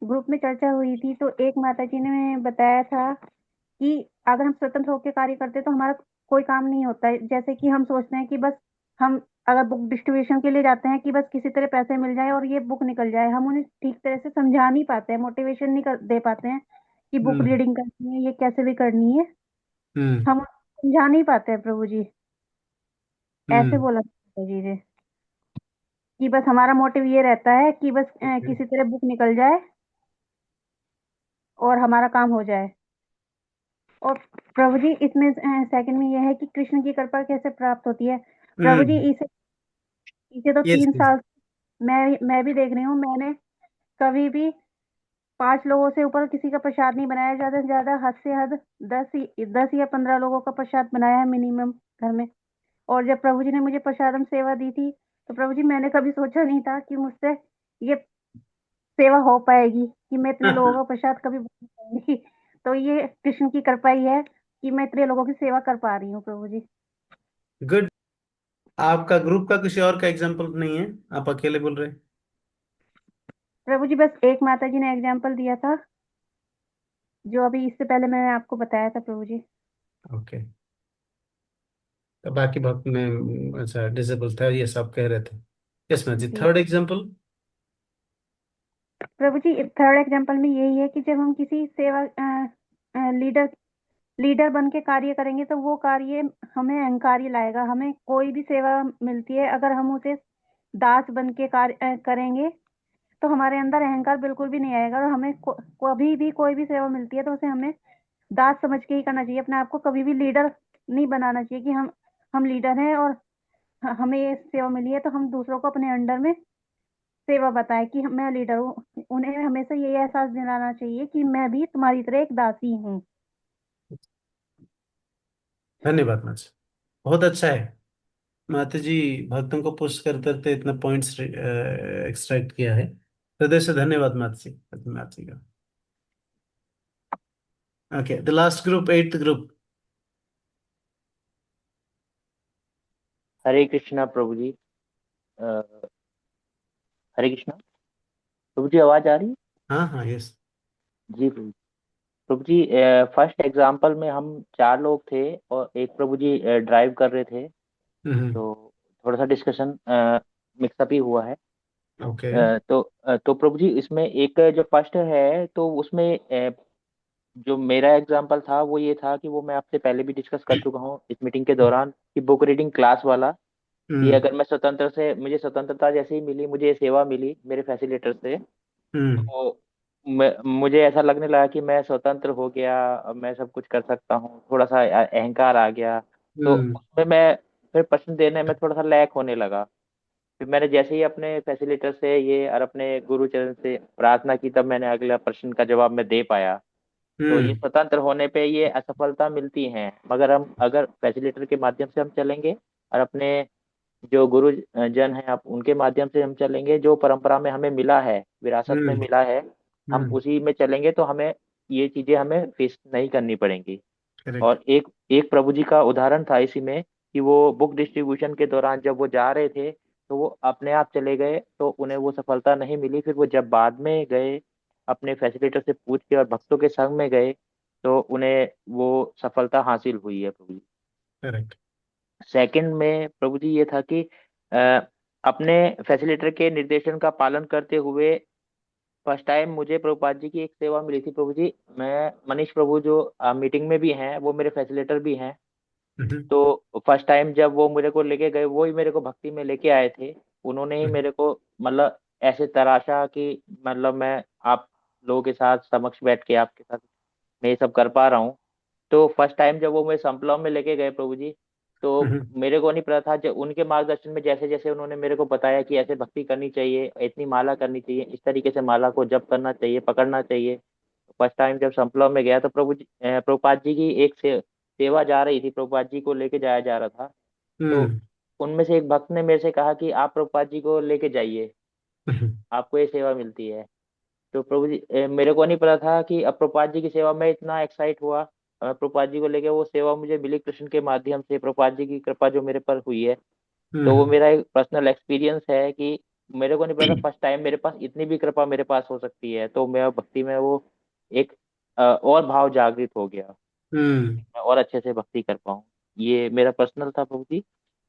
ग्रुप में चर्चा हुई थी तो एक माता जी ने बताया था कि अगर हम स्वतंत्र होकर कार्य करते हैं तो हमारा कोई काम नहीं होता है। जैसे कि हम सोचते हैं कि बस हम अगर बुक डिस्ट्रीब्यूशन के लिए जाते हैं कि बस किसी तरह पैसे मिल जाए और ये बुक निकल जाए, हम उन्हें ठीक तरह से समझा नहीं पाते हैं, मोटिवेशन नहीं दे पाते हैं कि बुक हम्म रीडिंग करनी है, ये कैसे भी करनी है, हम्म हम समझा नहीं पाते हैं प्रभु जी। ऐसे हम्म बोला प्रभु जी ने कि बस हमारा मोटिव ये रहता है कि बस ओके। किसी तरह बुक निकल जाए और हमारा काम हो जाए। और प्रभु जी इसमें सेकंड में यह है कि कृष्ण की कृपा कैसे प्राप्त होती है। प्रभु जी हम्म इसे इसे तो यस 3 साल मैं भी देख रही हूँ। मैंने कभी भी 5 लोगों से ऊपर किसी का प्रसाद नहीं बनाया, ज्यादा से ज्यादा हद से हद 10 या 15 लोगों का प्रसाद बनाया है मिनिमम घर में। और जब प्रभु जी ने मुझे प्रसादम सेवा दी थी तो प्रभु जी मैंने कभी सोचा नहीं था कि मुझसे ये सेवा हो पाएगी, कि मैं इतने लोगों का प्रसाद कभी बना पाऊंगी। तो ये कृष्ण की कृपा ही है कि मैं इतने लोगों की सेवा कर पा रही हूँ प्रभु जी। गुड। आपका ग्रुप का किसी और का एग्जाम्पल नहीं है, आप अकेले बोल रहे हैं? प्रभु जी बस एक माता जी ने एग्जाम्पल दिया था जो अभी इससे पहले मैंने आपको बताया था प्रभु जी। ओके। तो बाकी भक्त में अच्छा डिसेबल था ये सब कह रहे थे। यस मैम जी, जी थर्ड एग्जाम्पल। प्रभु जी थर्ड एग्जाम्पल में यही है कि जब हम किसी सेवा लीडर लीडर बन के कार्य करेंगे तो वो कार्य हमें अहंकार ही लाएगा। हमें कोई भी सेवा मिलती है अगर हम उसे दास बन के कार्य करेंगे तो हमारे अंदर अहंकार बिल्कुल भी नहीं आएगा। और हमें कभी भी कोई भी सेवा मिलती है तो उसे हमें दास समझ के ही करना चाहिए। अपने आप को कभी भी लीडर नहीं बनाना चाहिए कि हम लीडर हैं और हमें ये सेवा मिली है तो हम दूसरों को अपने अंडर में सेवा बताएं कि मैं लीडर हूँ। उन्हें हमेशा ये एहसास दिलाना चाहिए कि मैं भी तुम्हारी तरह एक दासी हूँ। धन्यवाद माता जी, बहुत अच्छा है। माता जी भक्तों को पुश कर करते इतना पॉइंट्स एक्सट्रैक्ट किया है। हृदय से धन्यवाद माता जी, माता जी का। Okay, the last group, eighth group. Hare Krishna प्रभु जी। अ, हरे कृष्णा प्रभु जी, आवाज आ रही है? हाँ हाँ यस। जी प्रभु जी। प्रभु जी फर्स्ट एग्जाम्पल में हम 4 लोग थे और एक प्रभु जी ड्राइव कर रहे थे, हम्म तो थोड़ा सा डिस्कशन मिक्सअप ही हुआ है। ओके। तो प्रभु जी इसमें एक जो फर्स्ट है तो उसमें जो मेरा एग्जाम्पल था वो ये था कि वो मैं आपसे पहले भी डिस्कस कर चुका हूँ इस मीटिंग के दौरान, कि बुक रीडिंग क्लास वाला, कि हम्म अगर मैं स्वतंत्र से मुझे स्वतंत्रता जैसे ही मिली, मुझे सेवा मिली मेरे फैसिलिटेटर से, हम्म तो मुझे ऐसा लगने लगा कि मैं स्वतंत्र हो गया, अब मैं सब कुछ कर सकता हूँ, थोड़ा सा अहंकार आ गया। तो हम्म उसमें मैं फिर प्रश्न देने में थोड़ा सा लैक होने लगा। फिर मैंने जैसे ही अपने फैसिलिटेटर से ये और अपने गुरुचरण से प्रार्थना की, तब मैंने अगला प्रश्न का जवाब मैं दे पाया। तो ये हम्म स्वतंत्र होने पे ये असफलता मिलती है, मगर हम अगर फैसिलिटेटर के माध्यम से हम चलेंगे और अपने जो गुरु जन है आप उनके माध्यम से हम चलेंगे, जो परंपरा में हमें मिला है, विरासत में हम्म मिला है, हम हम्म उसी में चलेंगे तो हमें ये चीजें हमें फेस नहीं करनी पड़ेंगी। करेक्ट। और एक एक प्रभु जी का उदाहरण था इसी में, कि वो बुक डिस्ट्रीब्यूशन के दौरान जब वो जा रहे थे तो वो अपने आप चले गए, तो उन्हें वो सफलता नहीं मिली। फिर वो जब बाद में गए अपने फैसिलिटेटर से पूछ के और भक्तों के संग में गए, तो उन्हें वो सफलता हासिल हुई है प्रभु जी। करेक्ट। सेकंड में प्रभु जी ये था कि अ, अपने फैसिलिटेटर के निर्देशन का पालन करते हुए फर्स्ट टाइम मुझे प्रभुपाद जी की एक सेवा मिली थी प्रभु जी। मैं मनीष प्रभु जो मीटिंग में भी हैं, वो मेरे फैसिलिटेटर भी हैं। हम्म तो फर्स्ट टाइम जब वो मेरे को लेके गए, वो ही मेरे को भक्ति में लेके आए थे। उन्होंने ही मेरे को मतलब ऐसे तराशा कि मतलब मैं आप लोगों के साथ समक्ष बैठ के आपके साथ मैं ये सब कर पा रहा हूँ। तो फर्स्ट टाइम जब वो मेरे संपलव में लेके गए प्रभु जी, तो हम्म मेरे को नहीं पता था। जब उनके मार्गदर्शन में जैसे जैसे उन्होंने मेरे को बताया कि ऐसे भक्ति करनी चाहिए, इतनी माला करनी चाहिए, इस तरीके से माला को जप करना चाहिए, पकड़ना चाहिए। फर्स्ट टाइम जब संपलव में गया तो प्रभुपाद जी की एक सेवा जा रही थी, प्रभुपाद जी को लेके जाया जा रहा था। तो हम्म उनमें से एक भक्त ने मेरे से कहा कि आप प्रभुपाद जी को लेके जाइए, हम्म आपको ये सेवा मिलती है। तो प्रभु जी मेरे को नहीं पता था कि अब प्रभुपाद जी की सेवा में इतना एक्साइट हुआ प्रभुपाद जी को लेके वो सेवा मुझे मिली कृष्ण के माध्यम से, प्रभुपाद जी की कृपा जो मेरे पर हुई है। तो वो मेरा एक पर्सनल एक्सपीरियंस है कि मेरे को नहीं पता फर्स्ट टाइम मेरे पास इतनी भी कृपा मेरे पास हो सकती है। तो मैं भक्ति में वो एक और भाव जागृत हो गया, मैं और अच्छे से भक्ति कर पाऊँ। ये मेरा पर्सनल था प्रभु जी।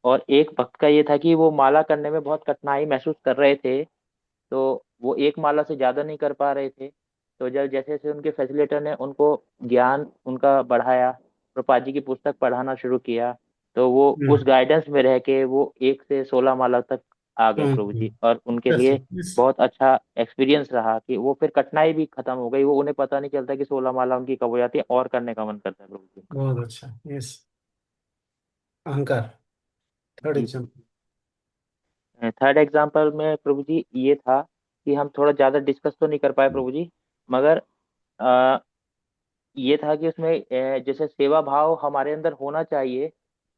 और एक भक्त का ये था कि वो माला करने में बहुत कठिनाई महसूस कर रहे थे, तो वो एक माला से ज्यादा नहीं कर पा रहे थे। तो जब जैसे जैसे उनके फैसिलिटेटर ने उनको ज्ञान उनका बढ़ाया, प्रभुपाद जी की पुस्तक पढ़ाना शुरू किया, तो वो उस गाइडेंस में रह के वो 1 से 16 माला तक आ गए प्रभु जी। और उनके लिए बहुत अच्छा एक्सपीरियंस रहा कि वो फिर कठिनाई भी खत्म हो गई। वो उन्हें पता नहीं चलता कि 16 माला उनकी कब हो जाती है और करने का मन करता है प्रभु जी। बहुत अच्छा। यस, अहंकार। थर्ड एग्जाम्पल में प्रभु जी ये था कि हम थोड़ा ज्यादा डिस्कस तो नहीं कर पाए प्रभु जी, मगर ये था कि उसमें जैसे सेवा भाव हमारे अंदर होना चाहिए।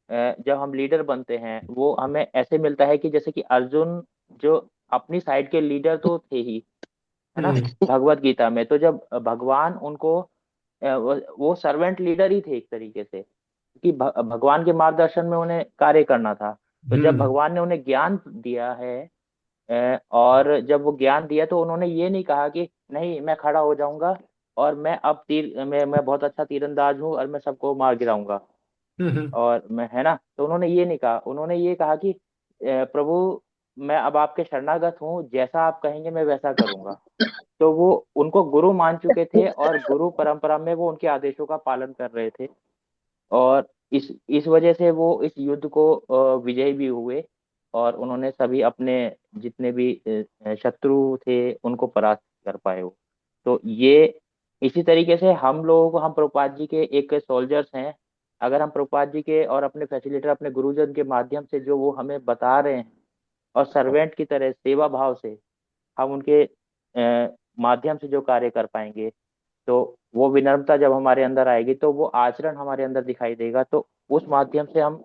जब हम लीडर बनते हैं वो हमें ऐसे मिलता है कि जैसे कि अर्जुन जो अपनी साइड के लीडर तो थे ही, है ना, भगवत गीता में। तो जब भगवान उनको वो सर्वेंट लीडर ही थे एक तरीके से, कि भगवान के मार्गदर्शन में उन्हें कार्य करना था। तो जब भगवान ने उन्हें ज्ञान दिया है और जब वो ज्ञान दिया तो उन्होंने ये नहीं कहा कि नहीं मैं खड़ा हो जाऊंगा और मैं अब मैं बहुत अच्छा तीरंदाज हूँ और मैं सबको मार गिराऊंगा और मैं, है ना। तो उन्होंने ये नहीं कहा, उन्होंने ये कहा कि प्रभु मैं अब आपके शरणागत हूँ, जैसा आप कहेंगे मैं वैसा करूंगा। तो वो उनको गुरु मान चुके थे और गुरु परंपरा में वो उनके आदेशों का पालन कर रहे थे। और इस वजह से वो इस युद्ध को विजयी भी हुए और उन्होंने सभी अपने जितने भी शत्रु थे उनको परास्त कर पाए हो। तो ये इसी तरीके से हम लोगों को, हम प्रभुपाद जी के एक सोल्जर्स हैं। अगर हम प्रभुपाद जी के और अपने फैसिलिटेटर अपने गुरुजन के माध्यम से जो वो हमें बता रहे हैं और सर्वेंट की तरह सेवा भाव से हम उनके माध्यम से जो कार्य कर पाएंगे, तो वो विनम्रता जब हमारे अंदर आएगी तो वो आचरण हमारे अंदर दिखाई देगा। तो उस माध्यम से हम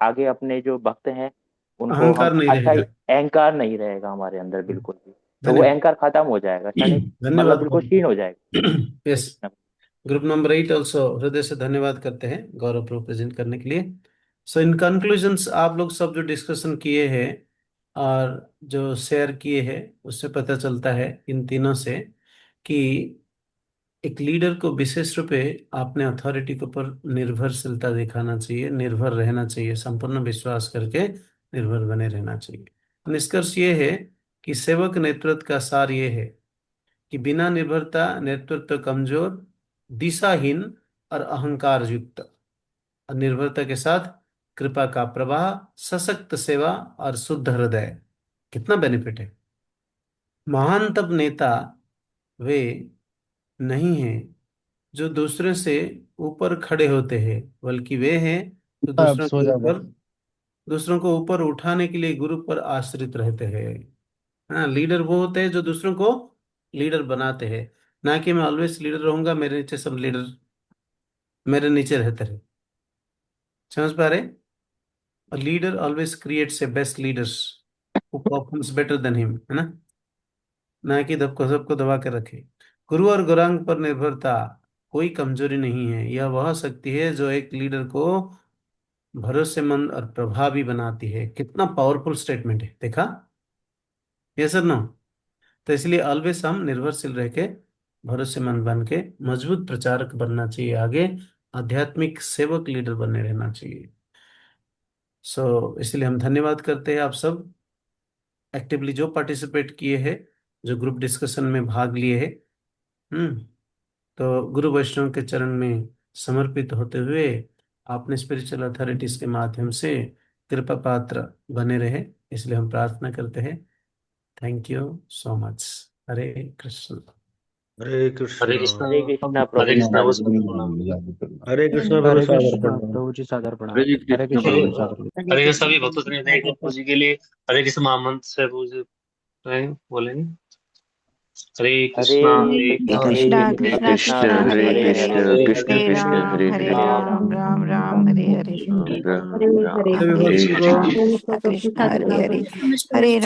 आगे अपने जो भक्त हैं उनको अहंकार हम नहीं अच्छा, रहेगा। अहंकार नहीं रहेगा हमारे अंदर बिल्कुल भी। तो वो अहंकार खत्म हो जाएगा, क्षणिक मतलब बिल्कुल क्षीण हो जाएगा। यस, ग्रुप नंबर 8 ऑल्सो हृदय से धन्यवाद करते हैं गौरव प्रो प्रेजेंट करने के लिए। सो इन कंक्लूजन्स आप लोग सब जो डिस्कशन किए हैं और जो शेयर किए हैं उससे पता चलता है इन तीनों से कि एक लीडर को विशेष रूपे अपने अथॉरिटी के ऊपर निर्भरशीलता दिखाना चाहिए, निर्भर रहना चाहिए, संपूर्ण विश्वास करके निर्भर बने रहना चाहिए। निष्कर्ष ये है कि सेवक नेतृत्व का सार ये है कि बिना निर्भरता नेतृत्व कमजोर, दिशाहीन और अहंकार युक्त, और निर्भरता के साथ कृपा का प्रवाह, सशक्त सेवा और शुद्ध हृदय। कितना बेनिफिट है। महानतम नेता वे नहीं हैं जो दूसरे से ऊपर खड़े होते हैं, बल्कि वे हैं जो अब सो जाओ। दूसरों को ऊपर उठाने के लिए गुरु पर आश्रित रहते हैं। हाँ, लीडर वो होते हैं जो दूसरों को लीडर बनाते हैं, ना कि मैं ऑलवेज लीडर रहूंगा, मेरे नीचे सब लीडर मेरे नीचे रहते रहे। समझ पा रहे? A leader always creates a best leaders who performs better than him, है ना कि सबको दबा के रखे। गुरु और गौरांग पर निर्भरता कोई कमजोरी नहीं है, यह वह शक्ति है जो एक लीडर को भरोसेमंद और प्रभावी बनाती है। कितना पावरफुल स्टेटमेंट है, देखा? यस और नो? तो इसलिए ऑलवेज हम निर्भरशील रह के भरोसेमंद बन के मजबूत प्रचारक बनना चाहिए, आगे आध्यात्मिक सेवक लीडर बनने रहना चाहिए। इसलिए हम धन्यवाद करते हैं आप सब एक्टिवली जो पार्टिसिपेट किए हैं, जो ग्रुप डिस्कशन में भाग लिए हैं। तो गुरु वैष्णव के चरण में समर्पित होते हुए आपने स्पिरिचुअल अथॉरिटीज के माध्यम से कृपा पात्र बने रहे, इसलिए हम प्रार्थना करते हैं। Thank you so much. Hare Krishna. Hare Krishna. Hare Krishna प्रभु। हरे कृष्ण हरे कृष्ण प्रभु जी, सादर प्रणाम। हरे कृष्ण प्रभु जी, सादर प्रणाम। हरे कृष्ण सभी भक्तों ने प्रभु जी के लिए हरे कृष्ण महामंत्र से बोलेंगे। हरे कृष्णा हरे कृष्णा कृष्णा हरे हरे कृष्ण कृष्ण हरे हरे हरे राम राम राम हरे हरे, राम हरे हरे, हरे कृष्ण हरे हरे, हरे